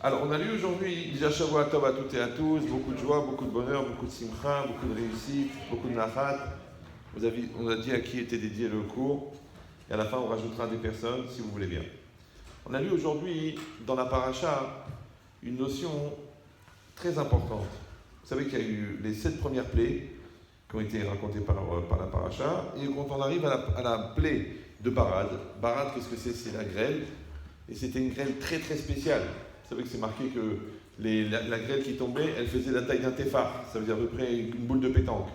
Alors, on a lu aujourd'hui, déjà Shavua Tov à toutes et à tous, beaucoup de joie, beaucoup de bonheur, beaucoup de simcha, beaucoup de réussite, beaucoup de nachat. On a dit à qui était dédié le cours, et à la fin on rajoutera des personnes si vous voulez bien. On a lu aujourd'hui dans la paracha une notion très importante. Vous savez qu'il y a eu les 7 premières plaies qui ont été racontées par la paracha, et quand on arrive à la plaie de Barad, qu'est-ce que c'est? C'est la grêle, et c'était une grêle très très spéciale. Vous savez que c'est marqué que la grêle qui tombait, elle faisait la taille d'un téphar, ça veut dire à peu près une boule de pétanque.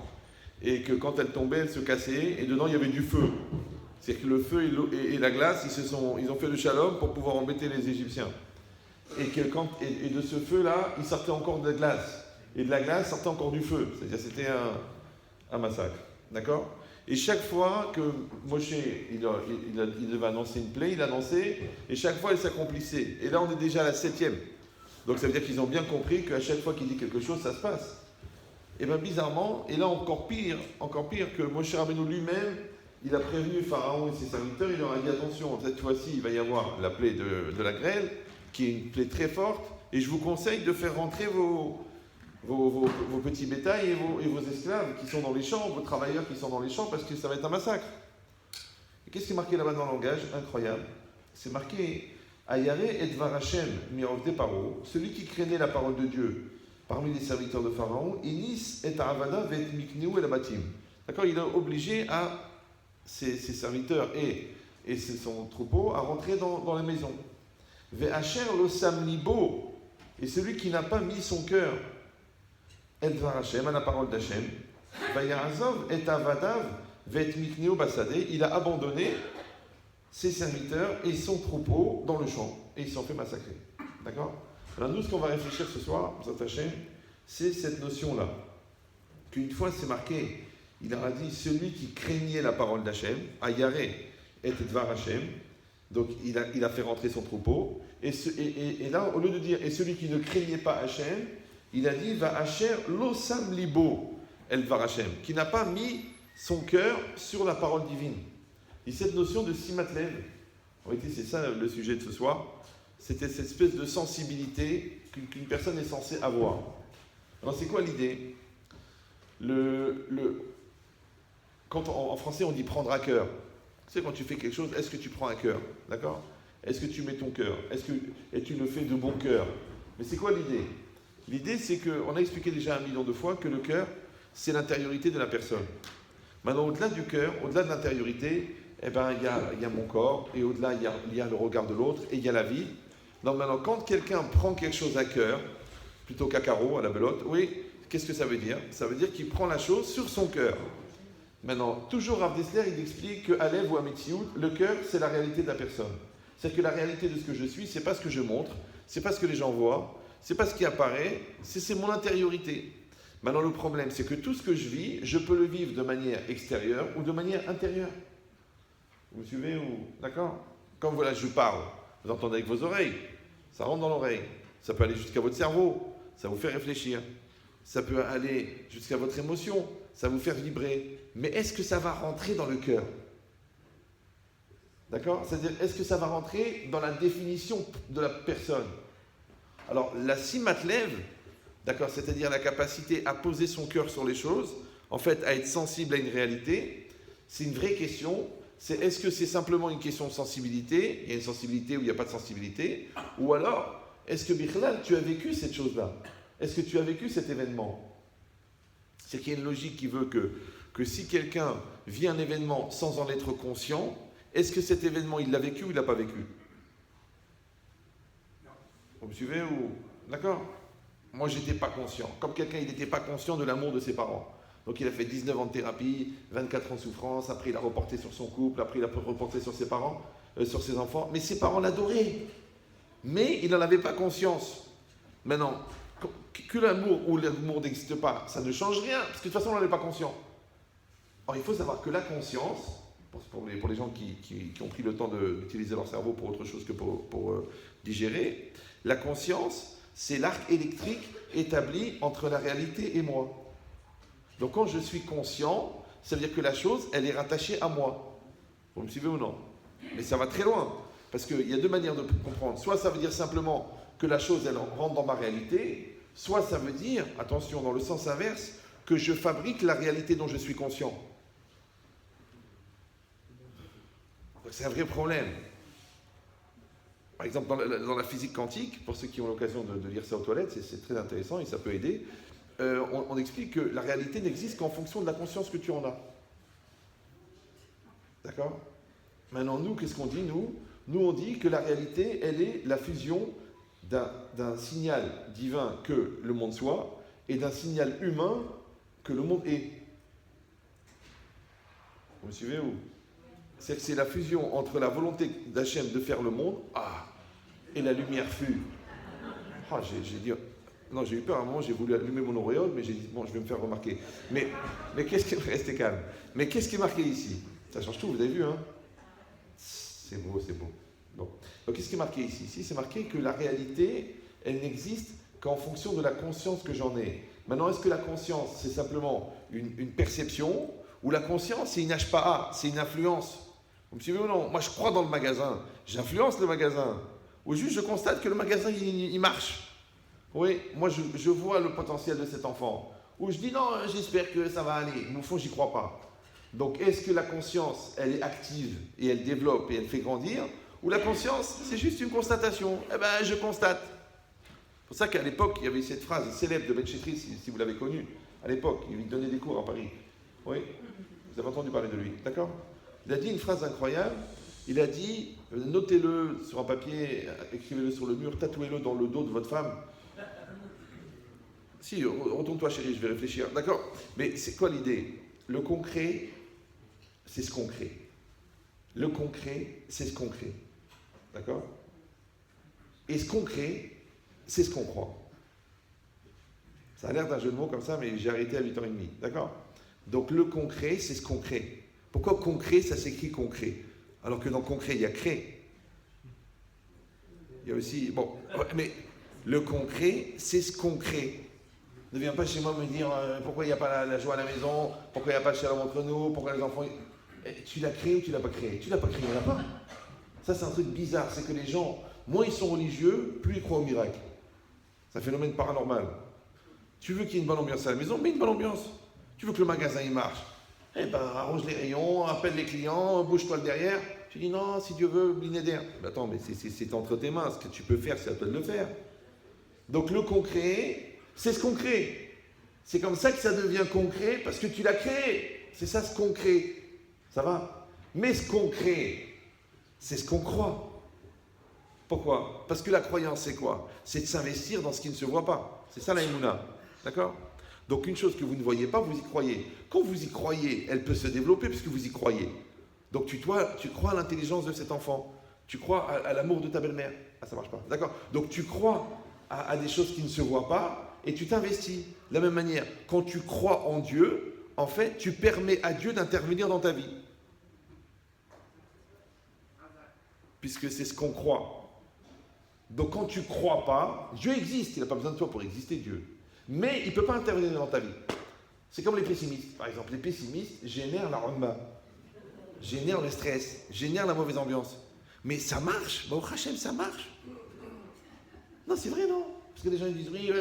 Et que quand elle tombait, elle se cassait, et dedans il y avait du feu. C'est-à-dire que le feu et la glace, ils ont fait le shalom pour pouvoir embêter les Égyptiens. Et de ce feu-là, il sortait encore de la glace. Et de la glace sortait encore du feu. C'est-à-dire que c'était un massacre. D'accord? Et chaque fois que Moshe il devait annoncer une plaie, il annonçait, et chaque fois elle s'accomplissait. Et là on est déjà à la 7e. Donc ça veut dire qu'ils ont bien compris qu'à chaque fois qu'il dit quelque chose, ça se passe. Et bien bizarrement, et là encore pire que Moshe Rabbeinu lui-même, il a prévenu Pharaon et ses serviteurs, il leur a dit attention, cette fois-ci il va y avoir la plaie de la grêle, qui est une plaie très forte, et je vous conseille de faire rentrer vos petits bétails et vos esclaves qui sont dans les champs, vos travailleurs qui sont dans les champs, parce que ça va être un massacre. Et qu'est-ce qui est marqué là-bas dans le langage? Incroyable. C'est marqué Ayare et Dvar Hashem mi'ovdei Paro, celui qui craignait la parole de Dieu parmi les serviteurs de Pharaon, Inis et Avada vet mikneu et labatim. D'accord, il a obligé à ses serviteurs et son troupeau à rentrer dans les maisons. Ve'asher lo sam libo, et celui qui n'a pas mis son cœur El Dvar Hashem, à la parole d'Hachem, Vayazov et Avadav vet mikneu basade, il a abandonné ses serviteurs et son troupeau dans le champ, et ils se sont fait massacrer. D'accord? Alors nous, ce qu'on va réfléchir ce soir, c'est cette notion-là. Qu'une fois, c'est marqué, il leur a dit, celui qui craignait la parole d'Hachem, Ayare et Dvar Hashem, donc il a fait rentrer son troupeau, et là, au lieu de dire, et celui qui ne craignait pas Hachem, il a dit, va Hacher l'osam libo, el Dvar Hashem, qui n'a pas mis son cœur sur la parole divine. Et cette notion de simatlev, en réalité, c'est ça le sujet de ce soir, c'était cette espèce de sensibilité qu'une personne est censée avoir. Alors c'est quoi l'idée? Quand en français on dit prendre à cœur, tu sais quand tu fais quelque chose, est-ce que tu prends à cœur? D'accord? Est-ce que tu mets ton cœur? Et tu le fais de bon cœur? Mais c'est quoi l'idée? L'idée c'est qu'on a expliqué déjà 1 million de fois que le cœur c'est l'intériorité de la personne. Maintenant au-delà du cœur, au-delà de l'intériorité, eh ben, il y a mon corps, et au-delà il y a le regard de l'autre, et il y a la vie. Donc maintenant, quand quelqu'un prend quelque chose à cœur, plutôt qu'à carreau, à la belote, oui, qu'est-ce que ça veut dire? Ça veut dire qu'il prend la chose sur son cœur. Maintenant, toujours Rav Dessler, il explique que Alev ou Ametsiout, le cœur, c'est la réalité de la personne. C'est-à-dire que la réalité de ce que je suis, c'est pas ce que je montre, c'est pas ce que les gens voient, c'est pas ce qui apparaît, c'est mon intériorité. Maintenant, le problème, c'est que tout ce que je vis, je peux le vivre de manière extérieure ou de manière intérieure. Vous me suivez ou... D'accord? Quand voilà, je parle, vous entendez avec vos oreilles, ça rentre dans l'oreille. Ça peut aller jusqu'à votre cerveau, ça vous fait réfléchir. Ça peut aller jusqu'à votre émotion, ça vous fait vibrer. Mais est-ce que ça va rentrer dans le cœur? D'accord? C'est-à-dire, est-ce que ça va rentrer dans la définition de la personne? Alors, la simatlev, d'accord, c'est-à-dire la capacité à poser son cœur sur les choses, en fait, à être sensible à une réalité, c'est une vraie question. C'est est-ce que c'est simplement une question de sensibilité? Il y a une sensibilité ou il n'y a pas de sensibilité? Ou alors, est-ce que Bichlal, tu as vécu cette chose-là? Est-ce que tu as vécu cet événement? C'est qu'il y a une logique qui veut que si quelqu'un vit un événement sans en être conscient, est-ce que cet événement, il l'a vécu ou il ne l'a pas vécu? Vous me suivez ou... D'accord? Moi, je n'étais pas conscient. Comme quelqu'un, il n'était pas conscient de l'amour de ses parents. Donc il a fait 19 ans de thérapie, 24 ans de souffrance, après il a reporté sur son couple, après il a reporté sur ses parents, sur ses enfants. Mais ses parents l'adoraient. Mais il n'en avait pas conscience. Maintenant, que l'amour ou l'amour n'existe pas, ça ne change rien, parce que de toute façon on n'en est pas conscient. Or il faut savoir que la conscience, pour les gens qui ont pris le temps d'utiliser leur cerveau pour autre chose que pour digérer, la conscience, c'est l'arc électrique établi entre la réalité et moi. Donc quand je suis conscient, ça veut dire que la chose, elle est rattachée à moi. Vous me suivez ou non? Mais ça va très loin. Parce qu'il y a 2 manières de comprendre. Soit ça veut dire simplement que la chose, elle rentre dans ma réalité, soit ça veut dire, attention, dans le sens inverse, que je fabrique la réalité dont je suis conscient. Donc c'est un vrai problème. Par exemple, dans la physique quantique, pour ceux qui ont l'occasion de lire ça aux toilettes, c'est très intéressant et ça peut aider, on explique que la réalité n'existe qu'en fonction de la conscience que tu en as. D'accord? Maintenant, nous, qu'est-ce qu'on dit, nous? Nous, on dit que la réalité, elle est la fusion d'un signal divin que le monde soit et d'un signal humain que le monde est. Vous me suivez où? C'est que c'est la fusion entre la volonté d'Hachem de faire le monde, et la lumière fut. J'ai dit, non, j'ai eu peur à un moment, j'ai voulu allumer mon auréole, mais j'ai dit, bon, je vais me faire remarquer. Mais qu'est-ce qui... Restez calme. Mais qu'est-ce qui est marqué ici? Ça change tout, vous avez vu, hein? C'est beau, c'est beau. Bon. Donc, qu'est-ce qui est marqué ici? Ici, c'est marqué que la réalité, elle n'existe qu'en fonction de la conscience que j'en ai. Maintenant, est-ce que la conscience, c'est simplement une perception, ou la conscience, c'est une HPA, c'est une influence? Vous me suivez ou non? Moi, je crois dans le magasin, j'influence le magasin. Ou juste, je constate que le magasin, il marche. Oui, moi, je vois le potentiel de cet enfant. Ou je dis, non, j'espère que ça va aller. Mais au fond, j'y crois pas. Donc, est-ce que la conscience, elle est active et elle développe et elle fait grandir? Ou la conscience, c'est juste une constatation? Eh bien, je constate. C'est pour ça qu'à l'époque, il y avait cette phrase célèbre de Ben Chetri, si vous l'avez connue. À l'époque, il donnait des cours à Paris. Oui, vous avez entendu parler de lui, d'accord? Il a dit une phrase incroyable. Il a dit, notez-le sur un papier, écrivez-le sur le mur, tatouez-le dans le dos de votre femme. Si, retourne-toi chérie, je vais réfléchir. D'accord? Mais c'est quoi l'idée? Le concret, c'est ce qu'on crée. Le concret, c'est ce qu'on crée. D'accord? Et ce qu'on crée, c'est ce qu'on croit. Ça a l'air d'un jeu de mots comme ça, mais j'ai arrêté à 8h30. D'accord? Donc le concret, c'est ce qu'on crée. Pourquoi concret, ça s'écrit concret? Alors que dans concret, il y a crée. Il y a aussi... Bon, mais le concret, c'est ce qu'on crée. Ne viens pas chez moi me dire pourquoi il n'y a pas la joie à la maison, pourquoi il n'y a pas le shalom entre nous, pourquoi les enfants... Tu l'as créé ou tu ne l'as pas créé? Tu ne l'as pas créé, il n'y en a pas. Ça, c'est un truc bizarre. C'est que les gens, moins ils sont religieux, plus ils croient au miracle. C'est un phénomène paranormal. Tu veux qu'il y ait une bonne ambiance à la maison, mets une bonne ambiance. Tu veux que le magasin il marche, eh ben arrange les rayons, appelle les clients, bouge-toi le derrière. Tu dis non, si Dieu veut, blinéder. Mais attends, mais c'est entre tes mains. Ce que tu peux faire, c'est à toi de le faire. Donc le concret, c'est ce qu'on crée. C'est comme ça que ça devient concret, parce que tu l'as créé. C'est ça ce concret. Ça va? Mais ce qu'on crée, c'est ce qu'on croit. Pourquoi? Parce que la croyance, c'est quoi? C'est de s'investir dans ce qui ne se voit pas. C'est ça la Emouna. D'accord? Donc une chose que vous ne voyez pas, vous y croyez. Quand vous y croyez, elle peut se développer puisque vous y croyez. Donc tu crois à l'intelligence de cet enfant. Tu crois à l'amour de ta belle-mère. Ah, ça marche pas. D'accord? Donc tu crois à des choses qui ne se voient pas et tu t'investis. De la même manière, quand tu crois en Dieu, en fait, tu permets à Dieu d'intervenir dans ta vie. Puisque c'est ce qu'on croit. Donc quand tu ne crois pas, Dieu existe, il n'a pas besoin de toi pour exister, Dieu. Mais il ne peut pas intervenir dans ta vie. C'est comme les pessimistes. Par exemple, les pessimistes génèrent la rumba, génèrent le stress, génèrent la mauvaise ambiance. Mais ça marche, bah, au Hachem, ça marche. Non, c'est vrai, non? Parce que les gens ils disent, oui,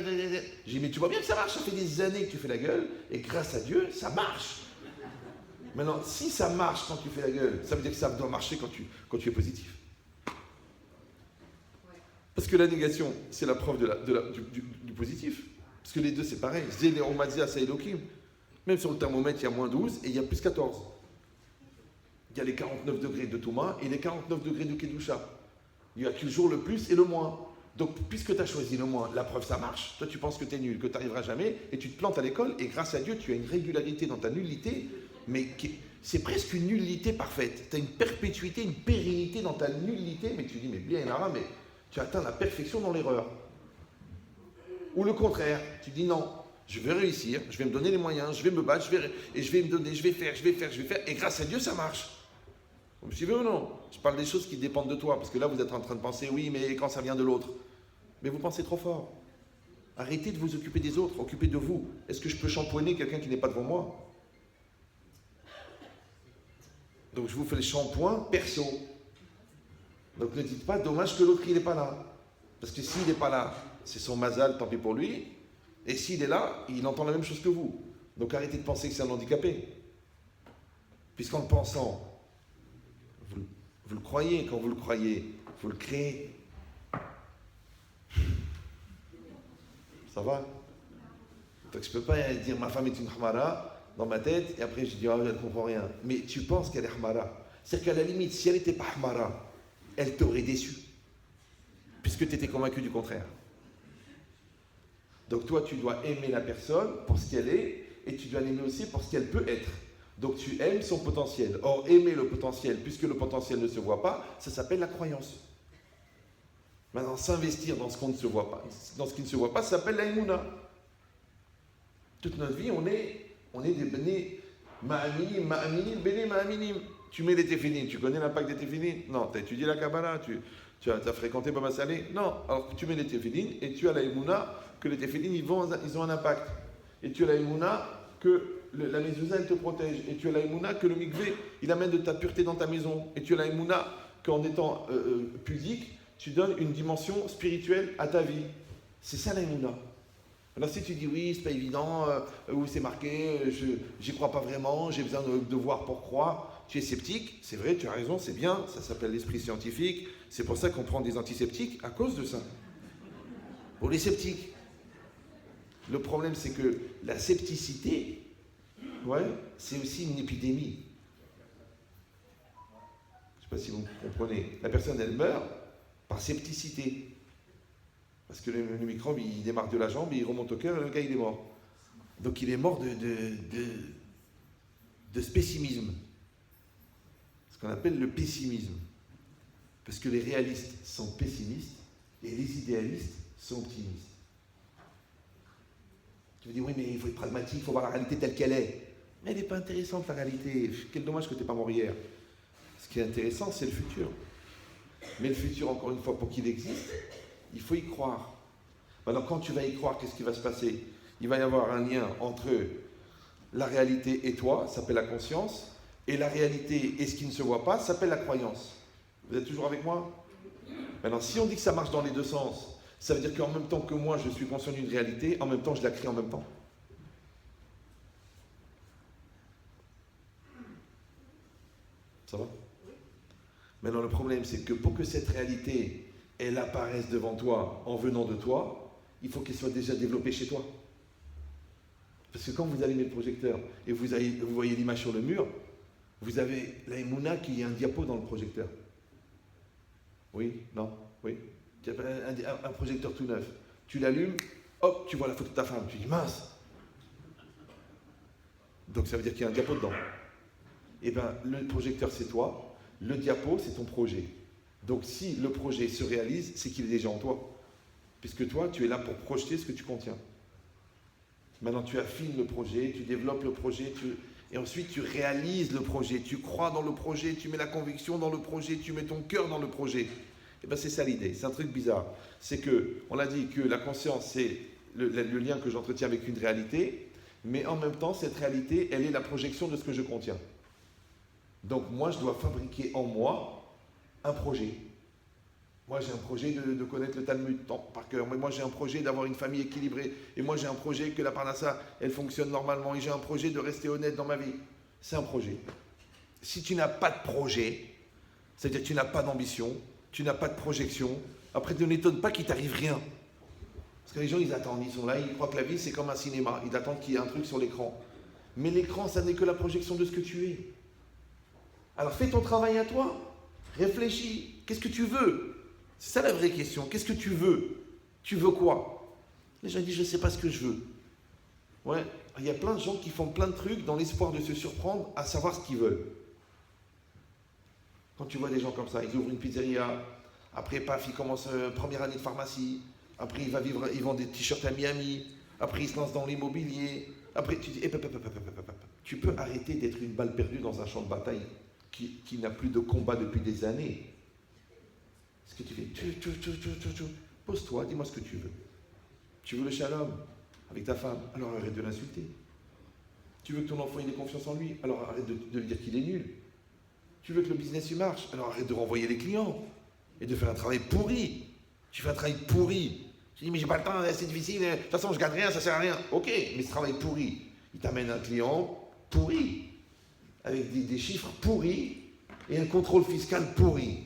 j'ai dit, mais tu vois bien que ça marche, ça fait des années que tu fais la gueule, et grâce à Dieu, ça marche. Maintenant, si ça marche quand tu fais la gueule, ça veut dire que ça doit marcher quand tu es positif. Parce que la négation, c'est la preuve du positif. Parce que les deux, c'est pareil. Zéléon Mazia, c'est Elohim. Même sur le thermomètre, il y a moins 12 et il y a plus 14. Il y a les 49 degrés de Touma et les 49 degrés de Kedusha. Il y a toujours le plus et le moins. Donc, puisque tu as choisi le moins, la preuve, ça marche. Toi, tu penses que tu es nul, que tu n'arriveras jamais, et tu te plantes à l'école, et grâce à Dieu, tu as une régularité dans ta nullité, mais c'est presque une nullité parfaite. Tu as une perpétuité, une pérennité dans ta nullité, mais tu dis, mais bien, mais tu atteins la perfection dans l'erreur. Ou le contraire, tu dis non, je vais réussir, je vais me donner les moyens, je vais me battre, je vais faire, et grâce à Dieu, ça marche. Vous me suivez ou non? Je parle des choses qui dépendent de toi, parce que là, vous êtes en train de penser, oui, mais quand ça vient de l'autre? Mais vous pensez trop fort. Arrêtez de vous occuper des autres, occupez de vous. Est-ce que je peux shampoiner quelqu'un qui n'est pas devant moi? Donc, je vous fais le shampoing perso. Donc, ne dites pas, dommage que l'autre, il n'est pas là. Parce que s'il n'est pas là, c'est son mazal, tant pis pour lui. Et s'il est là, il entend la même chose que vous. Donc arrêtez de penser que c'est un handicapé. Puisqu'en le pensant, vous le croyez, quand vous le croyez, vous le créez. Ça va? Donc je ne peux pas dire ma femme est une Hamara dans ma tête et après je dis elle ne comprend rien. Mais tu penses qu'elle est Hamara. C'est-à-dire qu'à la limite, si elle n'était pas Hamara, elle t'aurait déçu. Puisque tu étais convaincu du contraire. Donc toi, tu dois aimer la personne pour ce qu'elle est et tu dois l'aimer aussi pour ce qu'elle peut être. Donc tu aimes son potentiel. Or, aimer le potentiel, puisque le potentiel ne se voit pas, ça s'appelle la croyance. Maintenant, s'investir dans ce qu'on ne se voit pas, dans ce qui ne se voit pas, ça s'appelle la Emouna. Toute notre vie, on est des béné ma'aminim, ma'aminim, béné ma'aminim. Tu mets les téphilines, tu connais l'impact des téphilines? Non, tu as étudié la Kabbalah, tu as fréquenté Baba Salé? Non, alors tu mets les téphilines et tu as la Emouna que les téphilines, ils ont un impact. Et tu as la Emouna que la mezouza, elle te protège. Et tu as la Emouna que le mikvé, il amène de ta pureté dans ta maison. Et tu as la Emouna qu'en étant pudique, tu donnes une dimension spirituelle à ta vie. C'est ça la Emouna. Alors si tu dis oui, c'est pas évident, ou c'est marqué, j'y crois pas vraiment, j'ai besoin de voir pour croire, tu es sceptique, c'est vrai, tu as raison, c'est bien, ça s'appelle l'esprit scientifique, c'est pour ça qu'on prend des antiseptiques à cause de ça. Pour les sceptiques. Le problème, c'est que la scepticité, c'est aussi une épidémie. Je ne sais pas si vous comprenez. La personne, elle meurt par scepticité. Parce que le microbe, il démarre de la jambe, il remonte au cœur, et le gars, il est mort. Donc il est mort de pessimisme. Ce qu'on appelle le pessimisme. Parce que les réalistes sont pessimistes et les idéalistes sont optimistes. Tu me dis, oui, mais il faut être pragmatique, il faut voir la réalité telle qu'elle est. Mais elle n'est pas intéressante, la réalité. Quel dommage que tu n'es pas mort hier. Ce qui est intéressant, c'est le futur. Mais le futur, encore une fois, pour qu'il existe, il faut y croire. Maintenant, quand tu vas y croire, qu'est-ce qui va se passer? Il va y avoir un lien entre la réalité et toi, ça s'appelle la conscience, et la réalité et ce qui ne se voit pas, ça s'appelle la croyance. Vous êtes toujours avec moi? Maintenant, si on dit que ça marche dans les deux sens, ça veut dire qu'en même temps que moi, je suis conscient d'une réalité, en même temps, je la crée en même temps. Ça va? Maintenant, le problème, c'est que pour que cette réalité, elle apparaisse devant toi en venant de toi, il faut qu'elle soit déjà développée chez toi. Parce que quand vous allumez le projecteur et vous voyez l'image sur le mur, vous avez la Emouna qui est un diapo dans le projecteur. Oui? Non? Oui? Un projecteur tout neuf. Tu l'allumes, hop, tu vois la photo de ta femme. Tu dis, mince! Donc ça veut dire qu'il y a un diapo dedans. Eh bien, le projecteur, c'est toi. Le diapo, c'est ton projet. Donc si le projet se réalise, c'est qu'il est déjà en toi. Puisque toi, tu es là pour projeter ce que tu contiens. Maintenant, tu affines le projet, tu développes le projet, et ensuite tu réalises le projet. Tu crois dans le projet, tu mets la conviction dans le projet, tu mets ton cœur dans le projet. Et bien c'est ça l'idée, c'est un truc bizarre. C'est que, on l'a dit que la conscience, c'est le lien que j'entretiens avec une réalité, mais en même temps, cette réalité, elle est la projection de ce que je contiens. Donc moi, je dois fabriquer en moi un projet. Moi, j'ai un projet de connaître le Talmud par cœur. Mais moi, j'ai un projet d'avoir une famille équilibrée. Et moi, j'ai un projet que la Parnassa, elle fonctionne normalement. Et j'ai un projet de rester honnête dans ma vie. C'est un projet. Si tu n'as pas de projet, c'est-à-dire que tu n'as pas d'ambition, tu n'as pas de projection, après, ne t'étonne pas qu'il t'arrive rien. Parce que les gens, ils attendent. Ils sont là, ils croient que la vie, c'est comme un cinéma. Ils attendent qu'il y ait un truc sur l'écran. Mais l'écran, ça n'est que la projection de ce que tu es. Alors, fais ton travail à toi. Réfléchis. Qu'est-ce que tu veux? C'est ça la vraie question. Qu'est-ce que tu veux? Tu veux quoi? Les gens disent, je ne sais pas ce que je veux. Ouais, il y a plein de gens qui font plein de trucs dans l'espoir de se surprendre à savoir ce qu'ils veulent. Quand tu vois des gens comme ça, ils ouvrent une pizzeria, après, paf, ils commencent première année de pharmacie, après, ils vendent des t-shirts à Miami, après, ils se lancent dans l'immobilier, après, tu dis, tu peux arrêter d'être une balle perdue dans un champ de bataille qui n'a plus de combat depuis des années. Ce que tu fais, pose-toi, dis-moi ce que tu veux. Tu veux le shalom avec ta femme, alors arrête de l'insulter. Tu veux que ton enfant ait confiance en lui, alors arrête de lui dire qu'il est nul. Tu veux que le business il marche, alors arrête de renvoyer les clients et de faire un travail pourri. Tu fais un travail pourri. Tu dis, mais j'ai pas le temps, c'est difficile, de toute façon, je gagne rien, ça sert à rien. Ok, mais ce travail pourri, il t'amène un client pourri, avec des chiffres pourris et un contrôle fiscal pourri.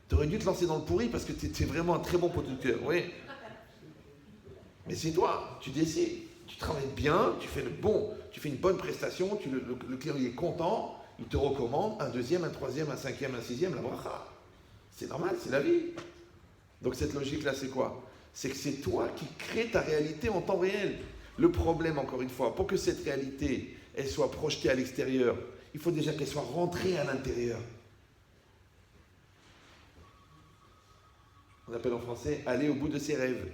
Tu aurais dû te lancer dans le pourri parce que tu es vraiment un très bon producteur, oui. Mais c'est toi, tu décides. Tu travailles bien, tu fais une bonne prestation, le client il est content, il te recommande un deuxième, un troisième, un cinquième, un sixième, la bracha. C'est normal, c'est la vie. Donc cette logique-là, c'est quoi? C'est que c'est toi qui crée ta réalité en temps réel. Le problème, encore une fois, pour que cette réalité, elle soit projetée à l'extérieur, il faut déjà qu'elle soit rentrée à l'intérieur. On appelle en français aller au bout de ses rêves.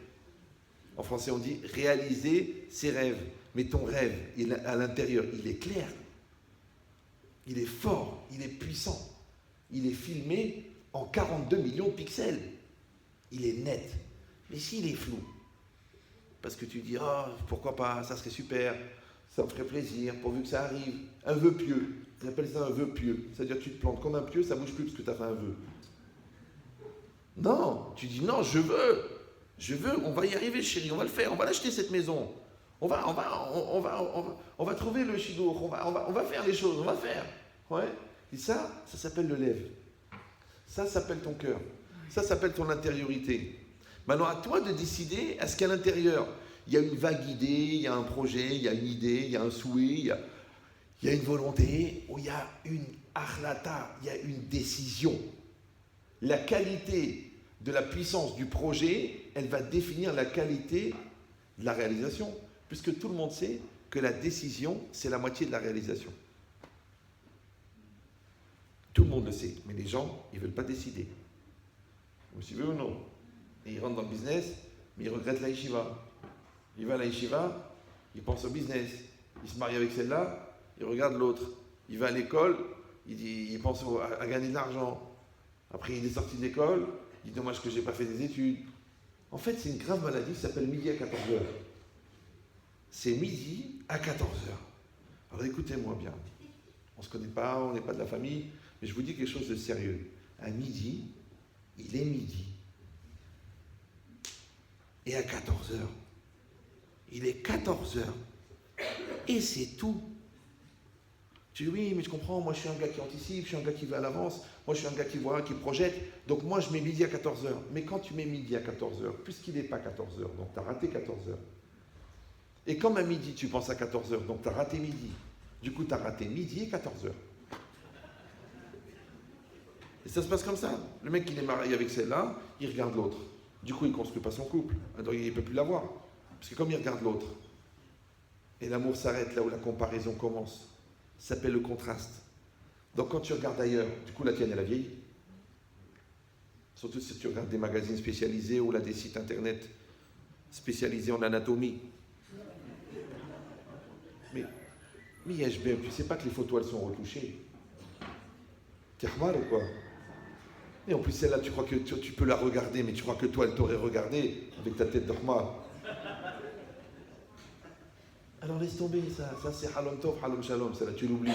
En français, on dit réaliser ses rêves. Mais ton rêve, il est à l'intérieur, il est clair. Il est fort, il est puissant. Il est filmé en 42 millions de pixels. Il est net. Mais s'il est flou, parce que tu dis, oh, pourquoi pas, ça serait super, ça me ferait plaisir, pourvu que ça arrive. Un vœu pieux. On appelle ça un vœu pieux. C'est-à-dire que tu te plantes comme un pieu, ça ne bouge plus parce que tu as fait un vœu. Non, tu dis non, je veux, on va y arriver chérie, on va le faire, on va l'acheter cette maison. On va trouver le chidour, on va faire les choses, on va faire. Ouais. Et ça s'appelle le lève. Ça s'appelle ton cœur. Ça s'appelle ton intériorité. Maintenant, à toi de décider, est-ce qu'à l'intérieur, il y a une vague idée, il y a un projet, il y a une idée, il y a un souhait, il y a une volonté, ou il y a une achlata, il y a une décision. La qualité de la puissance du projet, elle va définir la qualité de la réalisation, puisque tout le monde sait que la décision, c'est la moitié de la réalisation. Tout le monde le sait, mais les gens, ils ne veulent pas décider. Vous suivez ou non? Et ils rentrent dans le business, mais ils regrettent la yeshiva. Il va à la yeshiva, il pense au business. Il se marie avec celle-là, il regarde l'autre. Il va à l'école, il pense à gagner de l'argent. Après, il est sorti de l'école, il dit dommage que je n'ai pas fait des études. En fait, c'est une grave maladie qui s'appelle midi à 14h. C'est midi à 14h. Alors écoutez-moi bien. On ne se connaît pas, on n'est pas de la famille, mais je vous dis quelque chose de sérieux. À midi, il est midi. Et à 14h, il est 14h. Et c'est tout. Tu dis oui, mais je comprends, moi je suis un gars qui anticipe, je suis un gars qui va à l'avance, moi je suis un gars qui voit, qui projette, donc moi je mets midi à 14h. Mais quand tu mets midi à 14h, puisqu'il n'est pas 14h, donc tu as raté 14h. Et comme à midi tu penses à 14h, donc tu as raté midi. Du coup tu as raté midi et 14h. Et ça se passe comme ça. Le mec il est marié avec celle-là, il regarde l'autre. Du coup il ne construit pas son couple, donc il ne peut plus l'avoir. Parce que comme il regarde l'autre, et l'amour s'arrête là où la comparaison commence. Ça s'appelle le contraste. Donc quand tu regardes ailleurs, du coup la tienne elle a vieilli. Surtout si tu regardes des magazines spécialisés ou là des sites internet spécialisés en anatomie. Mais HBM, tu sais pas que les photos elles sont retouchées. T'es mal ou quoi? Et en plus celle-là tu crois que tu peux la regarder, mais tu crois que toi elle t'aurait regardé avec ta tête d'Ormal. Alors laisse tomber ça c'est halom tov, halom shalom, celle-là tu l'oublies.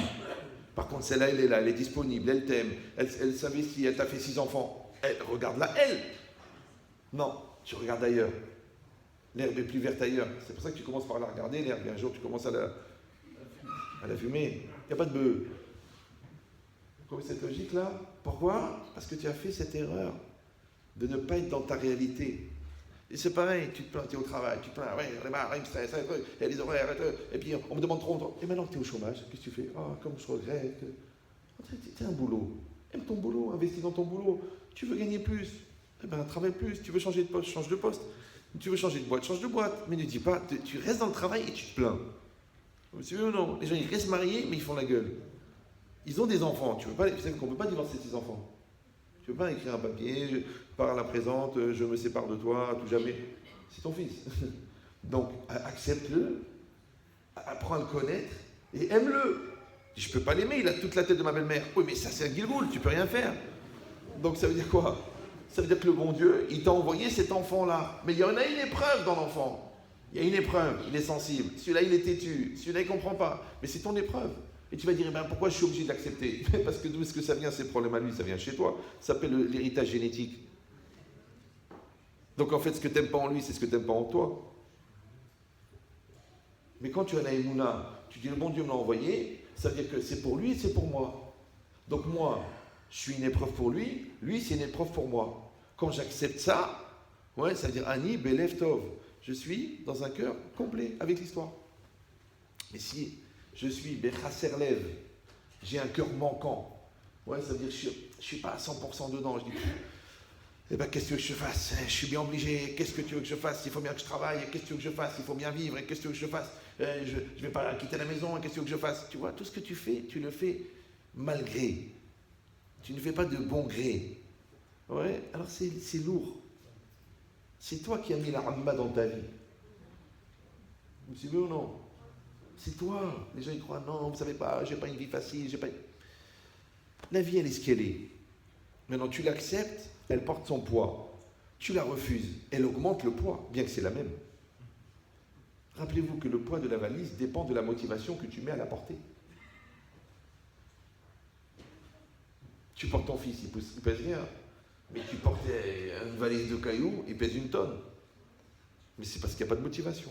Par contre celle-là elle est là, elle est disponible, elle t'aime, elle savait si elle t'a fait 6 enfants. Regarde-la elle. Non, tu regardes ailleurs. L'herbe est plus verte ailleurs. C'est pour ça que tu commences par la regarder, l'herbe, et un jour tu commences à la fumer. Il n'y a pas de bœuf. Vous comprenez cette logique-là? Pourquoi? Parce que tu as fait cette erreur de ne pas être dans ta réalité. Et c'est pareil, tu te plains, tu es au travail, tu te plains, ouais, j'en ai marre, il me stresse, il y a des horaires, et puis on me demande trop. Et maintenant que tu es au chômage, qu'est-ce que tu fais? Ah, comme je regrette. Tu as un boulot. Aime ton boulot, investis dans ton boulot. Tu veux gagner plus, eh ben travaille plus. Tu veux changer de poste, change de poste. Tu veux changer de boîte, change de boîte. Mais ne dis pas, tu restes dans le travail et tu te plains. Vous savez ou non? Les gens, ils restent mariés, mais ils font la gueule. Ils ont des enfants. Tu sais qu'on ne peut pas divorcer ses enfants. Tu ne peux pas écrire un papier, je pars à la présente, je me sépare de toi, à tout jamais. C'est ton fils. Donc, accepte-le, apprends à le connaître et aime-le. Je ne peux pas l'aimer, il a toute la tête de ma belle-mère. Oui, mais ça, c'est un guilgoul, tu ne peux rien faire. Donc, ça veut dire quoi? Ça veut dire que le bon Dieu, il t'a envoyé cet enfant-là. Mais il y en a une épreuve dans l'enfant. Il y a une épreuve, il est sensible. Celui-là, il est têtu. Celui-là, il ne comprend pas. Mais c'est ton épreuve. Et tu vas dire, pourquoi je suis obligé de l'accepter? Parce que d'où est-ce que ça vient, ces problèmes à lui? Ça vient chez toi. Ça s'appelle l'héritage génétique. Donc en fait, ce que tu n'aimes pas en lui, c'est ce que tu n'aimes pas en toi. Mais quand tu as la émouna, tu dis le bon Dieu me l'a envoyé, ça veut dire que c'est pour lui et c'est pour moi. Donc moi, je suis une épreuve pour lui, lui c'est une épreuve pour moi. Quand j'accepte ça, ouais, ça veut dire Ani Belev Tov. Je suis dans un cœur complet avec l'histoire. Mais si je suis Bechasser Lev, j'ai un cœur manquant, ouais, ça veut dire que je ne suis pas à 100% dedans. Je dis, eh bien, qu'est-ce que je fasse? Je suis bien obligé. Qu'est-ce que tu veux que je fasse? Il faut bien que je travaille. Qu'est-ce que tu veux que je fasse? Il faut bien vivre. Qu'est-ce que tu veux que je fasse? Je ne vais pas quitter la maison. Qu'est-ce que tu veux que je fasse? Tu vois, tout ce que tu fais, tu le fais malgré. Tu ne fais pas de bon gré. Ouais, alors c'est lourd. C'est toi qui as mis la ramma dans ta vie. Vous suivez ou non? C'est toi. Les gens ils croient, non, vous ne savez pas, j'ai pas une vie facile, j'ai pas. La vie, elle est ce qu'elle est. Maintenant, tu l'acceptes, elle porte son poids. Tu la refuses, elle augmente le poids, bien que c'est la même. Rappelez-vous que le poids de la valise dépend de la motivation que tu mets à la porter. Tu portes ton fils, il pèse rien. Mais tu portes une valise de cailloux, il pèse 1 tonne. Mais c'est parce qu'il n'y a pas de motivation.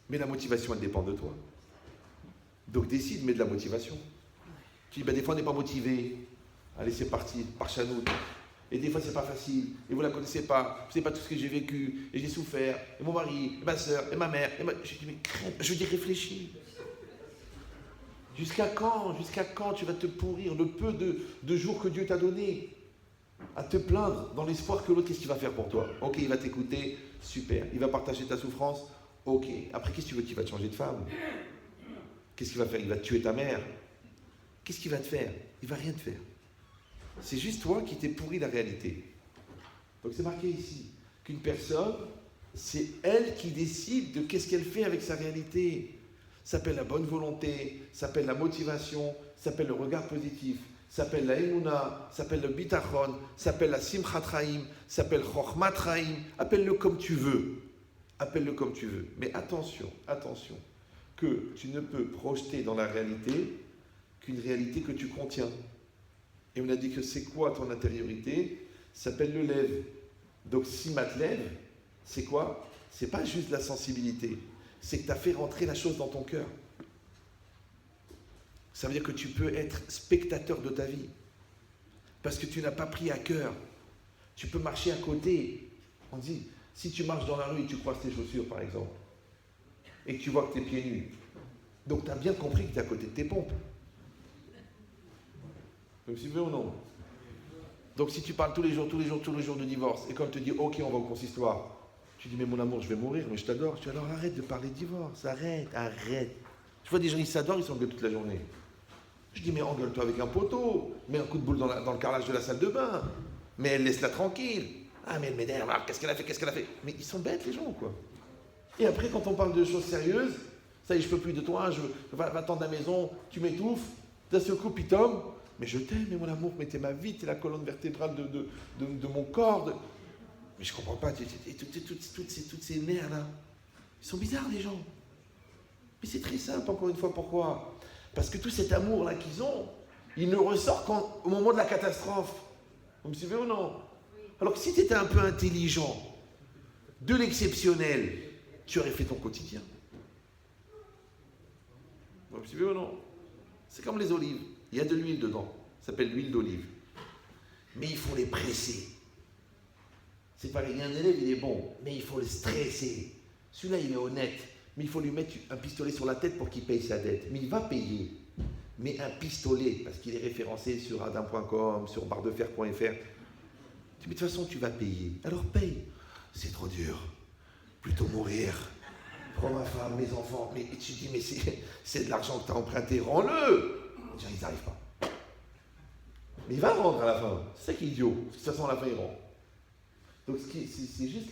Mais la motivation, elle dépend de toi. Donc décide, mets de la motivation. Tu dis, ben, des fois on n'est pas motivé. Allez, c'est parti, par Chanout. Et des fois c'est pas facile. Et vous ne la connaissez pas. Vous ne savez pas tout ce que j'ai vécu. Et j'ai souffert. Et mon mari, et ma soeur, et ma mère. Je dis, mais crème, je dis, réfléchis. Jusqu'à quand tu vas te pourrir le peu de jours que Dieu t'a donné à te plaindre dans l'espoir que l'autre, qu'est-ce qu'il va faire pour toi? Ok, il va t'écouter, super. Il va partager ta souffrance, ok. Après, qu'est-ce que tu veux qu'il va te changer de femme? Qu'est-ce qu'il va faire? Il va te tuer ta mère. Qu'est-ce qu'il va te faire? Il va rien te faire. C'est juste toi qui t'es pourri la réalité. Donc c'est marqué ici qu'une personne, c'est elle qui décide de qu'est-ce qu'elle fait avec sa réalité. Ça s'appelle la bonne volonté, ça s'appelle la motivation, ça s'appelle le regard positif, ça s'appelle la Emouna, ça s'appelle le Bitachon, ça s'appelle la Simchat Chaim, ça s'appelle Chochmat Chaim. Appelle-le comme tu veux. Appelle-le comme tu veux. Mais attention, que tu ne peux projeter dans la réalité qu'une réalité que tu contiens. Et on a dit que c'est quoi ton intériorité? Ça s'appelle le lève. Donc Simat lève, c'est quoi? C'est pas juste la sensibilité. C'est que tu as fait rentrer la chose dans ton cœur. Ça veut dire que tu peux être spectateur de ta vie. Parce que tu n'as pas pris à cœur. Tu peux marcher à côté. On dit, si tu marches dans la rue et tu croises tes chaussures, par exemple, et que tu vois que tu es pieds nus, donc tu as bien compris que tu es à côté de tes pompes. Vous me suivez ou non? Donc si tu parles tous les jours de divorce, et quand on te dit, ok, on va au consistoire, tu dis, mais mon amour, je vais mourir, mais je t'adore. Je dis, alors arrête de parler de divorce, arrête. Tu vois des gens, ils s'adorent, ils s'engueulent toute la journée. Je dis, mais engueule-toi avec un poteau, mets un coup de boule dans le carrelage de la salle de bain, mais elle laisse-la tranquille. Ah, mais elle m'énerve, qu'est-ce qu'elle a fait? Mais ils sont bêtes, les gens, quoi. Et après, quand on parle de choses sérieuses, ça y est, je peux plus de toi, va-t'en de la maison, tu m'étouffes, d'un seul coup, pitom, mais je t'aime, mais mon amour, mais t'es ma vie, t'es la colonne vertébrale de mon corps. Mais je comprends pas, toutes ces nerfs-là, ils sont bizarres, les gens. Mais c'est très simple, encore une fois, pourquoi? Parce que tout cet amour-là qu'ils ont, il ne ressort qu'au moment de la catastrophe. Vous me suivez ou non? Alors que si tu étais un peu intelligent, de l'exceptionnel, tu aurais fait ton quotidien. Vous me suivez ou non? C'est comme les olives. Il y a de l'huile dedans. Ça s'appelle l'huile d'olive. Mais il faut les presser. C'est pareil, il y a un élève, il est bon, mais il faut le stresser. Celui-là, il est honnête, mais il faut lui mettre un pistolet sur la tête pour qu'il paye sa dette. Mais il va payer. Mais un pistolet, parce qu'il est référencé sur adam.com, sur barredefer.fr. Mais de toute façon, tu vas payer. Alors paye. C'est trop dur. Plutôt mourir. Prends ma femme, mes enfants. Mais tu dis, mais c'est de l'argent que tu as emprunté, rends-le. Ils n'arrivent pas. Mais il va rendre à la fin. C'est ça qui est idiot. De toute façon, à la fin, il rend. Donc c'est juste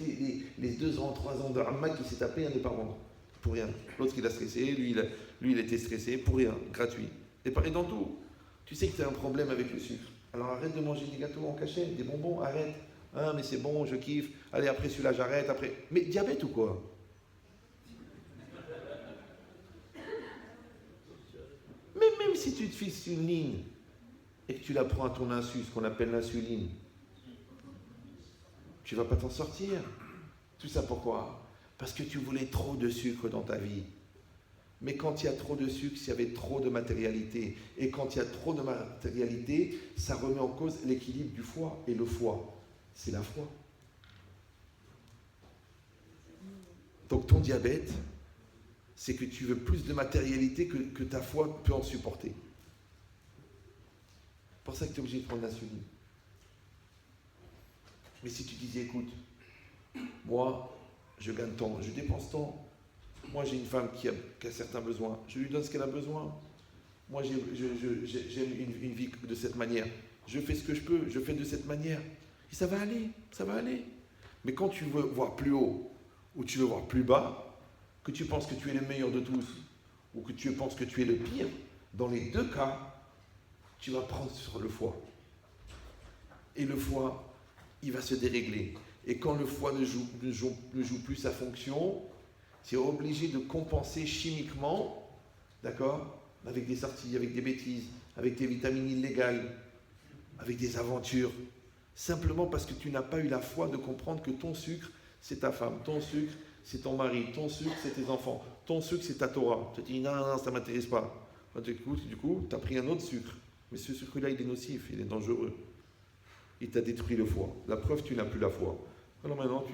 les 2 ans, 3 ans de Ramma qui s'est tapé à ne pas rendre. Pour rien. L'autre qui l'a stressé, lui il était stressé, pour rien, gratuit. Et pareil dans tout. Tu sais que tu as un problème avec le sucre. Alors arrête de manger des gâteaux en cachette, des bonbons, arrête. Ah mais c'est bon, je kiffe. Allez, après celui-là, j'arrête, après. Mais diabète ou quoi? Mais même si tu te fixes une ligne et que tu la prends à ton insu, ce qu'on appelle l'insuline, tu ne vas pas t'en sortir. Tout ça pourquoi? Parce que tu voulais trop de sucre dans ta vie. Mais quand il y a trop de sucre, il y avait trop de matérialité. Et quand il y a trop de matérialité, ça remet en cause l'équilibre du foie. Et le foie, c'est la foi. Donc ton diabète, c'est que tu veux plus de matérialité que ta foi peut en supporter. C'est pour ça que tu es obligé de prendre l'insuline. Mais si tu disais, écoute, moi, je gagne tant, je dépense tant. Moi, j'ai une femme qui a certains besoins. Je lui donne ce qu'elle a besoin. Moi, j'aime une vie de cette manière. Je fais ce que je peux, je fais de cette manière. Et ça va aller, ça va aller. Mais quand tu veux voir plus haut ou tu veux voir plus bas, que tu penses que tu es le meilleur de tous ou que tu penses que tu es le pire, dans les deux cas, tu vas prendre sur le foie. Et le foie, il va se dérégler. Et quand le foie ne joue plus sa fonction, tu es obligé de compenser chimiquement, d'accord, avec des sorties, avec des bêtises, avec des vitamines illégales, avec des aventures, simplement parce que tu n'as pas eu la foi de comprendre que ton sucre, c'est ta femme, ton sucre, c'est ton mari, ton sucre, c'est tes enfants, ton sucre, c'est ta Torah. Tu te dis, non, ça ne m'intéresse pas. Du coup, tu as pris un autre sucre. Mais ce sucre-là, il est nocif, il est dangereux. Il t'a détruit le foie. La preuve, tu n'as plus la foi. Alors maintenant,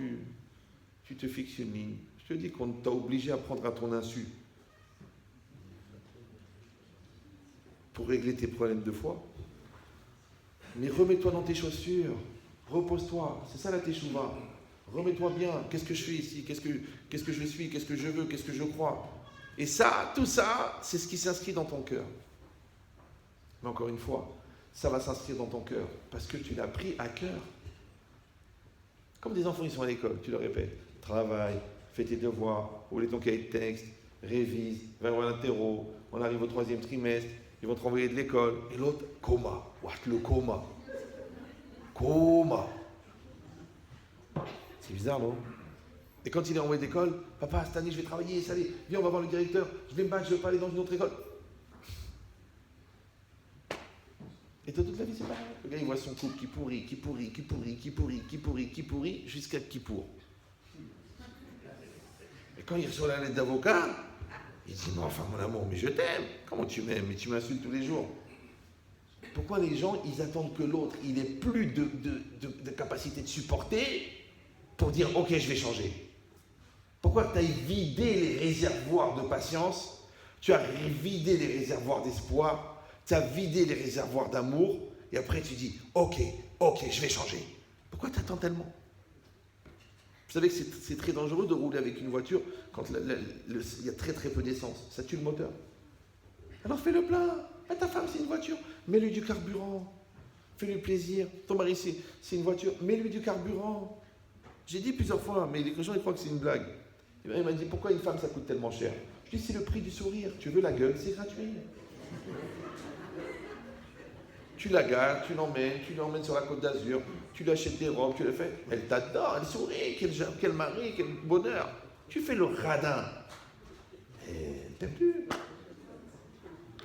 tu te fixes une ligne. Je te dis qu'on t'a obligé à prendre à ton insu pour régler tes problèmes de foi. Mais remets-toi dans tes chaussures. Repose-toi. C'est ça la teshuva. Remets-toi bien. Qu'est-ce que je fais ici? Qu'est-ce que je suis? Qu'est-ce que je veux? Qu'est-ce que je crois? Et ça, tout ça, c'est ce qui s'inscrit dans ton cœur. Mais encore une fois, ça va s'inscrire dans ton cœur parce que tu l'as pris à cœur. Comme des enfants, ils sont à l'école, tu leur répètes. Travaille, fais tes devoirs, oublie ton cahier de texte, révise, va voir l'interro, on arrive au 3e trimestre, ils vont te renvoyer de l'école. Et l'autre, coma. What, le coma? Coma. C'est bizarre, non? Et quand il est envoyé d'école, papa, cette année, je vais travailler, ça allait, viens, on va voir le directeur, je vais me battre, je ne veux pas aller dans une autre école. Et toute la vie, c'est pareil. Le gars, il voit son couple qui pourrit, jusqu'à qui pourrit. Et quand il reçoit la lettre d'avocat, il dit, mais enfin, mon amour, mais je t'aime. Comment tu m'aimes? Mais tu m'insultes tous les jours. Pourquoi les gens, ils attendent que l'autre, il ait plus de capacité de supporter pour dire, ok, je vais changer? Pourquoi tu as vidé les réservoirs de patience, tu as vidé les réservoirs d'espoir, tu as vidé les réservoirs d'amour, et après tu dis, ok, je vais changer. Pourquoi tu attends tellement? Vous savez que c'est très dangereux de rouler avec une voiture quand il y a très très peu d'essence. Ça tue le moteur. Alors fais le plein. Ah, ta femme, c'est une voiture. Mets-lui du carburant. Fais-lui plaisir. Ton mari, c'est une voiture. Mets-lui du carburant. J'ai dit plusieurs fois, mais les gens ils croient que c'est une blague. Et bien, il m'a dit, pourquoi une femme, ça coûte tellement cher? Je dis, c'est le prix du sourire. Tu veux la gueule, c'est gratuit. Tu la gardes, tu l'emmènes sur la Côte d'Azur, tu lui achètes des robes, tu le fais. Elle t'adore, elle sourit, quel mari, quel bonheur. Tu fais le radin. Et elle t'aime plus.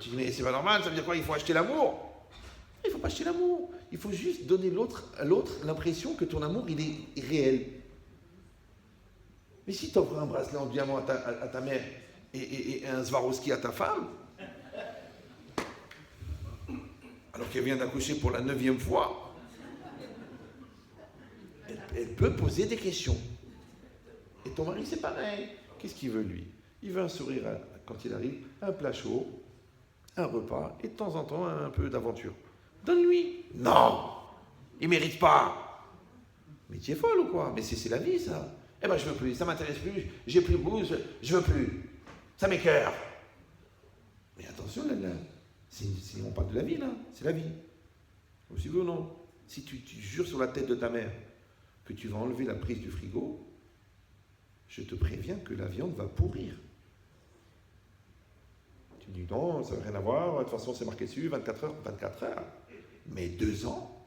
Tu dis, mais c'est pas normal, ça veut dire quoi? Il faut acheter l'amour. Il ne faut pas acheter l'amour. Il faut juste donner à l'autre l'impression que ton amour, il est réel. Mais si tu offres un bracelet en diamant à ta mère et un Swarovski à ta femme, alors qu'elle vient d'accoucher pour la 9e fois, elle peut poser des questions. Et ton mari, c'est pareil. Qu'est-ce qu'il veut, lui? Il veut un sourire quand il arrive, un plat chaud, un repas, et de temps en temps, un peu d'aventure. Donne-lui. Non, il ne mérite pas. Mais tu es folle ou quoi? Mais c'est la vie, ça. Eh ben, je veux plus, ça m'intéresse plus, j'ai plus le goût, je veux plus. Ça m'écoeure. Mais attention, là. On parle de la vie, là. C'est la vie. Vous suivez ou non? Si tu jures sur la tête de ta mère que tu vas enlever la prise du frigo, je te préviens que la viande va pourrir. Tu dis non, ça n'a rien à voir, de toute façon c'est marqué dessus, 24 heures, 24 heures. Mais 2 ans,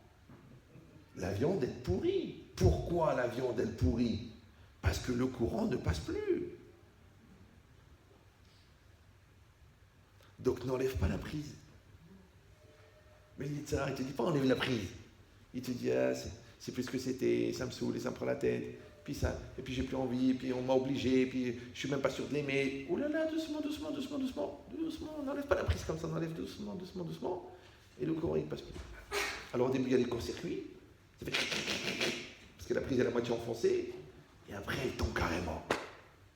la viande est pourrie. Pourquoi la viande est pourrie? Parce que le courant ne passe plus. Donc n'enlève pas la prise. Mais il ne te dit pas enlève la prise. Il te dit, c'est plus ce que c'était, ça me saoule et ça me prend la tête. Puis ça, et puis j'ai plus envie, et puis on m'a obligé, et puis je suis même pas sûr de l'aimer. Oh là là, doucement, doucement, doucement, doucement, doucement, on n'enlève pas la prise comme ça, on enlève doucement, doucement, doucement, et le courant il passe plus. Alors au début il y a des courts-circuits, ça fait parce que la prise est à la moitié enfoncée, et après elle tombe carrément.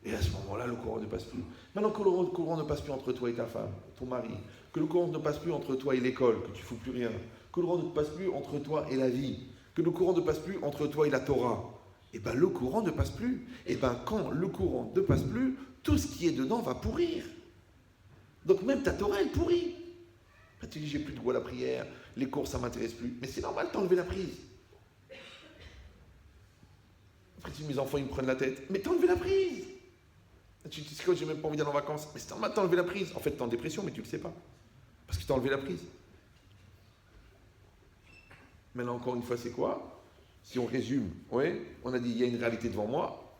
Et à ce moment-là, le courant ne passe plus. Maintenant que le courant ne passe plus entre toi et ta femme, ton mari, que le courant ne passe plus entre toi et l'école, que tu ne fous plus rien, que le courant ne passe plus entre toi et la vie, que le courant ne passe plus entre toi et la Torah, et bien le courant ne passe plus. Et bien quand le courant ne passe plus, tout ce qui est dedans va pourrir. Donc même ta Torah, elle pourrit. Là, tu dis, j'ai plus de goût à la prière, les cours, ça ne m'intéresse plus. Mais c'est normal, t'as enlevé la prise. Après, tu dis, mes enfants, ils me prennent la tête. Mais t'as enlevé la prise. Tu te dis, j'ai même pas envie d'aller en vacances. Mais c'est normal, t'as enlevé la prise. En fait, t'es en dépression, mais tu ne le sais pas. Parce que t'as enlevé la prise. Maintenant, encore une fois, c'est quoi? Si on résume, oui, on a dit, il y a une réalité devant moi.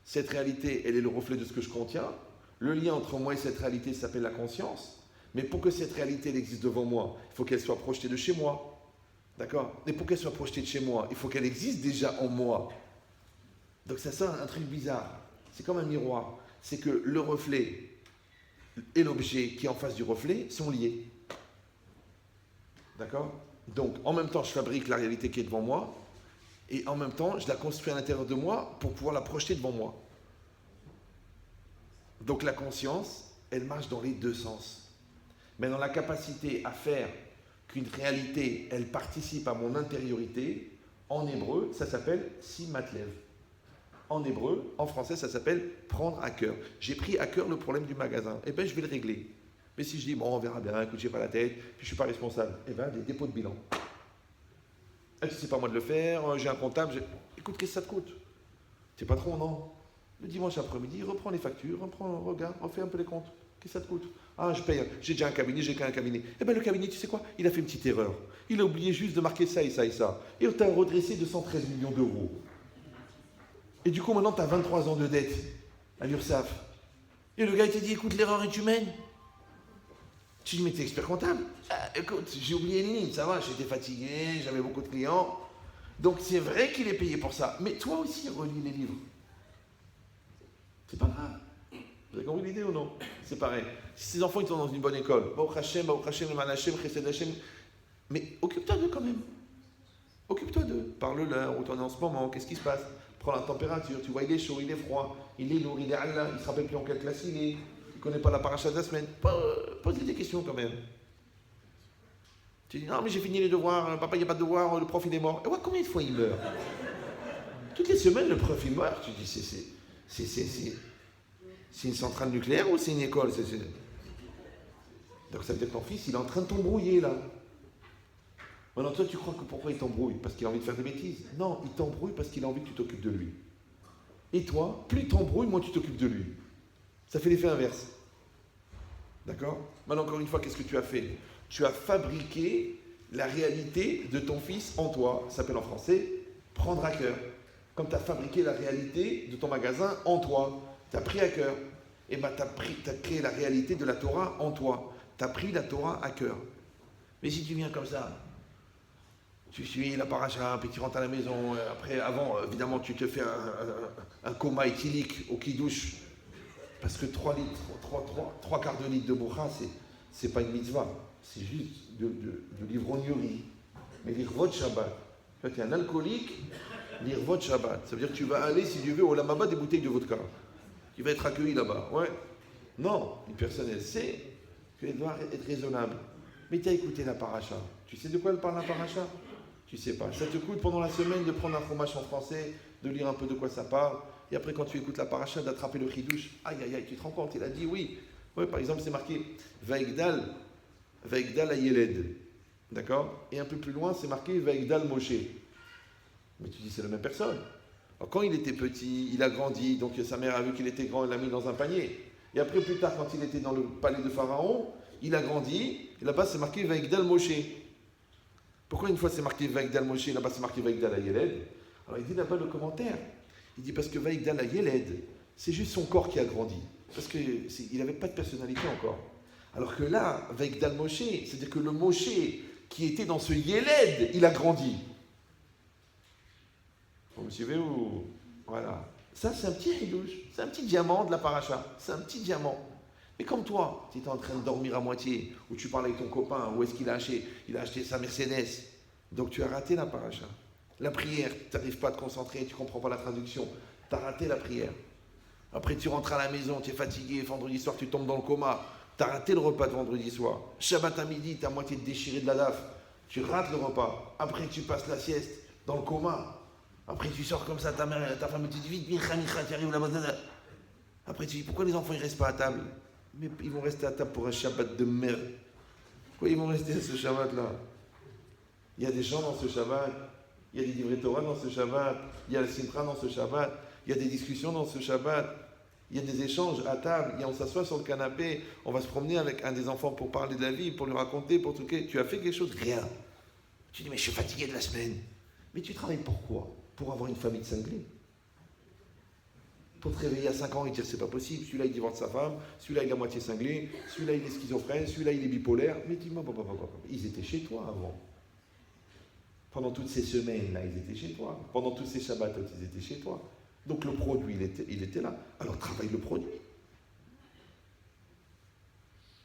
Cette réalité, elle est le reflet de ce que je contiens. Le lien entre moi et cette réalité s'appelle la conscience. Mais pour que cette réalité elle existe devant moi, il faut qu'elle soit projetée de chez moi. D'accord? Et pour qu'elle soit projetée de chez moi, il faut qu'elle existe déjà en moi. Donc ça sort un truc bizarre. C'est comme un miroir. C'est que le reflet et l'objet qui est en face du reflet sont liés. D'accord? Donc en même temps, je fabrique la réalité qui est devant moi, et en même temps, je la construis à l'intérieur de moi pour pouvoir la projeter devant moi. Donc la conscience, elle marche dans les deux sens. Mais dans la capacité à faire qu'une réalité, elle participe à mon intériorité, en hébreu, ça s'appelle simatlev. En hébreu, en français, ça s'appelle prendre à cœur. J'ai pris à cœur le problème du magasin. Eh bien, je vais le régler. Mais si je dis, bon, on verra bien, écoute, j'ai pas la tête, puis je ne suis pas responsable, eh bien, des dépôts de bilan. Ah, c'est pas moi de le faire, j'ai un comptable, écoute, qu'est-ce que ça te coûte? T'es patron, non? Le dimanche après-midi, reprends les factures, regarde, refais un peu les comptes. Qu'est-ce que ça te coûte? Ah, je paye, j'ai déjà un cabinet, j'ai qu'un cabinet. Eh bien, le cabinet, tu sais quoi? Il a fait une petite erreur. Il a oublié juste de marquer ça et ça et ça. Et on t'a redressé de 113 millions d'euros. Et du coup, maintenant, tu as 23 ans de dette à l'URSSAF. Et le gars, il t'a dit, écoute, l'erreur est humaine. Tu dis, mais t'es expert comptable? Ah, écoute, j'ai oublié une ligne, ça va, j'étais fatigué, j'avais beaucoup de clients. Donc, c'est vrai qu'il est payé pour ça. Mais toi aussi, relis les livres. C'est pas grave. Vous avez compris l'idée ou non? C'est pareil. Si ces enfants, ils sont dans une bonne école, Baruch Hashem, le Man Hashem, Chesed Hashem, mais occupe-toi d'eux quand même. Occupe-toi d'eux. Parle-leur, où t'en es en ce moment, qu'est-ce qui se passe? Prends la température, tu vois, il est chaud, il est froid, il est lourd, il est Allah, il ne se rappelle plus en quelle classe il est, il ne connaît pas la paracha de la semaine. Pose-lui des questions quand même. Tu dis, non, mais j'ai fini les devoirs, papa, il n'y a pas de devoirs, le prof, il est mort. Et ouais, combien de fois il meurt? Toutes les semaines, le prof, il meurt. Tu dis, c'est une centrale nucléaire ou c'est une école? Donc ça veut dire que ton fils, il est en train de t'embrouiller là. Maintenant, toi, tu crois que pourquoi il t'embrouille? Parce qu'il a envie de faire des bêtises? Non, il t'embrouille parce qu'il a envie que tu t'occupes de lui. Et toi, plus il t'embrouille, moins tu t'occupes de lui. Ça fait l'effet inverse. D'accord? Maintenant, encore une fois, qu'est-ce que tu as fait? Tu as fabriqué la réalité de ton fils en toi. Ça s'appelle en français prendre à cœur. Comme tu as fabriqué la réalité de ton magasin en toi. Tu as pris à cœur. Et bien, tu as créé la réalité de la Torah en toi. Tu as pris la Torah à cœur. Mais si tu viens comme ça, tu suis la paracha, puis tu rentres à la maison. Après, avant, évidemment, tu te fais un coma éthylique au kidouche. Parce que 3 quarts de litre de boucha, c'est pas une mitzvah. C'est juste de l'ivrognerie. Mais l'irvot Shabbat. Quand tu es un alcoolique, l'irvot Shabbat. Ça veut dire que tu vas aller, si Dieu veut, au Lamaba des bouteilles de vodka. Tu vas être accueilli là-bas. Ouais. Non, une personne, elle sait qu'elle doit être raisonnable. Mais tu as écouté la paracha. Tu sais de quoi elle parle la paracha? Tu sais pas. Ça te coûte pendant la semaine de prendre un fromage en français, de lire un peu de quoi ça parle, et après quand tu écoutes la paracha, d'attraper le chidouche. Aïe aïe aïe, tu te rends compte? Il a dit oui. Ouais, par exemple, c'est marqué Vaigdal Ayeled. D'accord? Et un peu plus loin, c'est marqué Vaigdal Moshe. Mais tu dis, c'est la même personne. Alors, quand il était petit, il a grandi, donc sa mère a vu qu'il était grand, elle l'a mis dans un panier. Et après, plus tard, quand il était dans le palais de Pharaon, il a grandi, et là-bas, c'est marqué Vaigdal Moshe. Pourquoi une fois c'est marqué Vaigdal Moshe, là-bas c'est marqué Vaigdal Ayeled? Alors il dit là-bas le commentaire. Il dit parce que Vaigdal Ayeled, c'est juste son corps qui a grandi. Parce qu'il n'avait pas de personnalité encore. Alors que là, Vaigdal Moshe, c'est-à-dire que le Moshe qui était dans ce Yeled, il a grandi. Vous me suivez ou... Voilà. Ça, c'est un petit hidouche. C'est un petit diamant de la paracha. C'est un petit diamant. Mais comme toi, tu étais en train de dormir à moitié, ou tu parlais avec ton copain, où est-ce qu'il a acheté? Il a acheté sa Mercedes. Donc tu as raté la paracha. La prière, tu n'arrives pas à te concentrer, tu ne comprends pas la traduction. Tu as raté la prière. Après, tu rentres à la maison, tu es fatigué, vendredi soir, tu tombes dans le coma. Tu as raté le repas de vendredi soir. Shabbat à midi, tu as moitié déchiré de la lave. Tu rates le repas. Après, tu passes la sieste dans le coma. Après, tu sors comme ça, ta mère, ta femme te dit vite, Micha, tu arrives là-bas. Après, tu dis pourquoi les enfants ne restent pas à table? Mais ils vont rester à table pour un Shabbat de merde. Pourquoi ils vont rester à ce Shabbat-là? Il y a des gens dans ce Shabbat. Il y a des livrets Torah dans ce Shabbat. Il y a le Simcha dans ce Shabbat. Il y a des discussions dans ce Shabbat. Il y a des échanges à table. On s'assoit sur le canapé. On va se promener avec un des enfants pour parler de la vie, pour lui raconter, pour truquer. Tu as fait quelque chose? Rien. Tu dis, mais je suis fatigué de la semaine. Mais tu travailles pourquoi? Pour avoir une famille de cinglés. Pour te réveiller à 5 ans et dire c'est pas possible, celui-là il divorce sa femme, celui-là il est à moitié cinglé, celui-là il est schizophrène, celui-là il est bipolaire. Mais dis-moi, ils étaient chez toi avant. Pendant toutes ces semaines-là, ils étaient chez toi. Pendant tous ces Shabbats, ils étaient chez toi. Donc le produit, il était là. Alors travaille le produit.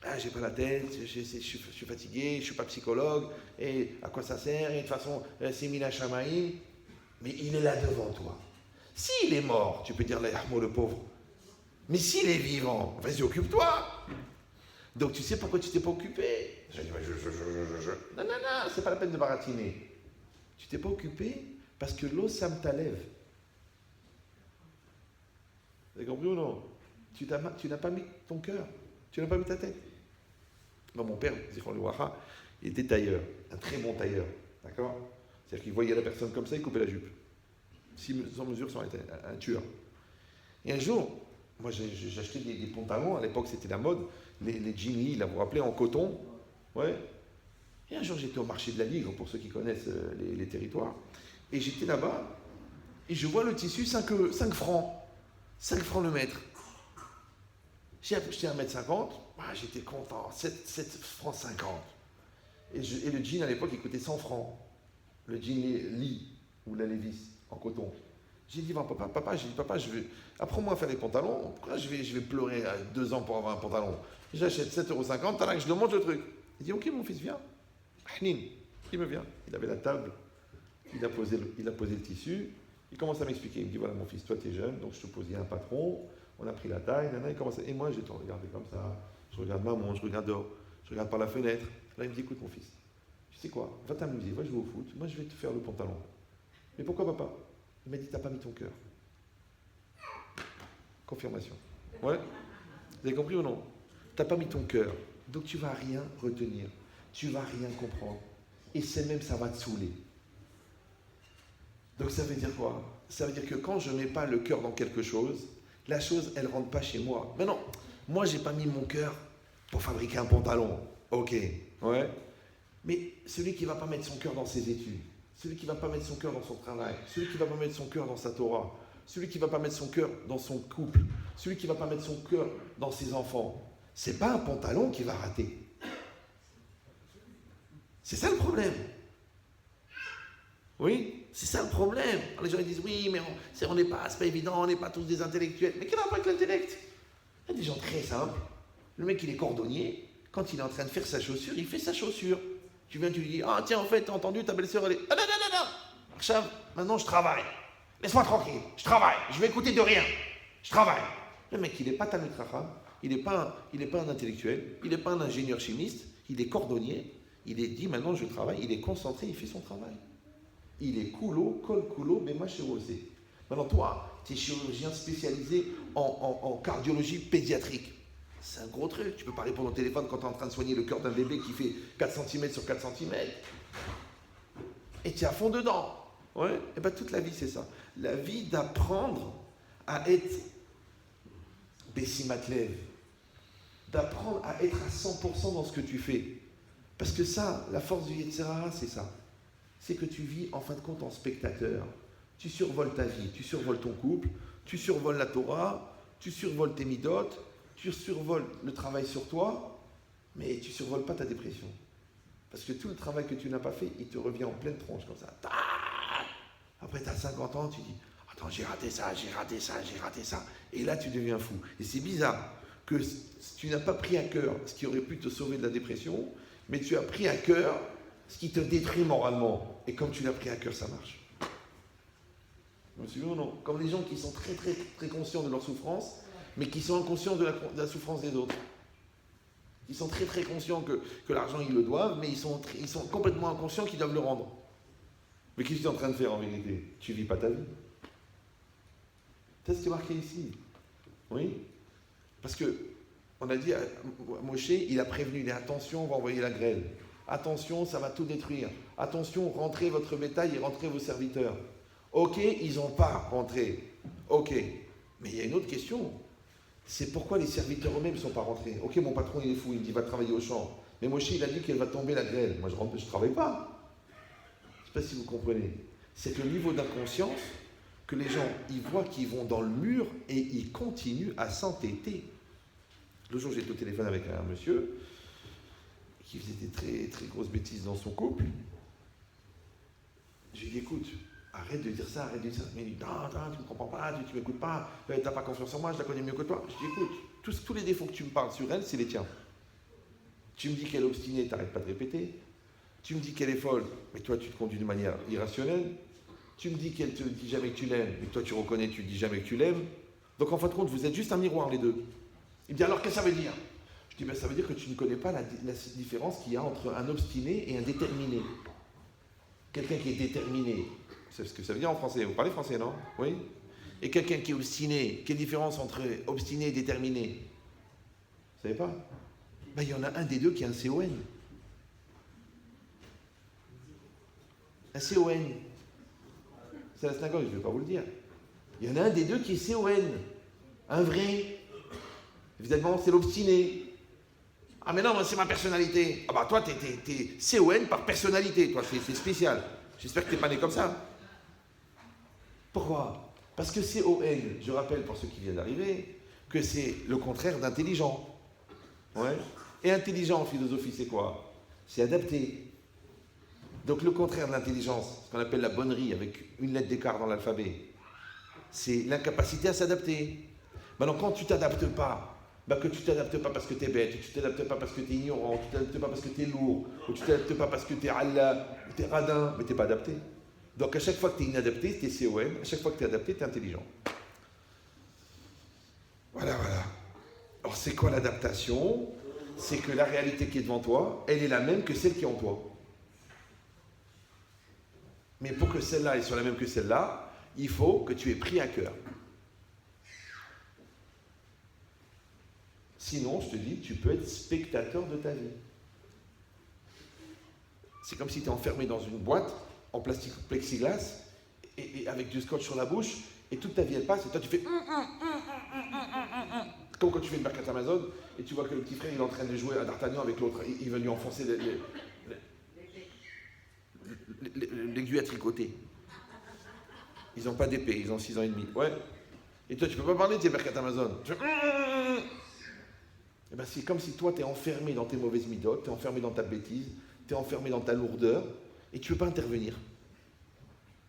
Ah, j'ai pas la tête, je suis fatigué, je suis pas psychologue, et à quoi ça sert? Et de toute façon, c'est Mina Shamaïm, mais il est là devant toi. S'il est mort, tu peux dire Lahmo le pauvre. Mais s'il est vivant, vas-y, occupe-toi. Donc tu sais pourquoi tu t'es pas occupé? Je dis, non, c'est pas la peine de baratiner. Tu t'es pas occupé parce que l'eau, ça me t'alève. Vous avez compris ou non? Tu n'as pas mis ton cœur, tu n'as pas mis ta tête. Moi, mon père, Zichron Louacha, il était tailleur, un très bon tailleur, d'accord? C'est-à-dire qu'il voyait la personne comme ça, il coupait la jupe. Sans mesure, ça aurait été un tueur. Et un jour, moi j'achetais des pantalons, à l'époque c'était la mode, les jeans, là, vous vous rappelez, en coton. Ouais. Et un jour j'étais au marché de la Ligre, pour ceux qui connaissent les territoires, et j'étais là-bas, et je vois le tissu 5 francs. 5 francs le mètre. J'ai acheté 1,50 m, j'étais content, 7 francs 50. Et le jean à l'époque il coûtait 100 francs. Le jean Lee, ou la Levi's, en coton. J'ai dit, papa, apprends-moi à faire les pantalons. Pourquoi je vais pleurer à 2 ans pour avoir un pantalon? J'achète 7,50 €, je te montre le truc. Il dit, ok mon fils, viens. Ahnin, il me vient. Il avait la table, il a posé le tissu, il commence à m'expliquer. Il me dit, voilà mon fils, toi tu es jeune, donc je te pose, il y a un patron, on a pris la taille, et moi je te regardais comme ça, je regarde maman, je regarde dehors, je regarde par la fenêtre. Là il me dit, écoute mon fils, tu sais quoi, va t'amuser, va jouer au foot, moi je vais te faire le pantalon. Mais pourquoi papa? Il m'a dit, t'as pas mis ton cœur. Confirmation. Ouais? Vous avez compris ou non? T'as pas mis ton cœur. Donc tu vas rien retenir. Tu vas rien comprendre. Et c'est même, ça va te saouler. Donc ça veut dire quoi? Ça veut dire que quand je mets pas le cœur dans quelque chose, la chose, elle rentre pas chez moi. Mais non, moi j'ai pas mis mon cœur pour fabriquer un pantalon. Ok, ouais. Mais celui qui va pas mettre son cœur dans ses études, celui qui ne va pas mettre son cœur dans son travail, celui qui ne va pas mettre son cœur dans sa Torah, celui qui ne va pas mettre son cœur dans son couple, celui qui ne va pas mettre son cœur dans ses enfants, c'est pas un pantalon qui va rater. C'est ça le problème. Oui, c'est ça le problème. Alors les gens ils disent, oui, mais c'est pas évident, on n'est pas tous des intellectuels. Mais quel rapport avec l'intellect? Il y a des gens très simples. Le mec, il est cordonnier. Quand il est en train de faire sa chaussure, il fait sa chaussure. Tu viens, tu lui dis, ah tiens, en fait, t'as entendu, ta belle-sœur, elle est... Ah non. Archav, maintenant je travaille. Laisse-moi tranquille, je travaille. Je vais écouter de rien. Je travaille. Le mec, il n'est pas Talmid Chacham, il n'est pas un intellectuel, il n'est pas un ingénieur chimiste, il est cordonnier. Il est dit, maintenant je travaille, il est concentré, il fait son travail. Il est coulo, col coulo, bema chérosé. Maintenant, toi, tu es chirurgien spécialisé en cardiologie pédiatrique. C'est un gros truc. Tu peux pas répondre au téléphone quand tu es en train de soigner le cœur d'un bébé qui fait 4 cm sur 4 cm. Et tu es à fond dedans. Ouais. Et bien toute la vie, c'est ça. La vie d'apprendre à être Bessimatlev. D'apprendre à être à 100% dans ce que tu fais. Parce que ça, la force du Yetzer Hara, c'est ça. C'est que tu vis en fin de compte en spectateur. Tu survoles ta vie, tu survoles ton couple, tu survoles la Torah, tu survoles tes midotes, tu survoles le travail sur toi, mais tu ne survoles pas ta dépression. Parce que tout le travail que tu n'as pas fait, il te revient en pleine tronche comme ça. Après, tu as 50 ans, tu dis, attends, j'ai raté ça, j'ai raté ça, j'ai raté ça. Et là, tu deviens fou. Et c'est bizarre que tu n'as pas pris à cœur ce qui aurait pu te sauver de la dépression, mais tu as pris à cœur ce qui te détruit moralement. Et comme tu l'as pris à cœur, ça marche. Vous me suivez ou non? Comme les gens qui sont très, très, très conscients de leur souffrance, mais qui sont inconscients de la souffrance des autres. Ils sont très, très conscients que l'argent, ils le doivent, mais ils sont complètement inconscients qu'ils doivent le rendre. Mais qu'est-ce que tu es en train de faire en vérité? Tu ne vis pas ta vie. C'est ce qui est marqué ici. Oui? Parce que, on a dit, Moshe, il a prévenu, il dit attention, on va envoyer la grêle. Attention, ça va tout détruire. Attention, rentrez votre bétail et rentrez vos serviteurs. Ok, ils n'ont pas rentré. Ok. Mais il y a une autre question. C'est pourquoi les serviteurs eux-mêmes ne sont pas rentrés. Ok, mon patron, il est fou, il me dit, va travailler au champ. Mais Moshe, il a dit qu'elle va tomber la grêle. Moi, je ne travaille pas. Je ne sais pas si vous comprenez. C'est le niveau d'inconscience que les gens, ils voient qu'ils vont dans le mur et ils continuent à s'entêter. Le jour, j'étais au téléphone avec un monsieur qui faisait des très, très grosses bêtises dans son couple. Je lui ai dit, écoute, arrête de dire ça, arrête de dire ça. Mais il dit, non, tu ne me comprends pas, tu ne m'écoutes pas, tu n'as pas confiance en moi, je la connais mieux que toi. Je lui ai dit, écoute, tous les défauts que tu me parles sur elle, c'est les tiens. Tu me dis qu'elle est obstinée, tu n'arrêtes pas de répéter. Tu me dis qu'elle est folle, mais toi, tu te conduis de manière irrationnelle. Tu me dis qu'elle te dit jamais que tu l'aimes, mais toi, tu reconnais, tu ne dis jamais que tu l'aimes. Donc, en fin de compte, vous êtes juste un miroir, les deux. Il me dit, alors, qu'est-ce que ça veut dire? Je dis, ben, ça veut dire que tu ne connais pas la différence qu'il y a entre un obstiné et un déterminé. Quelqu'un qui est déterminé, c'est ce que ça veut dire en français. Vous parlez français, non? Oui? Et quelqu'un qui est obstiné, quelle différence entre obstiné et déterminé? Vous savez pas? Ben, il y en a un des deux qui est un CON. Un CON. C'est la synagogue, je ne vais pas vous le dire. Il y en a un des deux qui est CON. Un vrai. Évidemment, c'est l'obstiné. Ah mais non, c'est ma personnalité. Ah bah toi, t'es CON par personnalité. Toi, c'est spécial. J'espère que t'es pas né comme ça. Pourquoi? Parce que CON, je rappelle pour ceux qui viennent d'arriver, que c'est le contraire d'intelligent. Ouais. Et intelligent en philosophie, c'est quoi? C'est adapté. Donc le contraire de l'intelligence, ce qu'on appelle la bonnerie, avec une lettre d'écart dans l'alphabet, c'est l'incapacité à s'adapter. Maintenant, quand tu ne t'adaptes pas, que tu ne t'adaptes pas parce que tu es bête, tu ne t'adaptes pas parce que tu es ignorant, tu ne t'adaptes pas parce que tu es lourd, ou tu ne t'adaptes pas parce que tu es radin, mais tu n'es pas adapté. Donc à chaque fois que tu es inadapté, tu es CON, à chaque fois que tu es adapté, tu es intelligent. Voilà. Alors c'est quoi l'adaptation? C'est que la réalité qui est devant toi, elle est la même que celle qui est en toi. Mais pour que celle-là elle soit la même que celle-là, il faut que tu aies pris à cœur. Sinon, je te dis, tu peux être spectateur de ta vie. C'est comme si tu es enfermé dans une boîte en plastique plexiglas et avec du scotch sur la bouche et toute ta vie elle passe et toi tu fais comme quand tu fais une barquette Amazon et tu vois que le petit frère il est en train de jouer à D'Artagnan avec l'autre, il va lui enfoncer l'aiguille à tricoter. Ils n'ont pas d'épée, ils ont 6 ans et demi. Ouais. Et toi tu peux pas parler de tes barquettes Amazon. Et ben c'est comme si toi tu es enfermé dans tes mauvaises midotes, tu es enfermé dans ta bêtise, tu es enfermé dans ta lourdeur et tu ne peux pas intervenir.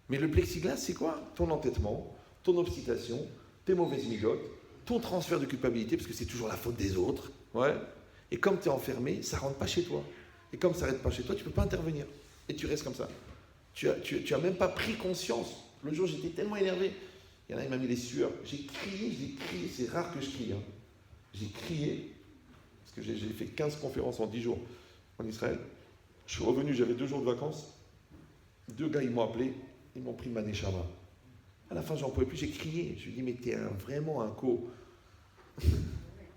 Mais le plexiglas, c'est quoi? Ton entêtement, ton obstination, tes mauvaises midotes, ton transfert de culpabilité, parce que c'est toujours la faute des autres. Ouais. Et comme tu es enfermé, ça ne rentre pas chez toi. Et comme ça ne rentre pas chez toi, tu ne peux pas intervenir. Et tu restes comme ça. Tu as même pas pris conscience. Le jour, j'étais tellement énervé. Il y en a, il m'a mis les sueurs. J'ai crié. C'est rare que je crie. Hein. J'ai crié. Parce que j'ai fait 15 conférences en 10 jours en Israël. Je suis revenu, j'avais 2 jours de vacances. 2 gars, ils m'ont appelé, ils m'ont pris ma neshama. À la fin, j'en pouvais plus, j'ai crié. Je lui ai dit, mais t'es vraiment un co. Je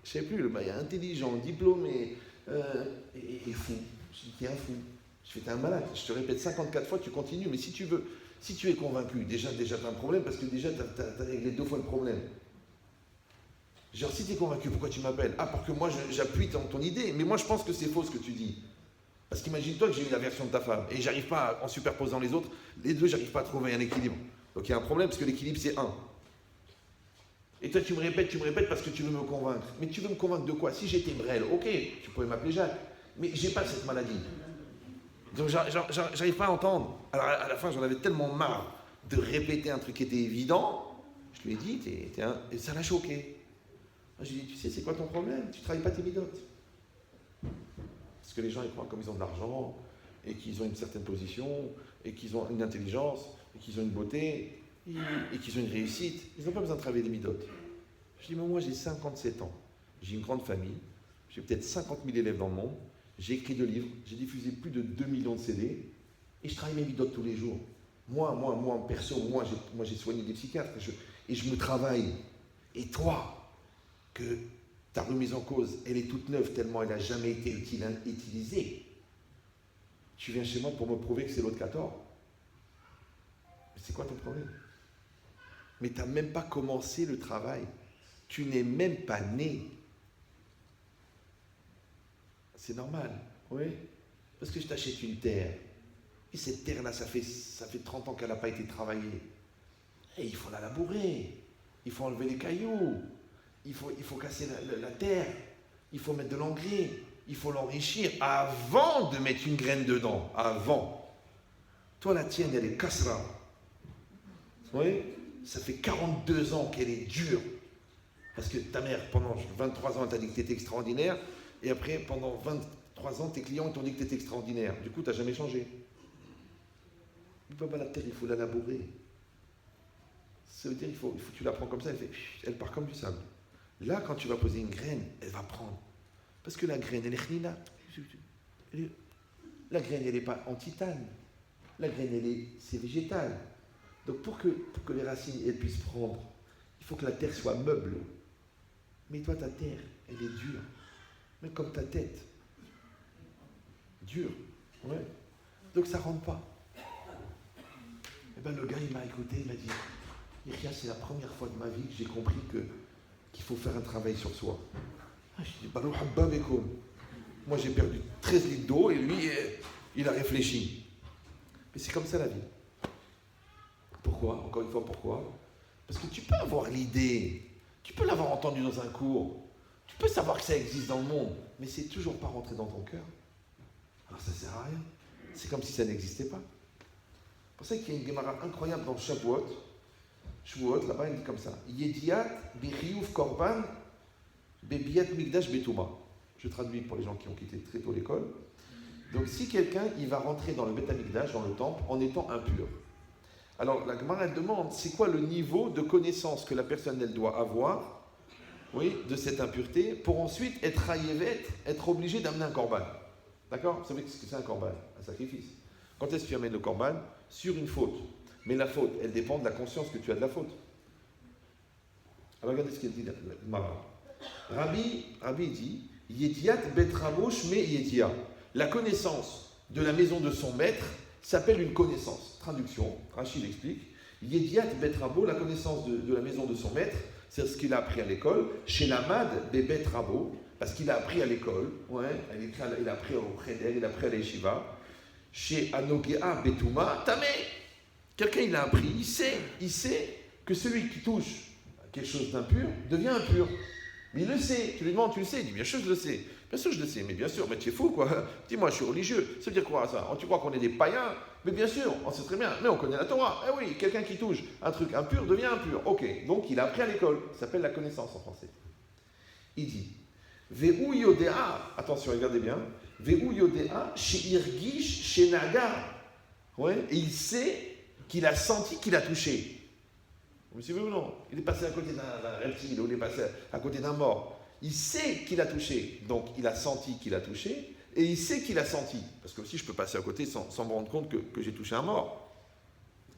sais plus, le mec intelligent, diplômé, et fou. Je dis, t'es un fou. Je fais, t'es un malade. Je te répète 54 fois, tu continues, mais si tu es convaincu, déjà t'as un problème, parce que déjà t'as réglé 2 fois le problème. Genre, si tu es convaincu, pourquoi tu m'appelles? Ah, pour que moi j'appuie ton idée. Mais moi je pense que c'est faux ce que tu dis. Parce qu'imagine-toi que j'ai eu la version de ta femme et j'arrive pas, en superposant les autres, les deux, j'arrive pas à trouver un équilibre. Donc il y a un problème parce que l'équilibre c'est 1. Et toi tu me répètes parce que tu veux me convaincre. Mais tu veux me convaincre de quoi? Si j'étais Brel, ok, tu pourrais m'appeler Jacques. Mais j'ai pas cette maladie. Donc j'arrive pas à entendre. Alors à la fin j'en avais tellement marre de répéter un truc qui était évident. Je lui ai dit, et ça l'a choqué. Je lui ai dit, tu sais, c'est quoi ton problème? Tu ne travailles pas tes midotes. Parce que les gens, ils croient comme ils ont de l'argent, et qu'ils ont une certaine position, et qu'ils ont une intelligence, et qu'ils ont une beauté, et qu'ils ont une réussite. Ils n'ont pas besoin de travailler des midotes. Je dis, mais moi, j'ai 57 ans. J'ai une grande famille. J'ai peut-être 50 000 élèves dans le monde. J'ai écrit 2 livres. J'ai diffusé plus de 2 millions de CD. Et je travaille mes midotes tous les jours. Moi, en perso, j'ai soigné des psychiatres. Et je me travaille. Et toi, que ta remise en cause, elle est toute neuve tellement elle n'a jamais été utilisée. Tu viens chez moi pour me prouver que c'est l'autre qui a tort. Mais c'est quoi ton problème? Mais tu n'as même pas commencé le travail. Tu n'es même pas né. C'est normal, oui. Parce que je t'achète une terre. Et cette terre-là, ça fait 30 ans qu'elle n'a pas été travaillée. Et il faut la labourer. Il faut enlever les cailloux. Il faut casser la terre. Il faut mettre de l'engrais. Il faut l'enrichir avant de mettre une graine dedans. Avant. Toi, la tienne, elle est cassera. Oui. Ça fait 42 ans qu'elle est dure. Parce que ta mère, pendant 23 ans, elle t'a dit que tu étais extraordinaire. Et après, pendant 23 ans, tes clients t'ont dit que tu étais extraordinaire. Du coup, tu n'as jamais changé. La terre, il faut la labourer. Ça veut dire qu'il faut que tu la prends comme ça, elle part comme du sable. Là, quand tu vas poser une graine, elle va prendre. Parce que la graine, elle est chnina. La graine, elle n'est pas en titane. La graine, c'est végétal. Donc, pour que les racines elles puissent prendre, il faut que la terre soit meuble. Mais toi, ta terre, elle est dure. Même comme ta tête. Dure. Ouais. Donc, ça ne rentre pas. Et bien, le gars, il m'a écouté, il m'a dit, Yehia, c'est la première fois de ma vie que j'ai compris qu'il faut faire un travail sur soi. Je dis, Balou Habba Bekoum. Moi, j'ai perdu 13 litres d'eau et lui, il a réfléchi. Mais c'est comme ça la vie. Pourquoi? Encore une fois, pourquoi? Parce que tu peux avoir l'idée, tu peux l'avoir entendu dans un cours, tu peux savoir que ça existe dans le monde, mais c'est toujours pas rentré dans ton cœur. Alors ça sert à rien. C'est comme si ça n'existait pas. C'est pour ça qu'il y a une Gemara incroyable dans Shavuot. Shavuot, là-bas, il dit comme ça. Yediat bichiyuv korban bebiat migdash betuma. Je traduis pour les gens qui ont quitté très tôt l'école. Donc si quelqu'un, il va rentrer dans le Bet Hamikdash, dans le temple, en étant impur. Alors, la Gemara, elle demande, c'est quoi le niveau de connaissance que la personne, elle doit avoir, oui, de cette impureté, pour ensuite être hayevet, être obligé d'amener un korban. D'accord? Vous savez ce que c'est un korban? Un sacrifice. Quand est-ce que tu amènes le korban? Sur une faute. Mais la faute, elle dépend de la conscience que tu as de la faute. Alors, regardez ce qu'il dit la Gemara. Rabbi dit, Yediat bet rabo shme yedia. La connaissance de la maison de son maître s'appelle une connaissance. Traduction, Rachid explique. Yediat bet rabo, la connaissance de la maison de son maître, c'est ce qu'il a appris à l'école. Chez l'amad be bet rabo, parce qu'il a appris à l'école, ouais, il a appris au Cheder, il a appris à l'Eshiva. Chez Anogea betuma, tamé. Quelqu'un il a appris, il sait que celui qui touche à quelque chose d'impur devient impur. Mais il le sait. Tu lui demandes, tu le sais? Il dit, bien sûr, je le sais. Bien sûr, je le sais. Mais bien sûr, mais tu es fou, quoi. Dis-moi, je suis religieux. Ça veut dire quoi, ça? Tu crois qu'on est des païens? Mais bien sûr, on sait très bien. Mais on connaît la Torah. Eh oui, quelqu'un qui touche un truc impur devient impur. Ok. Donc, il a appris à l'école. Ça s'appelle la connaissance en français. Il dit, Ve'u yodea, attention, regardez bien. Ve'u yodea, she'irgish, she'naga. Ouais. Et il sait qu'il a senti qu'il a touché. Vous me suivez ou non? Il est passé à côté d'un reptile, ou il est passé à côté d'un mort. Il sait qu'il a touché, donc il a senti qu'il a touché, et il sait qu'il a senti. Parce que aussi je peux passer à côté sans me rendre compte que j'ai touché un mort.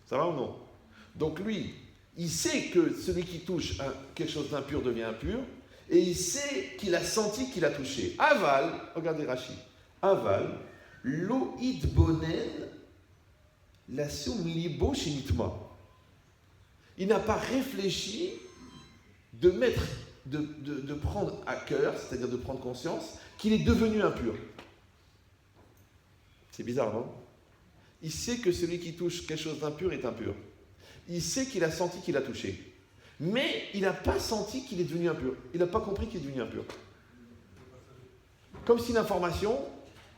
Ça va ou non? Donc lui, il sait que celui qui touche quelque chose d'impur devient impur, et il sait qu'il a senti qu'il a touché. Aval, regardez Rachid, aval, lo itbonen la sum libo shinitma. Il n'a pas réfléchi de prendre à cœur, c'est-à-dire de prendre conscience, qu'il est devenu impur. C'est bizarre, non? Il sait que celui qui touche quelque chose d'impur est impur. Il sait qu'il a senti qu'il a touché. Mais il n'a pas senti qu'il est devenu impur. Il n'a pas compris qu'il est devenu impur. Comme si l'information,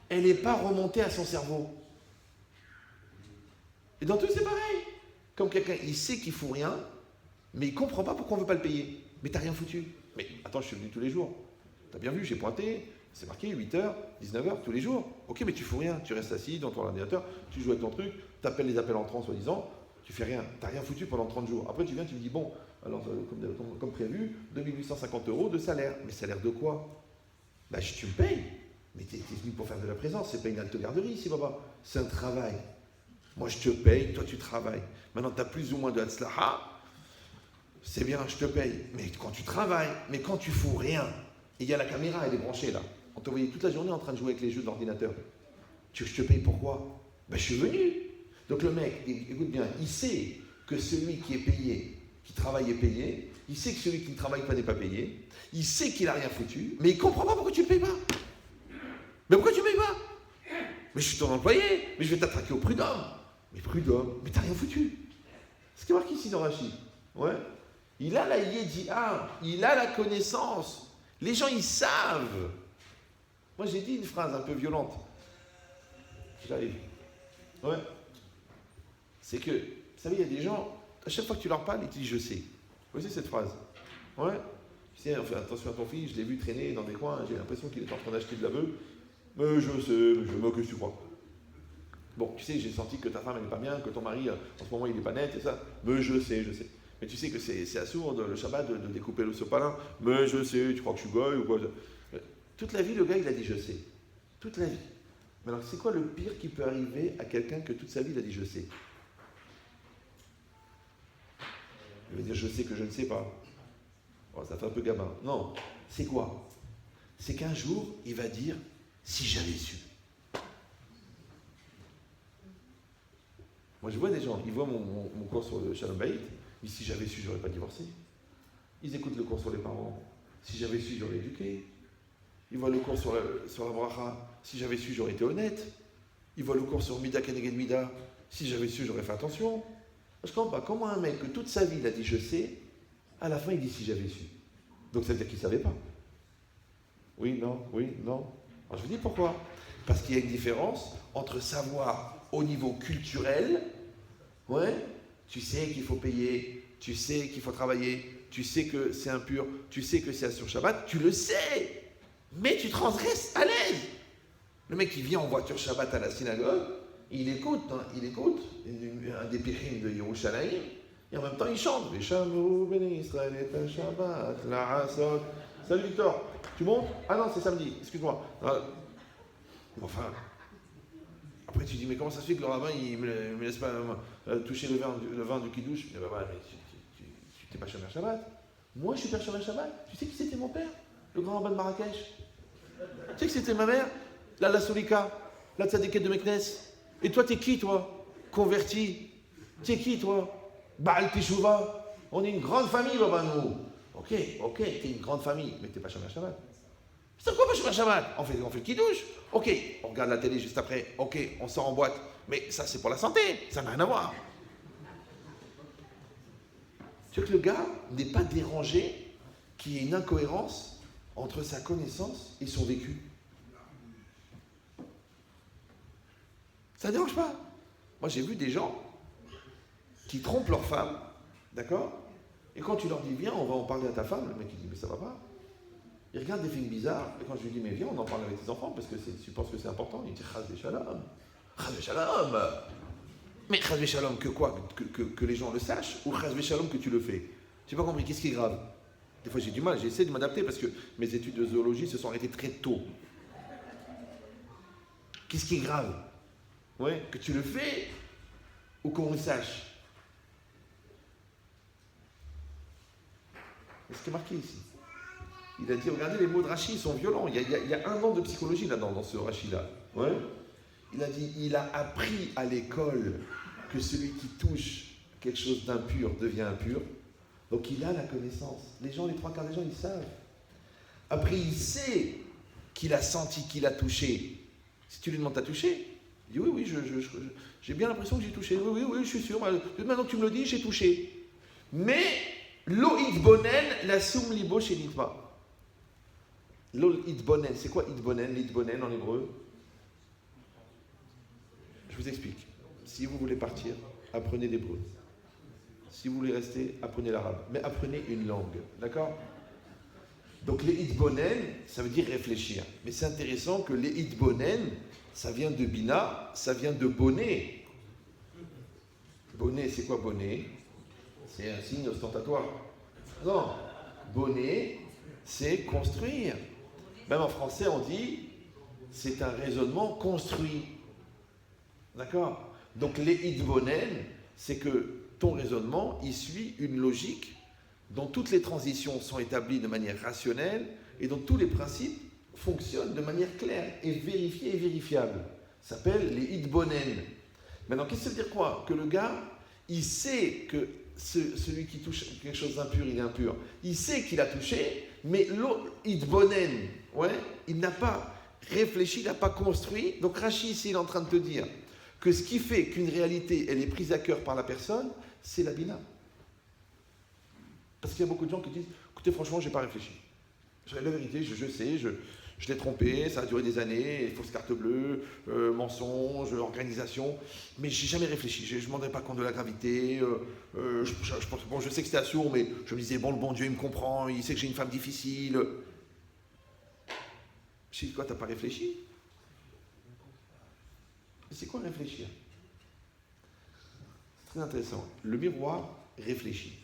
elle n'est pas remontée à son cerveau. Et dans tout, c'est pareil. Comme quelqu'un, il sait qu'il ne fout rien, mais il ne comprend pas pourquoi on ne veut pas le payer. Mais tu n'as rien foutu. Mais attends, je suis venu tous les jours. Tu as bien vu, j'ai pointé, c'est marqué 8h, 19h, tous les jours. Ok, mais tu fous rien. Tu restes assis dans ton ordinateur, tu joues avec ton truc, tu appelles les appels entrants, soi-disant, tu fais rien. Tu n'as rien foutu pendant 30 jours. Après, tu viens, tu me dis, bon, alors, comme prévu, 2850 € de salaire. Mais salaire de quoi? Bah, tu me payes. Mais tu es venu pour faire de la présence, c'est pas une halte garderie ici, papa. C'est un travail. Moi, je te paye, toi, tu travailles. Maintenant, tu as plus ou moins de hatzlaha. C'est bien, je te paye. Mais quand tu travailles, mais quand tu fous rien, et il y a la caméra, elle est branchée là. On te voyait toute la journée en train de jouer avec les jeux de l'ordinateur. Je te paye pourquoi? Ben, je suis venu. Donc le mec, écoute bien, il sait que celui qui est payé, qui travaille est payé. Il sait que celui qui ne travaille pas n'est pas payé. Il sait qu'il n'a rien foutu, mais il ne comprend pas pourquoi tu ne payes pas. Mais pourquoi tu ne payes pas? Mais je suis ton employé, mais je vais t'attraquer au prud'homme. Mais prud'homme, mais t'as rien foutu. C'est ce qui est marqué ici dans Rachi. Ouais. Il a la yédia, il a la connaissance. Les gens, ils savent. Moi, j'ai dit une phrase un peu violente. J'arrive. Ouais. C'est que, vous savez, il y a des gens, à chaque fois que tu leur parles, ils te disent « je sais ». Vous voyez cette phrase? Ouais. Tu sais, on fait attention à ton fils, je l'ai vu traîner dans des coins, j'ai l'impression qu'il est en train d'acheter de l'aveu. Mais je sais, je me que tu crois. Bon, tu sais, j'ai senti que ta femme, elle n'est pas bien, que ton mari, en ce moment, il n'est pas net, et ça. Mais je sais, je sais. Mais tu sais que c'est assourd, le Shabbat, de découper le sopalin. Mais je sais, tu crois que je suis goy ou quoi? Toute la vie, le gars, il a dit je sais. Toute la vie. Mais alors, c'est quoi le pire qui peut arriver à quelqu'un que toute sa vie, il a dit je sais? Il va dire je sais que je ne sais pas. Bon, ça fait un peu gamin. Non, c'est quoi? C'est qu'un jour, il va dire si j'avais su. Moi, je vois des gens, ils voient mon cours sur le Shalom Bayit, ils disent si j'avais su, j'aurais pas divorcé. Ils écoutent le cours sur les parents, si j'avais su, j'aurais éduqué. Ils voient le cours sur la bracha, si j'avais su, j'aurais été honnête. Ils voient le cours sur Mida Keneged Mida, si j'avais su, j'aurais fait attention. Je comprends pas comment un mec que toute sa vie il a dit je sais, à la fin il dit si j'avais su. Donc ça veut dire qu'il ne savait pas. Oui, non, oui, non. Alors je vous dis pourquoi. Parce qu'il y a une différence entre savoir au niveau culturel, ouais, tu sais qu'il faut payer, tu sais qu'il faut travailler, tu sais que c'est impur, tu sais que c'est Assur Shabbat, tu le sais, mais tu transgresses à l'aise. Le mec qui vient en voiture Shabbat à la synagogue, il écoute un des pirim de Yerushalayim, et en même temps il chante. Salut Victor, tu montes? Ah non, c'est samedi, excuse-moi. Enfin, après tu dis, mais comment ça se fait que le rabbin il me laisse pas toucher le vin du kidouche? Mais tu t'es pas Shomer Shabbat. Moi je suis père Shomer Shabbat. Tu sais qui c'était mon père? Le grand rabbin de Marrakech. Tu sais que c'était ma mère? La Solika, la tzadékette de Meknes. Et toi, t'es qui, toi? Converti. T'es qui, toi? Baal Teshuvah. On est une grande famille, là-bas, nous. Ok, t'es une grande famille, mais t'es pas Shomer Shabbat. C'est quoi pas Shomer Shabbat? On fait le kidouche. Ok, on regarde la télé juste après. Ok, on sort en boîte. Mais ça, c'est pour la santé. Ça n'a rien à voir. Tu vois que le gars n'est pas dérangé qu'il y ait une incohérence entre sa connaissance et son vécu. Ça ne dérange pas. Moi, j'ai vu des gens qui trompent leur femme, d'accord? Et quand tu leur dis, viens, on va en parler à ta femme, le mec, il dit, mais ça va pas. Il regarde des films bizarres, et quand je lui dis, mais viens, on en parle avec tes enfants, parce que tu penses que c'est important, il dit, Chas v'shalom. Chas v'shalom. Mais Chas v'shalom, que quoi? Que les gens le sachent, ou Chas v'shalom que tu le fais? Tu n'as pas compris, qu'est-ce qui est grave? Des fois, j'ai du mal, j'essaie de m'adapter, parce que mes études de zoologie se sont arrêtées très tôt. Qu'est-ce qui est grave? Ouais, que tu le fais ou qu'on le sache. C'est ce qui est marqué ici. Il a dit, regardez les mots de Rachi, ils sont violents. Il y a un an de psychologie là-dedans, dans ce Rachi-là. Ouais. Il a dit, il a appris à l'école que celui qui touche quelque chose d'impur devient impur. Donc il a la connaissance. Les gens, les trois quarts des gens, ils savent. Après, il sait qu'il a senti, qu'il a touché. Si tu lui demandes, t'as touché? Il dit oui, j'ai bien l'impression que j'ai touché. Oui, je suis sûr. Maintenant que tu me le dis, j'ai touché. Mais lo itbonen la soum libo chez l'itma. Lo itbonen, c'est quoi itbonen? L'itbonen en hébreu? Je vous explique. Si vous voulez partir, apprenez l'hébreu. Si vous voulez rester, apprenez l'arabe. Mais apprenez une langue, d'accord? Donc les hitbonen, ça veut dire réfléchir. Mais c'est intéressant que les hitbonen, ça vient de bina, ça vient de bonnet. Bonnet, c'est quoi bonnet? C'est un signe ostentatoire. Non, bonnet, c'est construire. Même en français, on dit, c'est un raisonnement construit. D'accord? Donc les hitbonen, c'est que ton raisonnement, il suit une logique dont toutes les transitions sont établies de manière rationnelle et dont tous les principes fonctionnent de manière claire et vérifiée et vérifiable. Ça s'appelle les hitbonen. Maintenant, qu'est-ce que ça veut dire quoi? Que le gars, il sait que celui qui touche quelque chose d'impur, il est impur. Il sait qu'il a touché, mais l'autre, hitbonen, ouais, il n'a pas réfléchi, il n'a pas construit. Donc Rashi, ici, il est en train de te dire que ce qui fait qu'une réalité, elle est prise à cœur par la personne, c'est la bina. Parce qu'il y a beaucoup de gens qui disent, écoutez, franchement, je n'ai pas réfléchi. La vérité, je sais, je l'ai trompé, ça a duré des années, fausse carte bleue, mensonge, organisation, mais je n'ai jamais réfléchi, je ne me rendais pas compte de la gravité, je sais que c'était assourd, mais je me disais, bon, le bon Dieu, il me comprend, il sait que j'ai une femme difficile. Je dis, quoi, tu n'as pas réfléchi? C'est quoi réfléchir? C'est très intéressant. Le miroir réfléchit.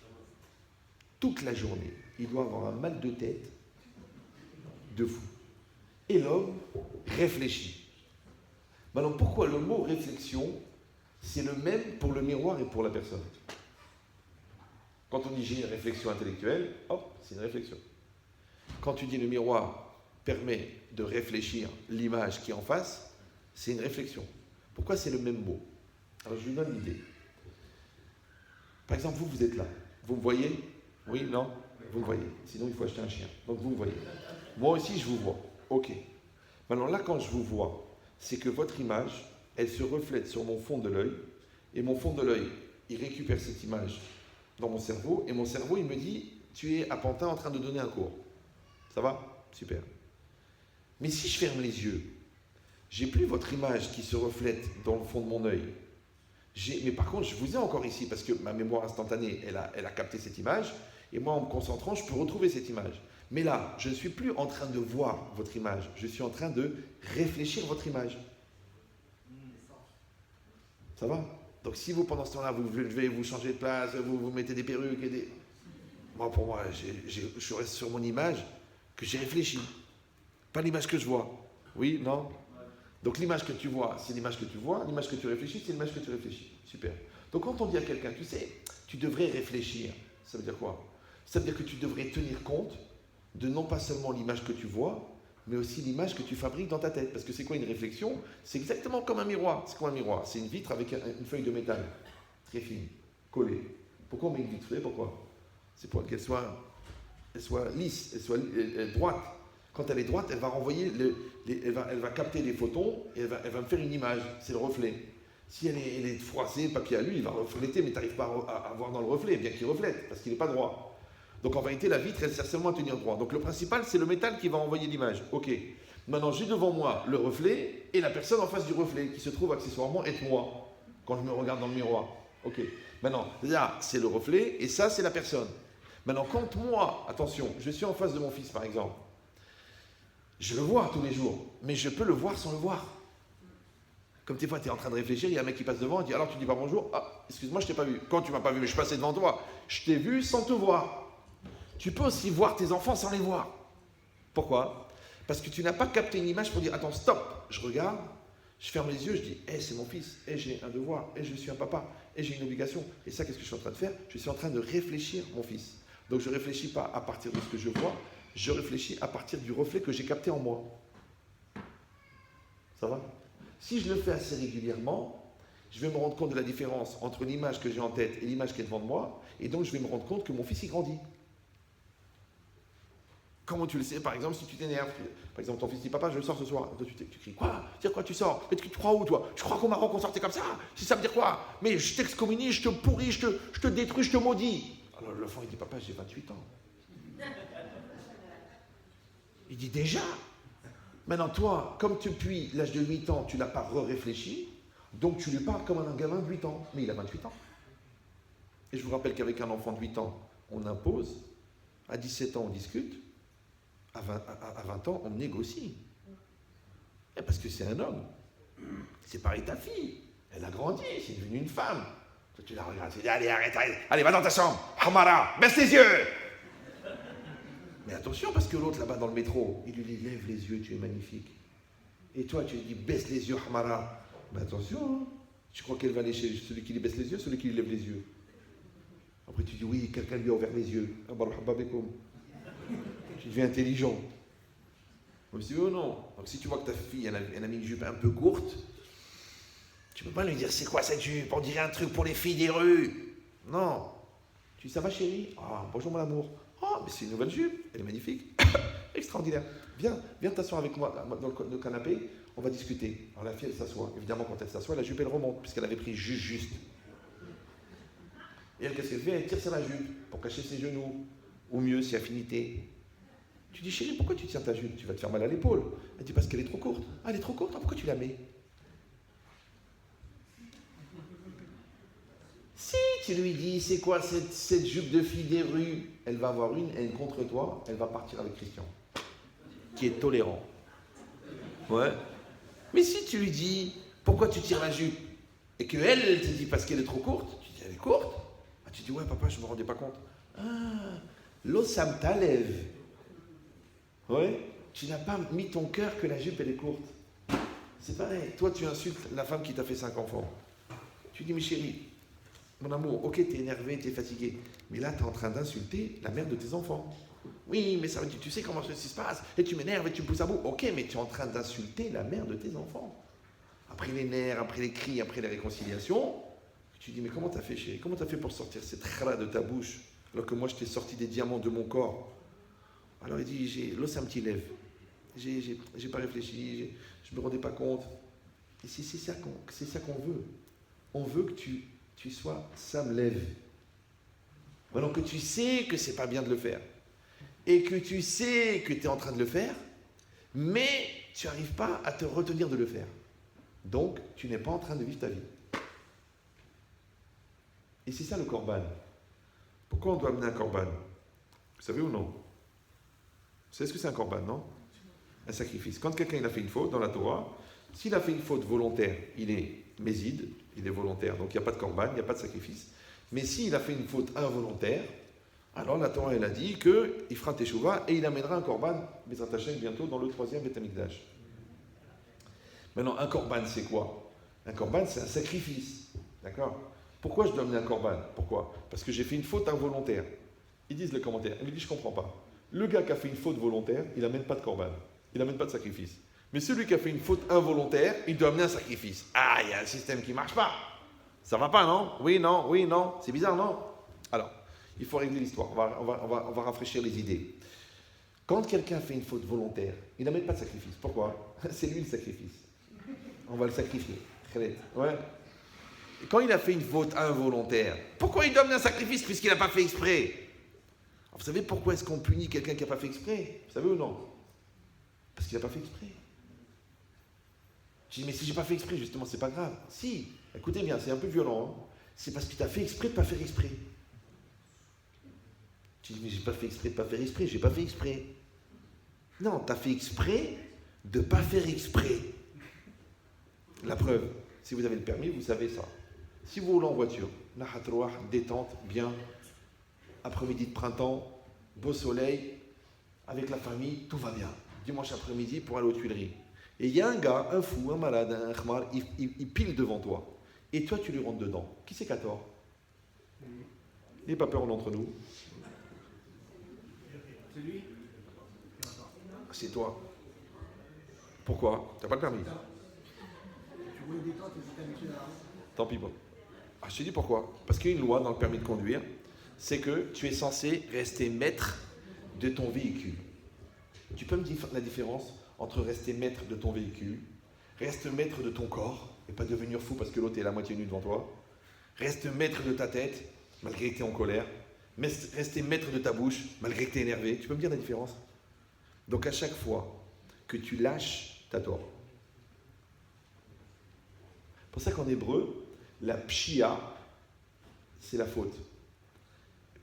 Toute la journée, il doit avoir un mal de tête de fou. Et l'homme réfléchit. Maintenant, pourquoi le mot réflexion, c'est le même pour le miroir et pour la personne? Quand on dit j'ai une réflexion intellectuelle, hop, c'est une réflexion. Quand tu dis le miroir permet de réfléchir l'image qui est en face, c'est une réflexion. Pourquoi c'est le même mot? Alors, je vous donne l'idée. Par exemple, vous êtes là. Vous me voyez? Oui, non? Vous me voyez. Sinon, il faut acheter un chien. Donc, vous me voyez. Moi aussi, je vous vois. OK. Maintenant, là, quand je vous vois, c'est que votre image, elle se reflète sur mon fond de l'œil. Et mon fond de l'œil, il récupère cette image dans mon cerveau. Et mon cerveau, il me dit, tu es à Pantin en train de donner un cours. Ça va? Super. Mais si je ferme les yeux, j'ai plus votre image qui se reflète dans le fond de mon œil. Mais par contre, je vous ai encore ici parce que ma mémoire instantanée, elle a capté cette image. Et moi, en me concentrant, je peux retrouver cette image. Mais là, je ne suis plus en train de voir votre image. Je suis en train de réfléchir votre image. Ça va? Donc si vous, pendant ce temps-là, vous levez, vous changez de place, vous mettez des perruques et des... Moi, pour moi, je reste sur mon image que j'ai réfléchi. Pas l'image que je vois. Oui? Non? Donc l'image que tu vois, c'est l'image que tu vois. L'image que tu réfléchis, c'est l'image que tu réfléchis. Super. Donc quand on dit à quelqu'un, tu sais, tu devrais réfléchir, ça veut dire quoi? Ça veut dire que tu devrais tenir compte de non pas seulement l'image que tu vois, mais aussi l'image que tu fabriques dans ta tête. Parce que c'est quoi une réflexion? C'est exactement comme un miroir. C'est quoi un miroir? C'est une vitre avec une feuille de métal, très fine, collée. Pourquoi on met une vitre? Vous savez pourquoi? C'est pour qu'elle soit lisse, elle soit droite. Quand elle est droite, elle va renvoyer, elle va capter les photons et elle va me faire une image. C'est le reflet. Si elle est froissée, papier à lui, il va refléter, mais tu n'arrives pas à voir dans le reflet, bien qu'il reflète, parce qu'il n'est pas droit. Donc en réalité, la vitre, elle sert seulement à tenir droit. Donc le principal, c'est le métal qui va envoyer l'image. Ok. Maintenant, j'ai devant moi le reflet et la personne en face du reflet, qui se trouve accessoirement être moi, quand je me regarde dans le miroir. Ok. Maintenant, là, c'est le reflet et ça, c'est la personne. Maintenant, quand moi, attention, je suis en face de mon fils, par exemple, je le vois tous les jours, mais je peux le voir sans le voir. Comme des fois, tu es en train de réfléchir, il y a un mec qui passe devant, il dit alors tu dis pas bonjour, ah, excuse-moi, je t'ai pas vu. Quand tu m'as pas vu, mais je passais devant toi, je t'ai vu sans te voir. Tu peux aussi voir tes enfants sans les voir. Pourquoi? Parce que tu n'as pas capté une image pour dire attends, stop, je regarde, je ferme les yeux, je dis c'est mon fils, j'ai un devoir, je suis un papa, j'ai une obligation. Et ça, qu'est-ce que je suis en train de faire? Je suis en train de réfléchir mon fils. Donc je ne réfléchis pas à partir de ce que je vois, je réfléchis à partir du reflet que j'ai capté en moi. Ça va? Si je le fais assez régulièrement, je vais me rendre compte de la différence entre l'image que j'ai en tête et l'image qui est devant de moi, et donc je vais me rendre compte que mon fils, il grandit. Comment tu le sais? Par exemple, si tu t'énerves, par exemple, ton fils dit papa, je sors ce soir. Toi, tu cries quoi? Dire quoi tu sors? Mais tu crois où toi? Tu crois qu'au Maroc on sortait comme ça? Si ça veut dire quoi? Mais je t'excommunie, je te pourris, je te détruis, je te maudis. Alors l'enfant il dit papa, j'ai 28 ans. Il dit déjà? Maintenant, toi, comme depuis l'âge de 8 ans, tu n'as pas réfléchi, donc tu lui parles comme un gamin de 8 ans. Mais il a 28 ans. Et je vous rappelle qu'avec un enfant de 8 ans, on impose. À 17 ans, on discute. À 20 ans, on négocie. Et parce que c'est un homme. C'est pareil ta fille. Elle a grandi, c'est devenu une femme. Toi, tu la regardes, tu dis, allez, arrête, allez, va dans ta chambre. Hamara, baisse les yeux. Mais attention, parce que l'autre là-bas dans le métro, il lui dit, lève les yeux, tu es magnifique. Et toi, tu lui dis, baisse les yeux, Hamara. Mais attention, hein. Tu crois qu'elle va aller chez celui qui lui baisse les yeux, celui qui lui lève les yeux. Après, tu dis, oui, quelqu'un lui a ouvert les yeux. Tu deviens intelligent. Je me dis, oh non. Donc, si tu vois que ta fille, elle a mis une jupe un peu courte, tu ne peux pas lui dire, c'est quoi cette jupe? On dirait un truc pour les filles des rues. Non. Tu dis, ça va, chérie? Ah, bonjour, mon amour. Ah, mais c'est une nouvelle jupe. Elle est magnifique. Extraordinaire. Viens t'asseoir avec moi dans le canapé. On va discuter. Alors, la fille, elle s'assoit. Évidemment, quand elle s'assoit, la jupe, elle remonte, puisqu'elle avait pris juste. Et elle, qu'est-ce qu'elle fait? Elle tire sur la jupe pour cacher ses genoux. Ou mieux, si affinité. Tu dis, chérie, pourquoi tu tiens ta jupe? Tu vas te faire mal à l'épaule. Elle dit, parce qu'elle est trop courte. Ah, elle est trop courte? Ah, pourquoi tu la mets? Si tu lui dis, c'est quoi cette jupe de fille des rues? Elle va avoir une haine contre toi, elle va partir avec Christian, qui est tolérant. Ouais. Mais si tu lui dis, pourquoi tu tires la jupe? Et qu'elle, elle te dit, parce qu'elle est trop courte, tu dis, elle est courte? Ah, tu dis, ouais, papa, je ne me rendais pas compte. Ah, l'osam t'alève. Ouais. Tu n'as pas mis ton cœur que la jupe, elle est courte. C'est pareil. Toi, tu insultes la femme qui t'a fait 5 enfants. Tu dis, mais chérie, mon amour, ok, t'es énervé, t'es fatigué, mais là, t'es en train d'insulter la mère de tes enfants. Oui, mais ça veut dire, tu sais comment ceci se passe, et tu m'énerves et tu me pousses à bout. Ok, mais tu es en train d'insulter la mère de tes enfants. Après les nerfs, après les cris, après les réconciliations, tu dis, mais comment t'as fait, chérie? Comment t'as fait pour sortir cette khra de ta bouche, alors que moi, je t'ai sorti des diamants de mon corps? Alors il dit, l'os un petit lève. J'ai pas réfléchi, je me rendais pas compte. Et c'est ça qu'on veut. On veut que tu sois Sam lève. Alors que tu sais que c'est pas bien de le faire. Et que tu sais que tu es en train de le faire, mais tu n'arrives pas à te retenir de le faire. Donc, tu n'es pas en train de vivre ta vie. Et c'est ça le korban. Pourquoi on doit amener un korban? Vous savez ou non? Vous savez ce que c'est un korban, non? Un sacrifice. Quand quelqu'un il a fait une faute dans la Torah, s'il a fait une faute volontaire, il est méside, il est volontaire, donc il n'y a pas de korban, il n'y a pas de sacrifice. Mais s'il a fait une faute involontaire, alors la Torah elle a dit qu'il fera teshuva et il amènera un korban, Bezrat Hashem, bientôt dans le 3e Beth Amikdash. Maintenant, un korban c'est quoi? Un korban c'est un sacrifice, d'accord? Pourquoi je dois amener un korban? Pourquoi? Parce que j'ai fait une faute involontaire. Ils disent le commentaire, il me dit je comprends pas. Le gars qui a fait une faute volontaire, il n'amène pas de korban, il n'amène pas de sacrifice. Mais celui qui a fait une faute involontaire, il doit amener un sacrifice. Ah, il y a un système qui ne marche pas. Ça va pas, non? Oui, non. C'est bizarre, non? Alors, il faut régler l'histoire. On va rafraîchir les idées. Quand quelqu'un fait une faute volontaire, il n'amène pas de sacrifice. Pourquoi? C'est lui le sacrifice. On va le sacrifier. Ouais. Et quand il a fait une faute involontaire, pourquoi il doit amener un sacrifice puisqu'il n'a pas fait exprès? Alors, vous savez pourquoi est-ce qu'on punit quelqu'un qui n'a pas fait exprès? Vous savez ou non? Parce qu'il n'a pas fait exprès. Je dis, mais si j'ai pas fait exprès, justement, c'est pas grave. Si, écoutez bien, c'est un peu violent. Hein. C'est parce que tu as fait exprès de pas faire exprès. Tu dis, mais j'ai pas fait exprès de pas faire exprès, j'ai pas fait exprès. Non, tu as fait exprès de pas faire exprès. La preuve, si vous avez le permis, vous savez ça. Si vous roulez en voiture, détente, bien, après-midi de printemps, beau soleil, avec la famille, tout va bien. Dimanche après-midi pour aller aux Tuileries. Et il y a un gars, un fou, un malade, un khmar, il pile devant toi. Et toi, tu lui rentres dedans. Qui c'est qui a tort? N'ayez pas peur d'entre nous. C'est lui. C'est toi. Pourquoi? Tu n'as pas le permis. Tant pis, bon. Ah, je te dis pourquoi. Parce qu'il y a une loi dans le permis de conduire, c'est que tu es censé rester maître de ton véhicule. Tu peux me dire la différence entre rester maître de ton véhicule, reste maître de ton corps, et pas devenir fou parce que l'autre est la moitié nue devant toi, reste maître de ta tête, malgré que tu es en colère, rester maître de ta bouche, malgré que tu es énervé. Tu peux me dire la différence? Donc à chaque fois que tu lâches, tu as tort. C'est pour ça qu'en hébreu, la pshia, c'est la faute.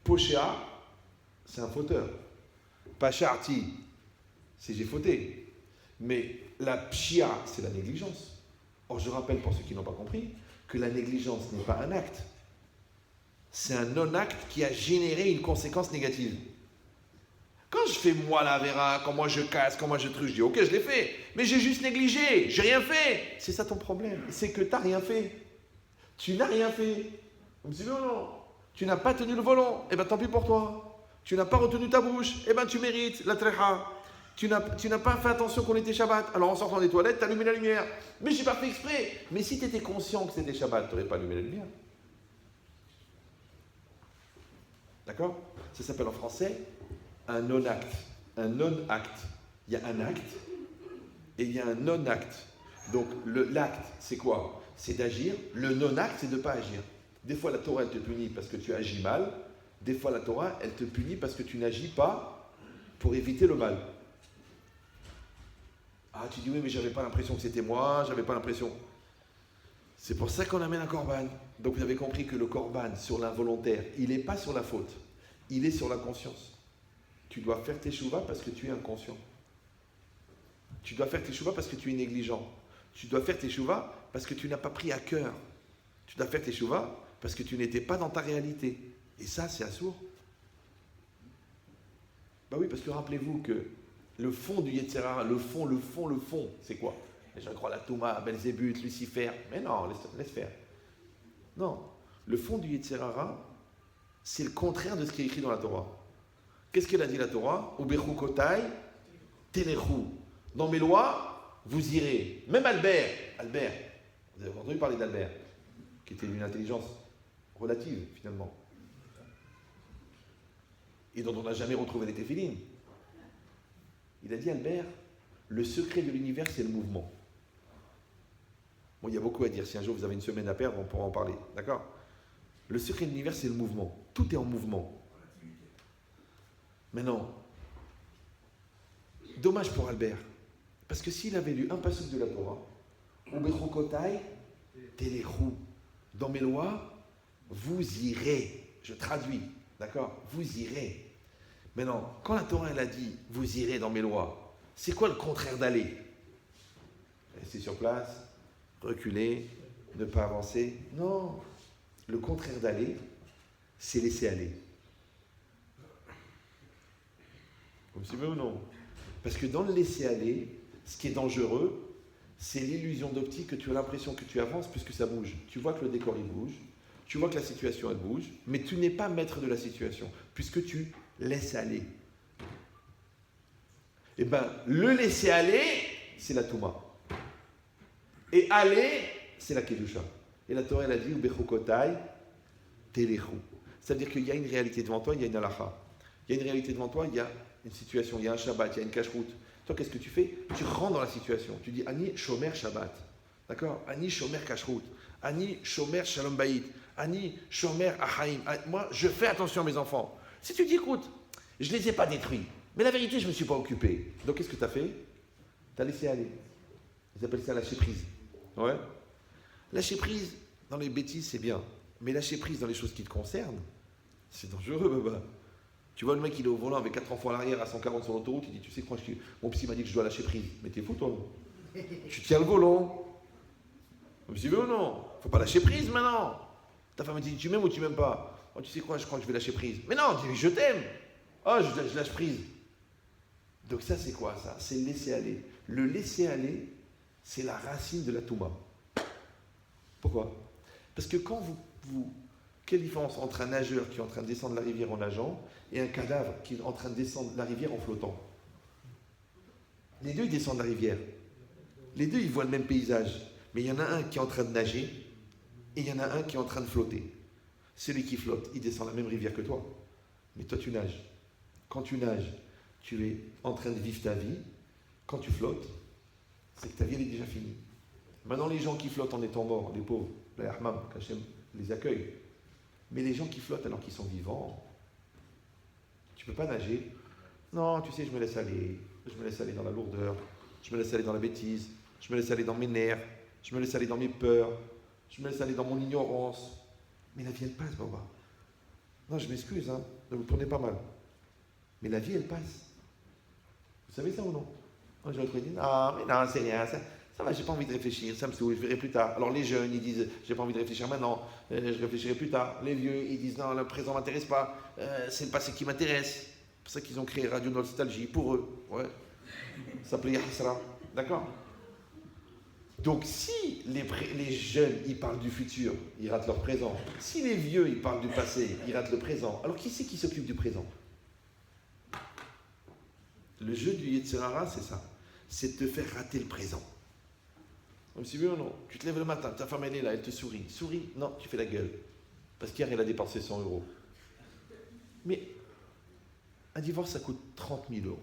Poshea, c'est un fauteur. Pacharti, c'est j'ai fauté. Mais la pshia, c'est la négligence. Or, je rappelle pour ceux qui n'ont pas compris que la négligence n'est pas un acte. C'est un non-acte qui a généré une conséquence négative. Quand je fais moi la vera, quand moi je casse, quand moi je truche, je dis ok, je l'ai fait, mais j'ai juste négligé, j'ai rien fait. C'est ça ton problème, c'est que tu n'as rien fait. Tu n'as rien fait. Vous me dites non, tu n'as pas tenu le volant, eh bien tant pis pour toi. Tu n'as pas retenu ta bouche, eh bien tu mérites la trecha. Tu n'as pas fait attention qu'on était Shabbat. Alors en sortant des toilettes, tu as allumé la lumière. Mais je n'ai pas fait exprès. Mais si tu étais conscient que c'était Shabbat, tu n'aurais pas allumé la lumière. D'accord? Ça s'appelle en français un non-acte. Un non-acte. Il y a un acte et il y a un non-acte. Donc l'acte, c'est quoi? C'est d'agir. Le non-acte, c'est de ne pas agir. Des fois, la Torah, elle te punit parce que tu agis mal. Des fois, la Torah, elle te punit parce que tu n'agis pas pour éviter le mal. Ah, tu dis oui, mais j'avais pas l'impression que c'était moi, j'avais pas l'impression. C'est pour ça qu'on amène un korban. Donc vous avez compris que le korban sur l'involontaire, il n'est pas sur la faute, il est sur la conscience. Tu dois faire tes chouvas parce que tu es inconscient. Tu dois faire tes chouvas parce que tu es négligent. Tu dois faire tes chouvas parce que tu n'as pas pris à cœur. Tu dois faire tes chouvas parce que tu n'étais pas dans ta réalité. Et ça, c'est assourd. Bah oui, parce que rappelez-vous que le fond du Yetzirah, le fond, c'est quoi? Les gens croient la Touma, Belzébuth, Lucifer. Mais non, laisse faire. Non. Le fond du Yetzirah, c'est le contraire de ce qui est écrit dans la Torah. Qu'est-ce qu'elle a dit la Torah? Ubechu kotai, telechu. Dans mes lois, vous irez. Même Albert, vous avez entendu parler d'Albert, qui était d'une intelligence relative, finalement. Et dont on n'a jamais retrouvé les téphilines. Il a dit, Albert, le secret de l'univers, c'est le mouvement. Bon, il y a beaucoup à dire. Si un jour vous avez une semaine à perdre, on pourra en parler. D'accord? Le secret de l'univers, c'est le mouvement. Tout est en mouvement. Mais non. Dommage pour Albert. Parce que s'il avait lu un passage de la Torah, Ubechokotai, Telechu, dans mes lois, vous irez. Je traduis. D'accord? Vous irez. Mais non, quand la Torah elle a dit « vous irez dans mes lois », c'est quoi le contraire d'aller? Rester sur place, reculer, ne pas avancer? Non, le contraire d'aller, c'est laisser aller. Vous me suivez ou non? Parce que dans le laisser aller, ce qui est dangereux, c'est l'illusion d'optique que tu as l'impression que tu avances puisque ça bouge. Tu vois que le décor il bouge, tu vois que la situation elle bouge, mais tu n'es pas maître de la situation puisque tu laisses aller. Eh bien, le laisser aller, c'est la Touma. Et aller, c'est la Kedusha. Et la Torah, elle a dit, Ubechokotai, Telechu. C'est-à-dire qu'il y a une réalité devant toi, il y a une halakha. Il y a une réalité devant toi, il y a une situation, il y a un Shabbat, il y a une cache-route. Toi, qu'est-ce que tu fais? Tu rentres dans la situation. Tu dis, Ani Shomer Shabbat. D'accord? Ani Shomer cache-route. Ani Shomer Shalom Bayit. Ani Shomer Achaim. Moi, je fais attention à mes enfants. Si tu dis, écoute, je ne les ai pas détruits, mais la vérité, je ne me suis pas occupé. Donc, qu'est-ce que tu as fait? Tu as laissé aller. Ils appellent ça lâcher prise. Ouais. Lâcher prise dans les bêtises, c'est bien. Mais lâcher prise dans les choses qui te concernent, c'est dangereux, baba. Tu vois, le mec, il est au volant avec 4 enfants à l'arrière à 140 sur l'autoroute, il dit, tu sais quoi, mon psy m'a dit que je dois lâcher prise. Mais t'es fou, toi. Tu tiens le volant. Vous me suivez ou non? Faut pas lâcher prise maintenant. Ta femme me dit, tu m'aimes ou tu m'aimes pas? Oh, tu sais quoi, je crois que je vais lâcher prise. Mais non, dis-lui, je t'aime. Oh, je lâche prise. Donc ça, c'est quoi ça? C'est le laisser aller. Le laisser aller, c'est la racine de la Touma. Pourquoi? Parce que quand quelle différence entre un nageur qui est en train de descendre la rivière en nageant et un cadavre qui est en train de descendre la rivière en flottant? Les deux, ils descendent la rivière. Les deux, ils voient le même paysage. Mais il y en a un qui est en train de nager et il y en a un qui est en train de flotter. Celui qui flotte, il descend la même rivière que toi. Mais toi, tu nages. Quand tu nages, tu es en train de vivre ta vie. Quand tu flottes, c'est que ta vie elle est déjà finie. Maintenant, les gens qui flottent en étant morts, les pauvres, la Yahmam, qu'Hachem les accueille. Mais les gens qui flottent alors qu'ils sont vivants, tu ne peux pas nager. Non, tu sais, je me laisse aller. Je me laisse aller dans la lourdeur. Je me laisse aller dans la bêtise. Je me laisse aller dans mes nerfs. Je me laisse aller dans mes peurs. Je me laisse aller dans mon ignorance. Mais la vie, elle passe, Baba. Non, je m'excuse, hein. vous prenez pas mal. Mais la vie, elle passe. Vous savez ça ou non? Moi, je vais dire, ah, mais non, c'est rien, ça va, j'ai pas envie de réfléchir, ça me saoule, je verrai plus tard. Alors les jeunes, ils disent, j'ai pas envie de réfléchir maintenant, je réfléchirai plus tard. Les vieux, ils disent, non, le présent m'intéresse pas, c'est le passé qui m'intéresse. C'est pour ça qu'ils ont créé Radio Nostalgie, pour eux. Ouais. Ça s'appelait Yahsra. D'accord? Donc si les jeunes, ils parlent du futur, ils ratent leur présent. Si les vieux, ils parlent du passé, ils ratent le présent. Alors qui c'est qui s'occupe du présent? Le jeu du Yetzer Hara, c'est ça. C'est de te faire rater le présent. Vous suivez ou non? Tu te lèves le matin, ta femme elle est là, elle te sourit. Souris, non, tu fais la gueule. Parce qu'hier, elle a dépensé 100 euros. Mais un divorce, ça coûte 30 000 euros.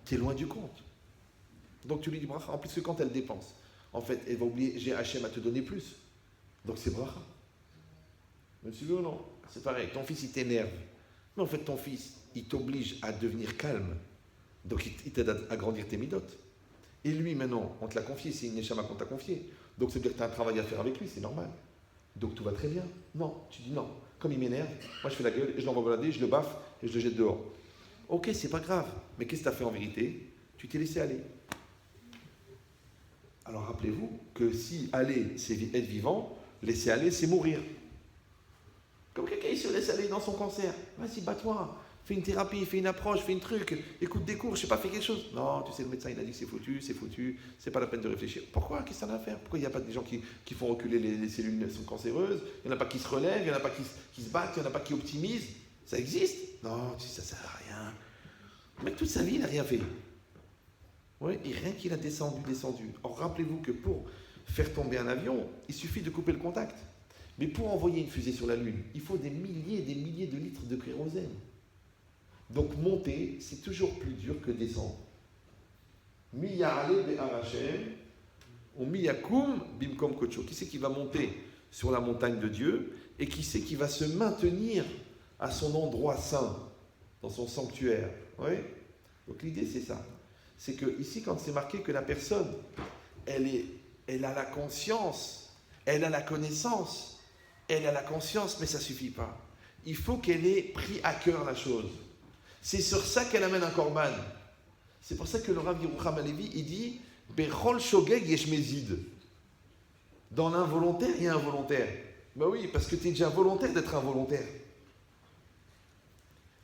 Tu es loin du compte. Donc tu lui dis bracha. En plus que quand elle dépense, en fait, elle va oublier, j'ai Hachem à te donner plus. Donc c'est bracha. Vous suivez ou non? C'est pareil, ton fils il t'énerve. Mais en fait, ton fils, il t'oblige à devenir calme. Donc il t'aide à grandir tes midotes. Et lui, maintenant, on te l'a confié, c'est une neshama qu'on t'a confié. Donc ça veut dire que tu as un travail à faire avec lui, c'est normal. Donc tout va très bien. Non, tu dis non. Comme il m'énerve, moi je fais la gueule, et je l'envoie balader, je le baffe et je le jette dehors. Ok, c'est pas grave. Mais qu'est-ce que tu as fait en vérité? Tu t'es laissé aller. Alors rappelez-vous que si aller, c'est être vivant, laisser aller, c'est mourir. Comme quelqu'un il se laisse aller dans son cancer. Vas-y, bats-toi. Fais une thérapie, fais une approche, fais un truc, écoute des cours, je sais pas, fais quelque chose. Non, tu sais, le médecin, il a dit que c'est foutu, c'est pas la peine de réfléchir. Pourquoi? Qu'est-ce que ça a à faire? Pourquoi il n'y a pas des gens qui font reculer les cellules sont cancéreuses? Il n'y en a pas qui se relèvent, il n'y en a pas qui se battent, il n'y en a pas qui optimisent. Ça existe? Non, tu sais, ça sert à rien. Le mec, toute sa vie, il n'a rien fait. Ouais, et rien qu'il a descendu. Or, rappelez-vous que pour faire tomber un avion, il suffit de couper le contact. Mais pour envoyer une fusée sur la Lune, il faut des milliers et des milliers de litres de kérosène. Donc monter, c'est toujours plus dur que descendre. Miya'ale be'arachem, ou miyakum bimkom kocho. Qui c'est qui va monter sur la montagne de Dieu et qui c'est qui va se maintenir à son endroit saint, dans son sanctuaire. Oui. Donc l'idée c'est ça. C'est que ici, quand c'est marqué que la personne, elle a la conscience, elle a la connaissance, elle a la conscience, mais ça ne suffit pas. Il faut qu'elle ait pris à cœur la chose. C'est sur ça qu'elle amène un korban. C'est pour ça que le Rav Yerucham Halevi, il dit Bechol shogeg yesh mezid. Dans l'involontaire, il y a un volontaire. Ben oui, parce que tu es déjà volontaire d'être involontaire.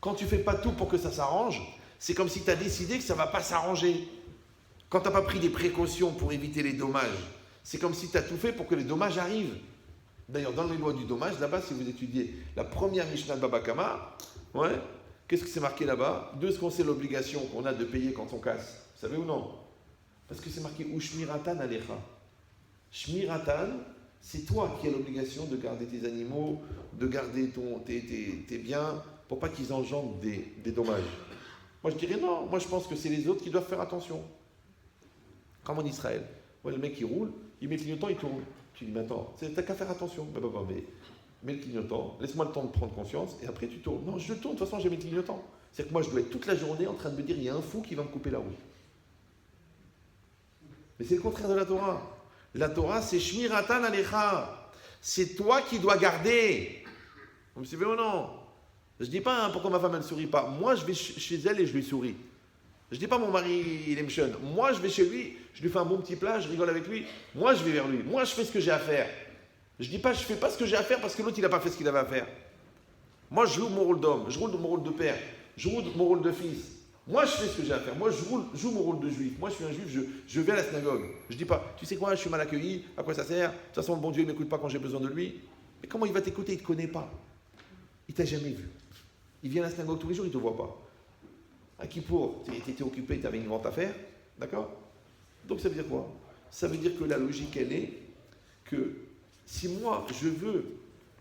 Quand tu ne fais pas tout pour que ça s'arrange, c'est comme si tu as décidé que ça ne va pas s'arranger. Quand tu n'as pas pris des précautions pour éviter les dommages, c'est comme si tu as tout fait pour que les dommages arrivent. D'ailleurs, dans les lois du dommage, là-bas, si vous étudiez la première Mishnah de Baba Kama, ouais, qu'est-ce que c'est marqué là-bas? De ce qu'on sait l'obligation qu'on a de payer quand on casse. Vous savez ou non? Parce que c'est marqué ou Shmiratan Alecha. Shmiratan, c'est toi qui as l'obligation de garder tes animaux, de garder tes biens, pour pas qu'ils engendrent des dommages. Moi je dirais non, moi je pense que c'est les autres qui doivent faire attention. Comme en Israël. Ouais, le mec il roule, il met le clignotant, il tourne. Tu dis mais attends, t'as qu'à faire attention. Mais mets le clignotant, laisse-moi le temps de prendre conscience et après tu tournes. Non, je tourne, de toute façon j'ai mis le clignotant. C'est-à-dire que moi je dois être toute la journée en train de me dire il y a un fou qui va me couper la route. Mais c'est le contraire de la Torah. La Torah c'est Shmiratan Alecha. C'est toi qui dois garder. Vous me suivez ou non? Je ne dis pas hein, pourquoi ma femme elle ne sourit pas. Moi je vais chez elle et je lui souris. Je ne dis pas mon mari il est méchant. Moi je vais chez lui, je lui fais un bon petit plat, je rigole avec lui. Moi je vais vers lui. Moi je fais ce que j'ai à faire. Je ne dis pas je ne fais pas ce que j'ai à faire parce que l'autre il n'a pas fait ce qu'il avait à faire. Moi je joue mon rôle d'homme, je joue mon rôle de père, je joue mon rôle de fils. Moi je fais ce que j'ai à faire. Moi je joue mon rôle de juif. Moi je suis un juif, je vais à la synagogue. Je ne dis pas tu sais quoi, je suis mal accueilli, à quoi ça sert? De toute façon le bon Dieu ne m'écoute pas quand j'ai besoin de lui. Mais comment il va t'écouter? Il ne te connaît pas. Il ne t'a jamais vu. Il vient à la synagogue tous les jours, il ne te voit pas. À Kippour, tu étais occupé, tu avais une vente à faire, d'accord? Donc ça veut dire quoi? Ça veut dire que la logique, elle est que si moi, je veux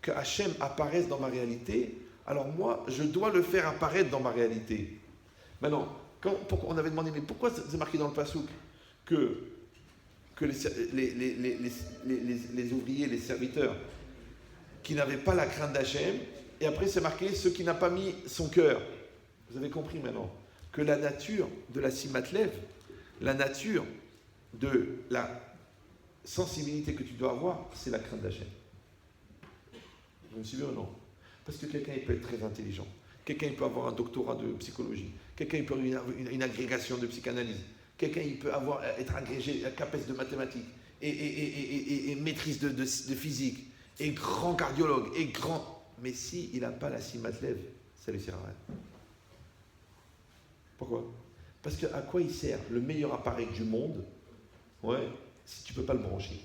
que Hachem apparaisse dans ma réalité, alors moi, je dois le faire apparaître dans ma réalité. Maintenant, on avait demandé, mais pourquoi c'est marqué dans le Passouk que les ouvriers, les serviteurs, qui n'avaient pas la crainte d'Hachem, et après c'est marqué ceux qui n'ont pas mis son cœur. Vous avez compris maintenant que la nature de la Simatlev, la nature de la sensibilité que tu dois avoir, c'est la crainte d'Hachem. Vous me suivez ou non? Parce que quelqu'un il peut être très intelligent. Quelqu'un il peut avoir un doctorat de psychologie. Quelqu'un il peut avoir une agrégation de psychanalyse. Quelqu'un il peut être agrégé, capable de mathématiques et maîtrise de physique. Et grand cardiologue. Et grand... Mais s'il n'a pas la simatlev, ça lui sert à rien. Pourquoi? Parce qu'à quoi il sert le meilleur appareil du monde, ouais, si tu ne peux pas le brancher?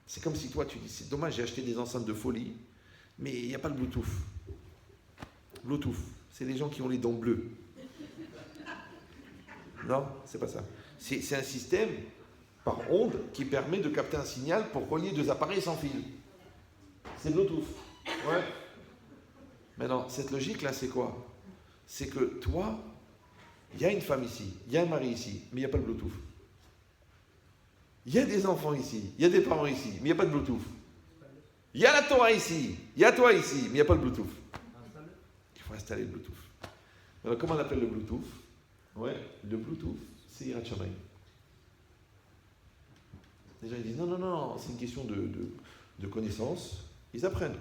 C'est comme si toi tu dis, c'est dommage, j'ai acheté des enceintes de folie, mais il n'y a pas le Bluetooth. Bluetooth, c'est les gens qui ont les dents bleues. Non, c'est pas ça. C'est un système par onde qui permet de capter un signal pour relier deux appareils sans fil. C'est Bluetooth. Ouais. Maintenant, cette logique-là, c'est quoi? C'est que toi, il y a une femme ici, il y a un mari ici, mais il n'y a pas de Bluetooth. Il y a des enfants ici, il y a des parents ici, mais il n'y a pas de Bluetooth. Il y a la Torah ici, il y a toi ici, mais il n'y a pas de Bluetooth. Il faut installer le Bluetooth. Alors, comment on appelle le Bluetooth? Ouais, le Bluetooth, c'est Yirat Shamayim. Les gens ils disent non, c'est une question de connaissance. Ils apprennent.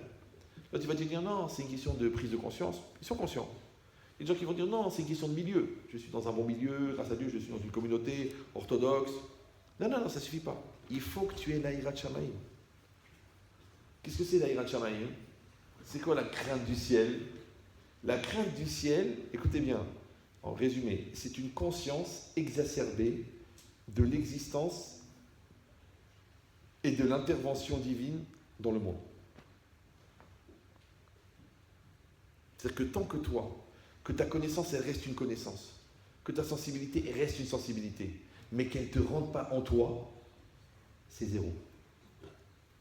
Là, tu vas te dire non, c'est une question de prise de conscience. Ils sont conscients. Il y a des gens qui vont dire non, c'est une question de milieu. Je suis dans un bon milieu, grâce à Dieu, je suis dans une communauté orthodoxe. Non, ça ne suffit pas. Il faut que tu aies la Yirat Shamayim. Qu'est-ce que c'est la Yirat Shamayim? C'est quoi la crainte du ciel? La crainte du ciel, écoutez bien, en résumé, c'est une conscience exacerbée de l'existence et de l'intervention divine dans le monde. C'est-à-dire que tant que toi, que ta connaissance, elle reste une connaissance, que ta sensibilité, elle reste une sensibilité, mais qu'elle ne te rentre pas en toi, c'est zéro.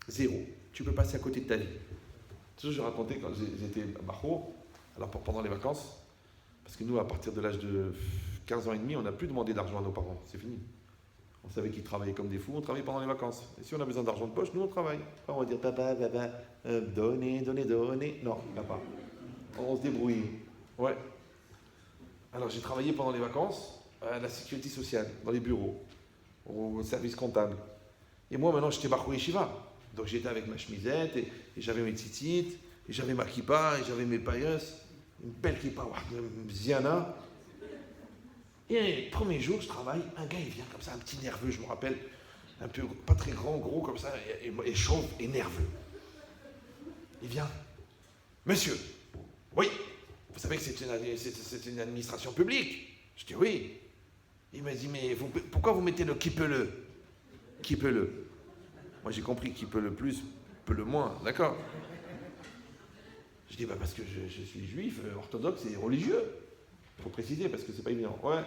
Zéro. Tu peux passer à côté de ta vie. Toujours, je racontais quand j'étais à Bachour, alors pendant les vacances, parce que nous, à partir de l'âge de 15 ans et demi, on n'a plus demandé d'argent à nos parents. C'est fini. On savait qu'ils travaillaient comme des fous, on travaillait pendant les vacances. Et si on a besoin d'argent de poche, nous, on travaille. Après, on va dire, papa, donnez. Non, papa. On se débrouille. Ouais. Alors, j'ai travaillé pendant les vacances à la sécurité sociale, dans les bureaux, au service comptable. Et moi, maintenant, j'étais Bachour Yeshiva. Donc, j'étais avec ma chemisette, et j'avais mes titites, et j'avais ma kippa, et j'avais mes pailleus. Une belle kippa, Ziana. Et le premier jour, je travaille, un gars, il vient comme ça, un petit nerveux, je me rappelle, un peu, pas très grand, gros comme ça, et chauve et nerveux. Il vient, monsieur, oui, vous savez que c'est une administration publique. Je dis oui. Il m'a dit, mais pourquoi vous mettez le qui peut le? Qui peut le? Moi j'ai compris qui peut le plus, peut le moins, d'accord? Je dis, parce que je suis juif, orthodoxe et religieux. Il faut préciser parce que c'est pas évident. Ouais.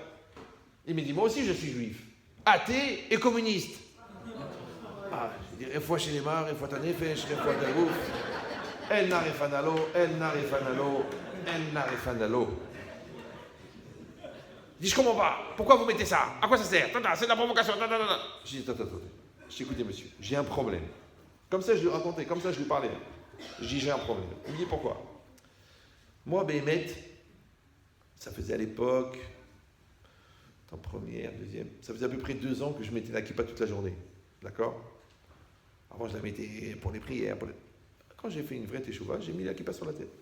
Il m'a dit, moi aussi je suis juif, athée et communiste. Ah, je dis, fois chez les morts, fois ta nefesh, fois ta ouf. El narefanalo. Je dis, je comprends pas. Pourquoi vous mettez ça? À quoi ça sert? C'est de la provocation. Je dis, attends. Je dis, écoutez monsieur, j'ai un problème. Comme ça je lui racontais, comme ça je lui parlais. Je dis, j'ai un problème. Il me dit, pourquoi? Moi, Béhémet, ça faisait à l'époque, en première, deuxième, ça faisait à peu près 2 ans que je mettais la kippa toute la journée. D'accord? Avant, je la mettais pour les prières. Quand j'ai fait une vraie teshuva, j'ai mis la kippa sur la tête.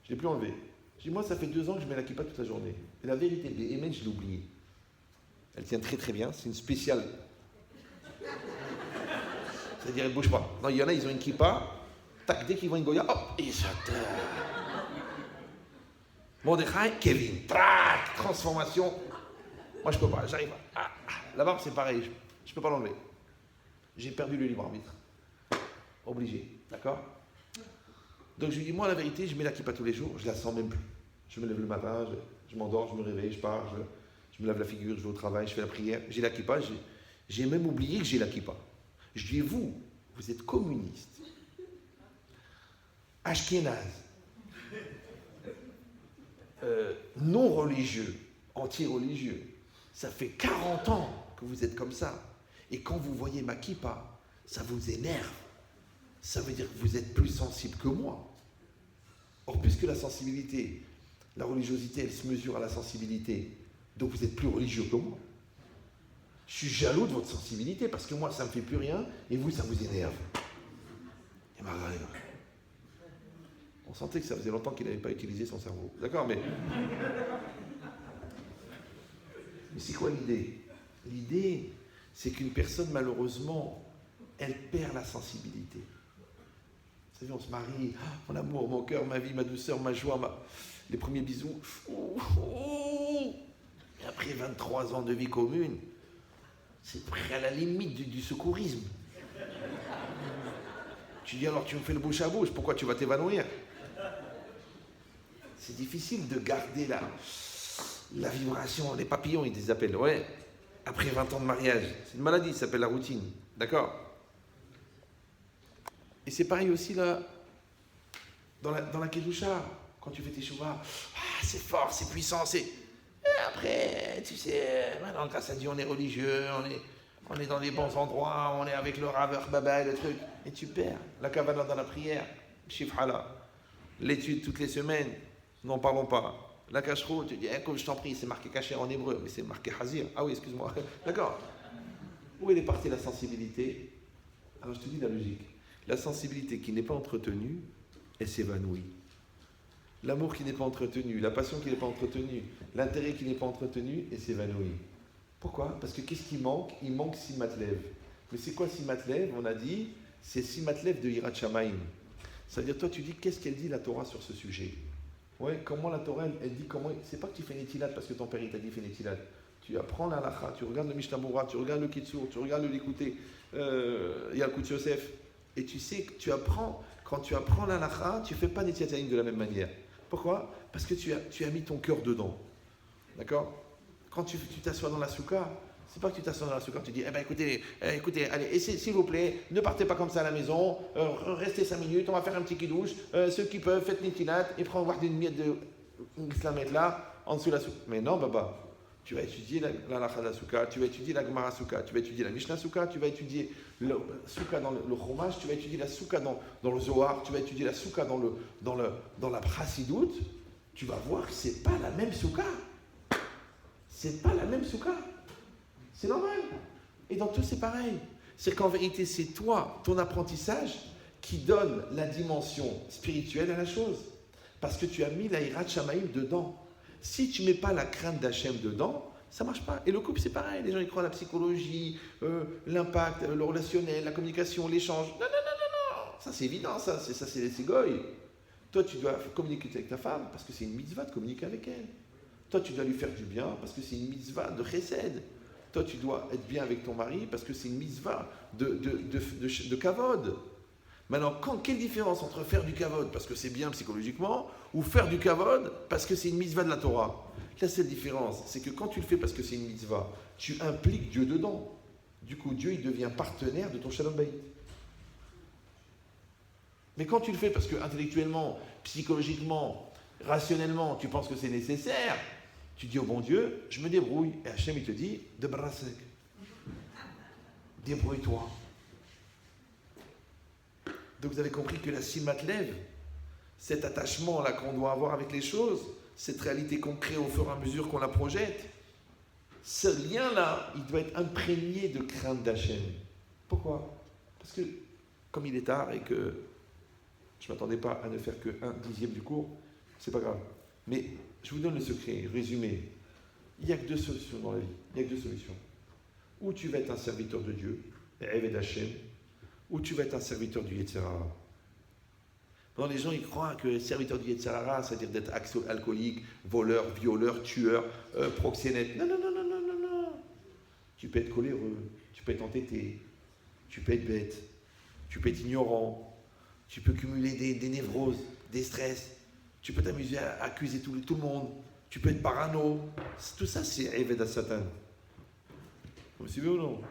Je ne l'ai plus enlevée. Je dis, moi, ça fait 2 ans que je mets la kippa toute la journée. Et la vérité, Béhémet, je l'ai oubliée. Elle tient très très bien, c'est une spéciale. C'est-à-dire, elle ne bouge pas. Non, il y en a, ils ont une kippa, tac, dès qu'ils voient une goya, hop, et ça. Mordechai, Kevin, trac, transformation. Moi, je peux pas, j'arrive pas. La barbe, c'est pareil, je peux pas l'enlever. J'ai perdu le libre arbitre. Obligé, d'accord? Donc, je lui dis, moi, la vérité, je mets la kippa tous les jours, je la sens même plus. Je me lève le matin, je m'endors, je me réveille, je pars, je me lave la figure, je vais au travail, je fais la prière. J'ai la kippa, j'ai même oublié que j'ai la kippa. Je dis, vous êtes communiste, ashkénaze, non religieux, anti-religieux. Ça fait 40 ans que vous êtes comme ça. Et quand vous voyez ma kippa, ça vous énerve. Ça veut dire que vous êtes plus sensible que moi. Or, puisque la sensibilité, la religiosité, elle se mesure à la sensibilité, donc vous êtes plus religieux que moi. Je suis jaloux de votre sensibilité parce que moi, ça ne me fait plus rien et vous, ça vous énerve. Et m'a regardé. On sentait que ça faisait longtemps qu'il n'avait pas utilisé son cerveau. D'accord, mais c'est quoi l'idée? L'idée, c'est qu'une personne, malheureusement, elle perd la sensibilité. Vous savez, on se marie, mon amour, mon cœur, ma vie, ma douceur, ma joie, les premiers bisous. Et après 23 ans de vie commune, c'est près à la limite du secourisme. Tu dis alors, tu me fais le bouche à bouche, pourquoi tu vas t'évanouir? C'est difficile de garder la vibration, les papillons, ils les appellent, ouais. Après 20 ans de mariage, c'est une maladie, ça s'appelle la routine, d'accord? Et c'est pareil aussi là, dans la Kedusha, quand tu fais tes chouvas, c'est fort, c'est puissant, c'est... Et après, tu sais, maintenant grâce à Dieu, on est religieux, on est dans les bons endroits, on est avec le raveur baba et le truc, et tu perds la kavana dans la prière, shifhala, l'étude toutes les semaines, n'en parlons pas. La cacherout, tu dis, comme je t'en prie, c'est marqué cacher en hébreu, mais c'est marqué hazir. Ah oui, excuse-moi. D'accord. Où est partie la sensibilité? Alors je te dis la logique. La sensibilité qui n'est pas entretenue, elle s'évanouit. L'amour qui n'est pas entretenu, la passion qui n'est pas entretenue, l'intérêt qui n'est pas entretenu, elle s'évanouit. Pourquoi? Parce que qu'est-ce qui manque? Il manque Simatlev. Mais c'est quoi Simatlev? On a dit, c'est Simatlev de Yirat Shamayim. C'est-à-dire, toi, tu dis, qu'est-ce qu'elle dit la Torah sur ce sujet? Ouais, comment la Torah, elle dit comment... C'est pas que tu fais Netilat parce que ton père il t'a dit fais Netilat. Tu apprends la halakha, tu regardes le Mishnah Berurah, tu regardes le Kitsur, tu regardes le Likuté, Yalkut Yosef, et tu sais que tu apprends, quand tu apprends la halakha, tu fais pas Netilat Yadayim de la même manière. Pourquoi? Parce que tu as mis ton cœur dedans. D'accord? Quand tu t'assois dans la soukha, c'est pas que tu t'assois dans la soukha, tu dis, écoutez, allez, s'il vous plaît, ne partez pas comme ça à la maison, restez 5 minutes, on va faire un petit kidouche, ceux qui peuvent, faites Netilat, et prends voir d'une miette de mettre là, en dessous de la soukha. Mais non, baba, tu vas étudier la halakha de la soukha, tu vas étudier la gemara soukha, tu vas étudier la Mishnah soukha, tu vas étudier le soukha dans le chumash, tu vas étudier la soukha dans le Zohar, tu vas étudier la soukha dans la Chassidout, tu vas voir que c'est pas la même soukha. C'est pas la même soukha. C'est normal. Et dans tout, c'est pareil. C'est qu'en vérité, c'est toi, ton apprentissage, qui donne la dimension spirituelle à la chose. Parce que tu as mis la Yirat Shamayim dedans. Si tu ne mets pas la crainte d'Hachem dedans, ça ne marche pas. Et le couple, c'est pareil. Les gens, ils croient à la psychologie, l'impact, le relationnel, la communication, l'échange. Non. Ça, c'est évident, ça, c'est goy. Toi, tu dois communiquer avec ta femme parce que c'est une mitzvah de communiquer avec elle. Toi, tu dois lui faire du bien parce que c'est une mitzvah de chesed. Toi, tu dois être bien avec ton mari parce que c'est une mitzvah de kavod. Maintenant, quelle différence entre faire du kavod parce que c'est bien psychologiquement ou faire du kavod parce que c'est une mitzvah de la Torah? La seule différence, c'est que quand tu le fais parce que c'est une mitzvah, tu impliques Dieu dedans. Du coup, Dieu, il devient partenaire de ton shalom bayit. Mais quand tu le fais parce que intellectuellement, psychologiquement, rationnellement, tu penses que c'est nécessaire, tu dis au bon Dieu, je me débrouille. Et Hachem, il te dit, de brasek. Débrouille-toi. Donc vous avez compris que la simatlev, cet attachement-là qu'on doit avoir avec les choses, cette réalité qu'on crée au fur et à mesure qu'on la projette, ce lien-là, il doit être imprégné de crainte d'Hachem. Pourquoi? Parce que, comme il est tard et que je ne m'attendais pas à ne faire que 1/10 du cours, c'est pas grave. Mais je vous donne le secret, résumé. Il n'y a que 2 solutions dans la vie. Il n'y a que 2 solutions. Ou tu vas être un serviteur de Dieu, Eved Hashem, ou tu vas être un serviteur du Yetzer Hara. Dans les gens, ils croient que serviteur du Yetzer Hara, c'est-à-dire d'être alcoolique, voleur, violeur, tueur, proxénète. Non. Tu peux être coléreux, tu peux être entêté, tu peux être bête, tu peux être ignorant, tu peux cumuler des névroses, des stress, tu peux t'amuser à accuser tout le monde, tu peux être parano. Tout ça, c'est Eved Satan. Vous me suivez ou non?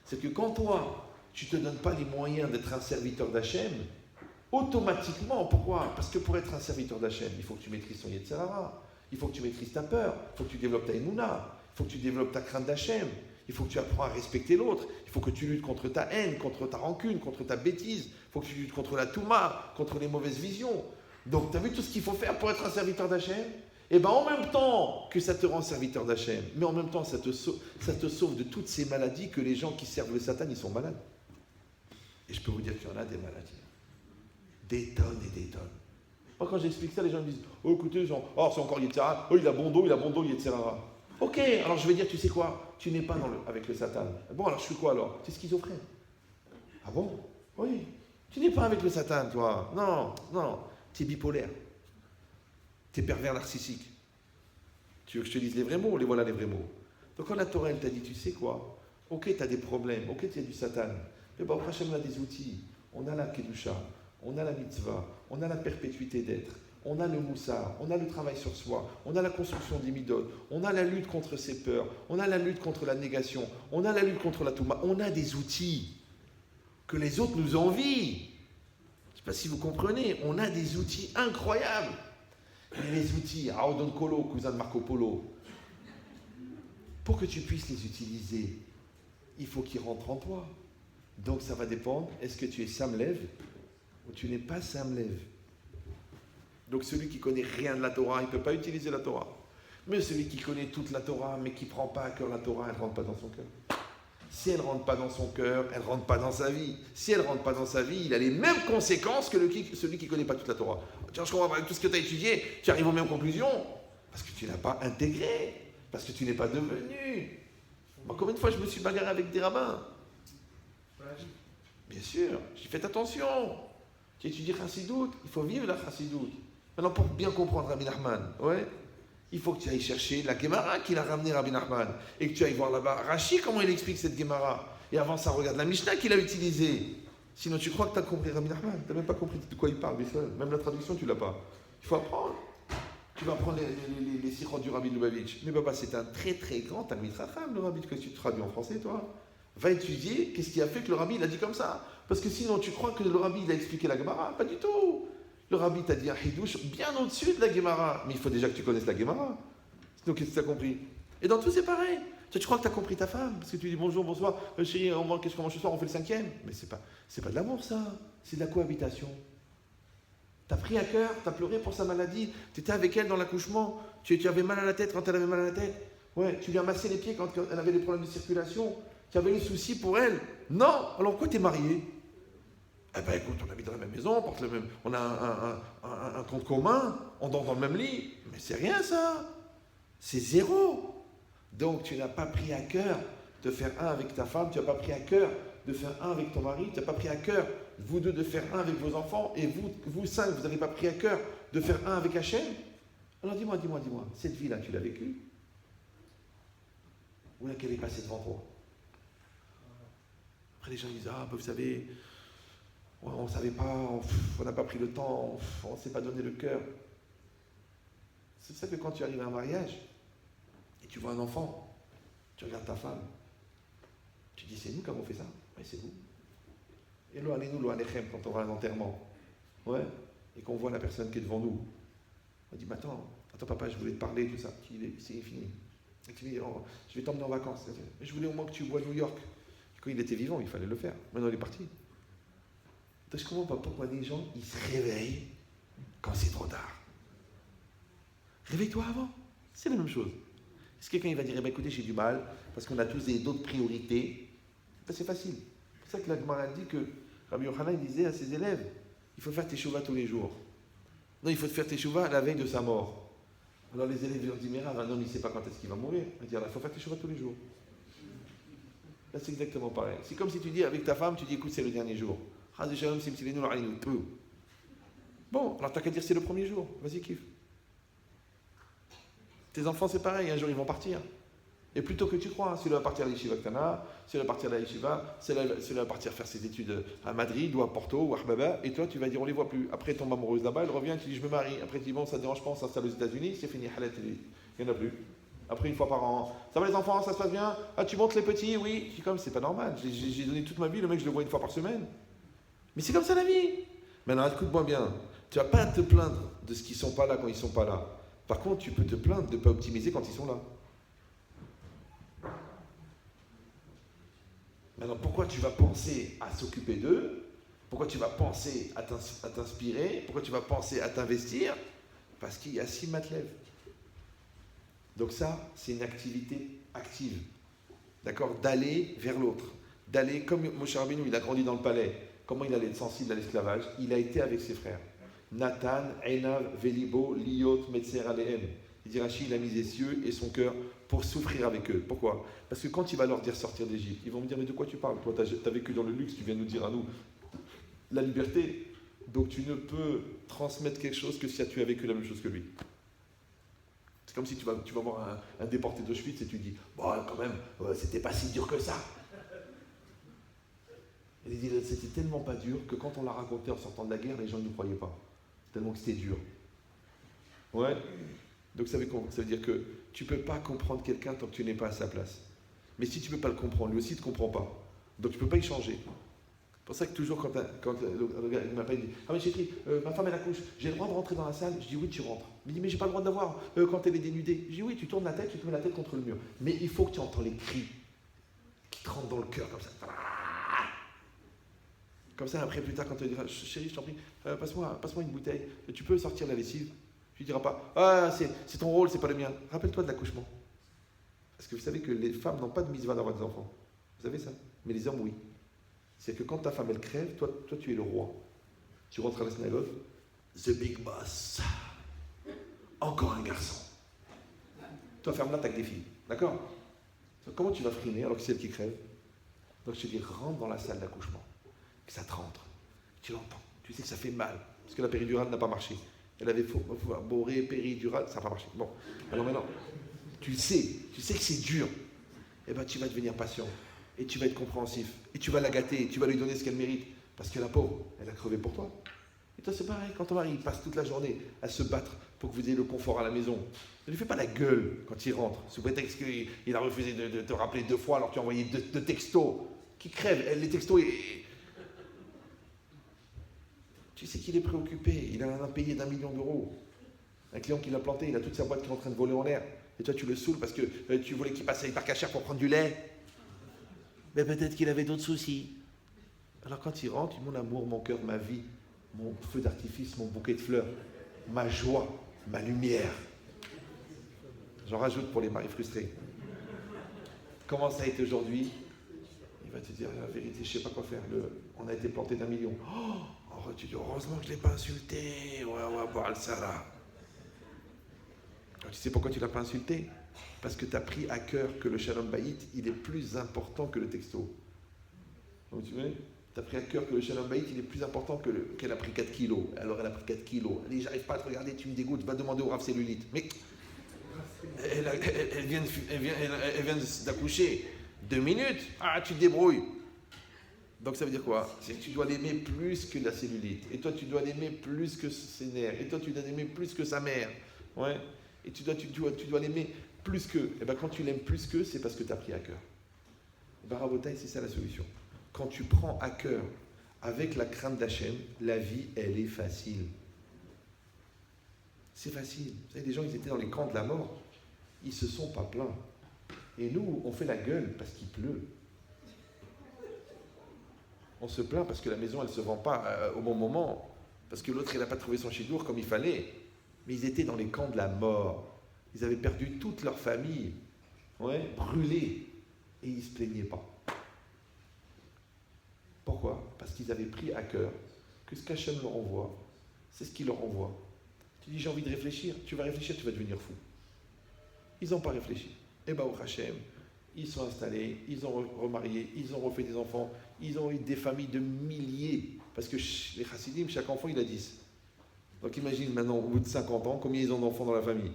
C'est que quand toi, tu ne te donnes pas les moyens d'être un serviteur d'Hachem, automatiquement, pourquoi? Parce que pour être un serviteur d'Hachem, il faut que tu maîtrises ton Yetzer Hara, il faut que tu maîtrises ta peur, il faut que tu développes ta Emouna, il faut que tu développes ta crainte d'Hachem, il faut que tu apprends à respecter l'autre, il faut que tu luttes contre ta haine, contre ta rancune, contre ta bêtise, il faut que tu luttes contre la Touma, contre les mauvaises visions. Donc, tu as vu tout ce qu'il faut faire pour être un serviteur d'Hachem? Et bien, en même temps que ça te rend serviteur d'Hachem, mais en même temps, ça te sauve de toutes ces maladies que les gens qui servent le Satan, ils sont malades. Et je peux vous dire qu'il y en a des maladies. Des tonnes et des tonnes. Moi, quand j'explique ça, les gens me disent, oh, écoutez, genre, oh, c'est encore Yetzirah, oh, il a bon dos, Yetzirah. Ok, alors je vais dire, tu sais quoi? Tu n'es pas avec le Satan. Bon, alors je suis quoi alors? Tu es schizophrène. Ah bon? Oui. Tu n'es pas avec le Satan, toi. Non. Tu es bipolaire. Tu es pervers narcissique. Tu veux que je te dise les vrais mots? Les voilà les vrais mots. Donc quand la Torah, elle t'a dit, tu sais quoi? Ok, tu as des problèmes. Ok, tu as du Satan. Mais bon, Hachem, on a des outils. On a la Kedusha, on a la mitzvah, on a la perpétuité d'être. On a le moussard, on a le travail sur soi, on a la construction des midotes, on a la lutte contre ses peurs, on a la lutte contre la négation, on a la lutte contre la touma. On a des outils que les autres nous envient. Je ne sais pas si vous comprenez, on a des outils incroyables. Mais les outils, Aodon Kolo, cousin de Marco Polo, pour que tu puisses les utiliser, il faut qu'ils rentrent en toi. Donc ça va dépendre, est-ce que tu es Samlev ou tu n'es pas Samlev? Donc celui qui connaît rien de la Torah, il ne peut pas utiliser la Torah. Mais celui qui connaît toute la Torah, mais qui ne prend pas à cœur la Torah, elle ne rentre pas dans son cœur. Si elle ne rentre pas dans son cœur, elle ne rentre pas dans sa vie. Si elle ne rentre pas dans sa vie, il a les mêmes conséquences que celui qui ne connaît pas toute la Torah. Tiens, je comprends, avec tout ce que tu as étudié, tu arrives aux mêmes conclusions. Parce que tu n'as pas intégré. Parce que tu n'es pas devenu. Moi, combien de fois je me suis bagarré avec des rabbins? Bien sûr, j'ai fait attention. Tu étudies Chassidout, il faut vivre la Chassidout. Maintenant, pour bien comprendre Rabbi Nachman, il faut que tu ailles chercher la Gemara qu'il a ramené Rabbi Nachman. Et que tu ailles voir là-bas Rashi, comment il explique cette Gemara. Et avant ça, regarde la Mishnah qu'il a utilisée. Sinon, tu crois que tu as compris Rabbi Nachman. Tu n'as même pas compris de quoi il parle, même la traduction, tu ne l'as pas. Il faut apprendre. Tu vas apprendre les sikhot du Rabbi Lubavitch. Mais papa, c'est un très très grand Talmid Chacham, le Rabbi, que tu traduis en français, toi. Va étudier qu'est-ce qui a fait que le Rabbi il a dit comme ça. Parce que sinon, tu crois que le Rabbi il a expliqué la Gemara. Pas du tout. Le Rabbi t'a dit un Hidouche bien au-dessus de la Gemara. Mais il faut déjà que tu connaisses la Gemara. Sinon, qu'est-ce que tu as compris? Et dans tout, c'est pareil. Tu crois que tu as compris ta femme. Parce que tu dis bonjour, bonsoir, chérie, qu'est-ce qu'on mange ce soir? On fait le 5e. Mais c'est pas de l'amour, ça. C'est de la cohabitation. Tu as pris à cœur, tu as pleuré pour sa maladie. Tu étais avec elle dans l'accouchement. Tu avais mal à la tête quand elle avait mal à la tête. Ouais, tu lui as massé les pieds quand elle avait des problèmes de circulation. Tu avais des soucis pour elle. Non. Alors pourquoi tu es marié? Eh bien écoute, on habite dans la même maison, on a un compte commun, on dort dans le même lit. Mais c'est rien ça. C'est zéro. Donc tu n'as pas pris à cœur de faire un avec ta femme, tu n'as pas pris à cœur de faire un avec ton mari, tu n'as pas pris à cœur, vous deux, de faire un avec vos enfants, et vous cinq, vous n'avez pas pris à cœur de faire un avec Hachem. Alors dis-moi, cette vie-là, tu l'as vécue? Ou laquelle est passée devant toi? Après les gens disent, vous savez, on ne savait pas, on n'a pas pris le temps, on ne s'est pas donné le cœur. C'est ça que quand tu arrives à un mariage, et tu vois un enfant, tu regardes ta femme, tu dis, c'est nous qui avons fait ça? Oui, c'est vous. Et lo alenu, lo alechem, quand on aura un enterrement, et qu'on voit la personne qui est devant nous, on dit, mais attends papa, je voulais te parler, tout ça. C'est fini. Et tu dis, oh, je vais t'emmener en vacances. Mais je voulais au moins que tu vois New York. Quand il était vivant, il fallait le faire. Maintenant, il est parti. Donc, je ne comprends pas pourquoi les gens, ils se réveillent quand c'est trop tard. Réveille-toi avant. C'est la même chose. Si quelqu'un il va dire, écoutez, j'ai du mal, parce qu'on a tous d'autres priorités, c'est facile. C'est pour ça que la Gemara dit que Rabbi Yochanan disait à ses élèves, il faut faire teshuva tous les jours. Non, il faut faire teshuva à la veille de sa mort. Alors les élèves lui ont dit, mais Rav, un homme, il ne sait pas quand est-ce qu'il va mourir. Il dit, il faut faire teshuva tous les jours. Là, c'est exactement pareil. C'est comme si tu dis avec ta femme, tu dis, écoute, c'est le dernier jour. Bon, alors t'as qu'à dire c'est le premier jour. Vas-y, kiffe. Tes enfants, c'est pareil, un jour ils vont partir. Et plutôt que tu crois, s'il va partir à l'Yeshiva Ktana, s'il va partir à la Yeshiva, s'il va partir faire ses études à Madrid ou à Porto ou à Arbaba, et toi tu vas dire on les voit plus. Après, elle tombe amoureuse là-bas, elle revient, tu dis je me marie. Après, tu dis bon, ça ne dérange pas, on s'installe aux États-Unis, c'est fini, Halet, il n'y en a plus. Après, une fois par an, ça va les enfants, ça se passe bien? Ah, tu montes les petits? Oui. Je dis comme c'est pas normal, j'ai donné toute ma vie, le mec je le vois une fois par semaine. Mais c'est comme ça la vie. Maintenant, écoute-moi bien, tu ne vas pas te plaindre de ce qu'ils ne sont pas là quand ils ne sont pas là. Par contre, tu peux te plaindre de ne pas optimiser quand ils sont là. Maintenant, pourquoi tu vas penser à s'occuper d'eux? Pourquoi tu vas penser à t'inspirer? Pourquoi tu vas penser à t'investir? Parce qu'il y a Simatlev. Donc ça, c'est une activité active. D'accord? D'aller vers l'autre. D'aller, comme Moshe Rabbeinu, il a grandi dans le palais. Comment il allait être sensible à l'esclavage? Il a été avec ses frères. Nathan, Enav, Velibo, Liot, Metzer Alehem. Il dit Rashi, il a mis ses yeux et son cœur pour souffrir avec eux. Pourquoi? Parce que quand il va leur dire sortir d'Égypte, ils vont me dire mais de quoi tu parles? Toi, tu as vécu dans le luxe, tu viens nous dire à nous la liberté. Donc tu ne peux transmettre quelque chose que si tu as vécu la même chose que lui. C'est comme si tu vas voir un déporté d'Auschwitz et tu dis bon, quand même, c'était pas si dur que ça. Et il dit c'était tellement pas dur que quand on l'a raconté en sortant de la guerre, les gens ne nous croyaient pas. Tellement que c'était dur. Ouais. Donc ça veut dire que tu ne peux pas comprendre quelqu'un tant que tu n'es pas à sa place. Mais si tu ne peux pas le comprendre, lui aussi ne te comprend pas. Donc tu ne peux pas y changer. C'est pour ça que toujours quand le gars m'appelle, il dit ah mais chérie, ma femme elle accouche, j'ai le droit de rentrer dans la salle? Je dis oui, tu rentres. Il me dit mais j'ai pas le droit de la voir quand elle est dénudée. Je dis oui, tu tournes la tête, tu te mets la tête contre le mur. Mais il faut que tu entends les cris qui te rentrent dans le cœur comme ça. Comme ça, après, plus tard, quand tu diras chérie, je t'en prie, passe-moi une bouteille, tu peux sortir la lessive. Tu ne diras pas ah, c'est ton rôle, c'est pas le mien. Rappelle-toi de l'accouchement. Parce que vous savez que les femmes n'ont pas de misva d'avoir des enfants. Vous savez ça? Mais les hommes, oui. C'est que quand ta femme, elle crève, toi, tu es le roi. Tu rentres à la synagogue, the big boss. Encore un garçon. Toi, ferme là, t'as que des filles. D'accord? Comment tu vas frimer alors que c'est elle qui crève? Donc je te dis, rentre dans la salle d'accouchement. Que ça te rentre. Tu l'entends. Tu sais que ça fait mal. Parce que la péridurale n'a pas marché. Elle avait boré, péridurale, ça n'a pas marché. Bon, alors maintenant, tu sais que c'est dur. Eh bien, tu vas devenir patient. Et tu vas être compréhensif. Et tu vas la gâter. Et tu vas lui donner ce qu'elle mérite. Parce que la pauvre, elle a crevé pour toi. Et toi, c'est pareil. Quand ton mari passe toute la journée à se battre pour que vous ayez le confort à la maison, ne lui fais pas la gueule quand il rentre, sous prétexte qu'il a refusé de te rappeler 2 fois alors que tu as envoyé 2 textos. Qui crèvent. Les textos... Tu sais qu'il est préoccupé, il a un impayé d'1 million d'euros. Un client qui l'a planté, il a toute sa boîte qui est en train de voler en l'air. Et toi, tu le saoules parce que tu voulais qu'il passe à Hyper Cacher pour prendre du lait. Mais peut-être qu'il avait d'autres soucis. Alors quand il rentre, il dit mon amour, mon cœur, ma vie, mon feu d'artifice, mon bouquet de fleurs, ma joie, ma lumière. J'en rajoute pour les maris frustrés. Comment ça a été aujourd'hui? Il va te dire la vérité, je ne sais pas quoi faire. On a été planté d'1 million. Oh, tu dis, heureusement que je ne l'ai pas insulté. Ouais, on va boire le Sarah. Tu sais pourquoi tu ne l'as pas insulté? Parce que tu as pris à cœur que le Shalom Bayit, il est plus important que le texto. Donc tu vois, tu as pris à cœur que le Shalom Bayit, il est plus important qu'elle a pris 4 kilos. Alors elle a pris 4 kilos. Elle dit, j'arrive pas à te regarder, tu me dégoûtes, va demander au Rav Cellulite. Mais elle vient d'accoucher. 2 minutes, ah, tu te débrouilles. Donc ça veut dire quoi? C'est que tu dois l'aimer plus que la cellulite. Et toi, tu dois l'aimer plus que ses nerfs. Et toi, tu dois l'aimer plus que sa mère. Ouais. Et tu dois l'aimer plus que. Et bien quand tu l'aimes plus que, c'est parce que tu as pris à cœur. Barabotaï, c'est ça la solution. Quand tu prends à cœur avec la crainte d'Hachem, la vie, elle est facile. C'est facile. Vous savez, les gens, ils étaient dans les camps de la mort. Ils se sont pas plaints. Et nous, on fait la gueule parce qu'il pleut. On se plaint parce que la maison, elle ne se vend pas au bon moment. Parce que l'autre, il n'a pas trouvé son chidour comme il fallait. Mais ils étaient dans les camps de la mort. Ils avaient perdu toute leur famille. Ouais, brûlés. Et ils ne se plaignaient pas. Pourquoi? Parce qu'ils avaient pris à cœur que ce qu'Hachem leur envoie, c'est ce qu'il leur envoie. Tu dis, j'ai envie de réfléchir. Tu vas réfléchir, tu vas devenir fou. Ils n'ont pas réfléchi. Et bien, au Hachem, ils sont installés, ils ont remarié, ils ont refait des enfants, ils ont eu des familles de milliers. Parce que les chassidim, chaque enfant, il a 10. Donc imagine maintenant, au bout de 50 ans, combien ils ont d'enfants dans la famille.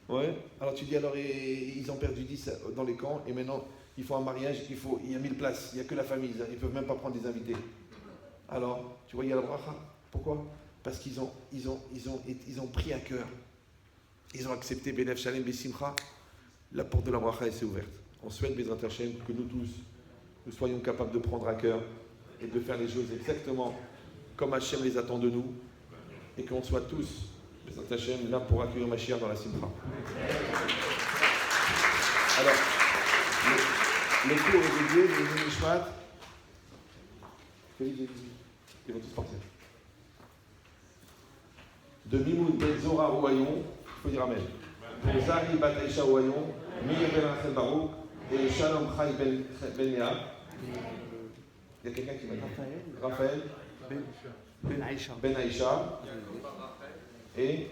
Ouais. Alors tu dis, alors ils ont perdu 10 dans les camps, et maintenant, il faut un mariage, il y a 1000 places, il n'y a que la famille, ils ne peuvent même pas prendre des invités. Alors, tu vois, il y a la bracha. Pourquoi? Parce qu'ils ont pris à cœur. Ils ont accepté Benef Shalem Besimcha. La porte de la bracha s'est ouverte. On souhaite, Bezrat Hashem, que nous tous, nous soyons capables de prendre à cœur et de faire les choses exactement comme Hashem les attend de nous, et qu'on soit tous, Bezrat Hashem, là pour accueillir Mashiach dans la Simcha. Alors, le cours est dédié, les Nishmat, ils vont tous partir. De Mimoud Ben Zora Rouaillon, il faut dire Amen. De Zahri Bat Aisha Rouaillon, Meir Ben Rachel Barouk, et Shalom Chai Ben Léa. Il y a quelqu'un qui m'a dit Raphaël Ben Aïcha. Ben Aïcha. Et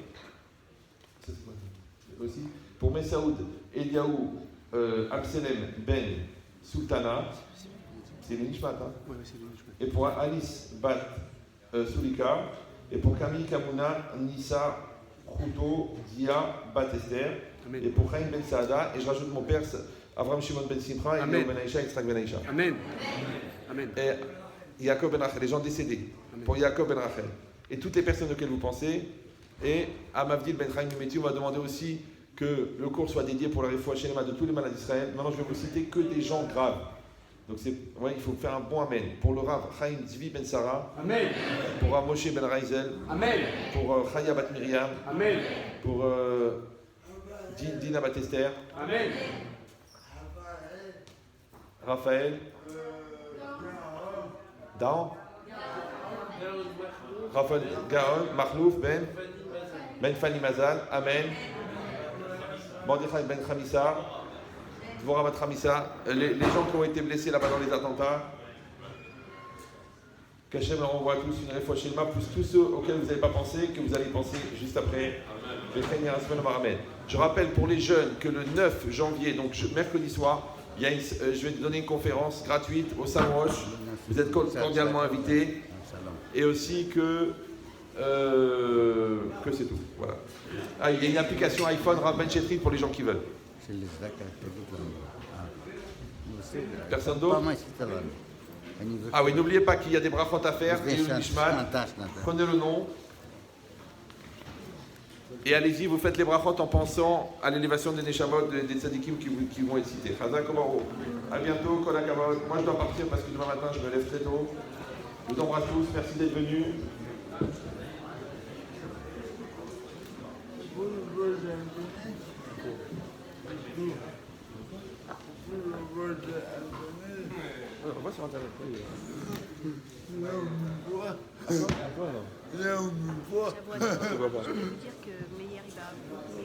ça, c'est quoi, aussi pour Messaoud, Eliaou, Abselem Ben Sultana, c'est les Nishmat, hein? Oui, c'est les Nishmat. Et pour Alice Bat Sulika, et pour Camille Kamuna, Nissa Khuto, Dia Bat Esther, Amen. et pour Chaim Ben Saada, et je rajoute mon père Avram Shimon Ben Simcha, et Léo Ben Aïcha, et Yitzhak Ben Aïcha. Amen. Amen. Et Yaakov Ben Rachel, les gens décédés. Amen. Pour Yaakov Ben Rachel. Et toutes les personnes auxquelles vous pensez. Et à Mavdil Ben Chaim Numeti, on va demander aussi que le cours soit dédié pour la réfoua shelema de tous les malades d'Israël. Maintenant, je vais vous citer que des gens graves. Donc, ouais, il faut faire un bon Amen. Pour le Rav Chaim Zvi Ben Sarah. Amen. Pour Rav Moshe Ben Raizel. Amen. Pour Chaya Bat Miriam. Amen. Pour Dina Bat Esther. Amen. Raphaël. Dan. Raphaël Gaon. Mahlouf Ben Fani Mazal. Amen. Mordechai Ben Chamissa. Dvorah Bat Chamissa. Les gens qui ont été blessés là-bas dans les attentats. Qu'Hachem leur envoie tous une réfoua shelema, plus tous ceux auxquels vous n'avez pas pensé, que vous allez penser juste après. Amen. Je rappelle pour les jeunes que le 9 janvier, donc mercredi soir, je vais donner une conférence gratuite au Salon Roche. Vous êtes cordialement invités. Et aussi que c'est tout. Voilà. Ah, il y a une application iPhone Rav Ben Chetri pour les gens qui veulent. Personne d'autre? Ah oui, n'oubliez pas qu'il y a des brachot à faire. Prenez le nom. Et allez-y, vous faites les brachot en pensant à l'élévation des neshamot, des tzadikim qui vont être cités. Chazak Omaro. À bientôt, Kol HaKavod. Moi je dois partir parce que demain matin je me lève très tôt. Je vous embrasse tous, merci d'être venus. On va sur Internet. Je peux vous dire que Meir il va beaucoup mieux.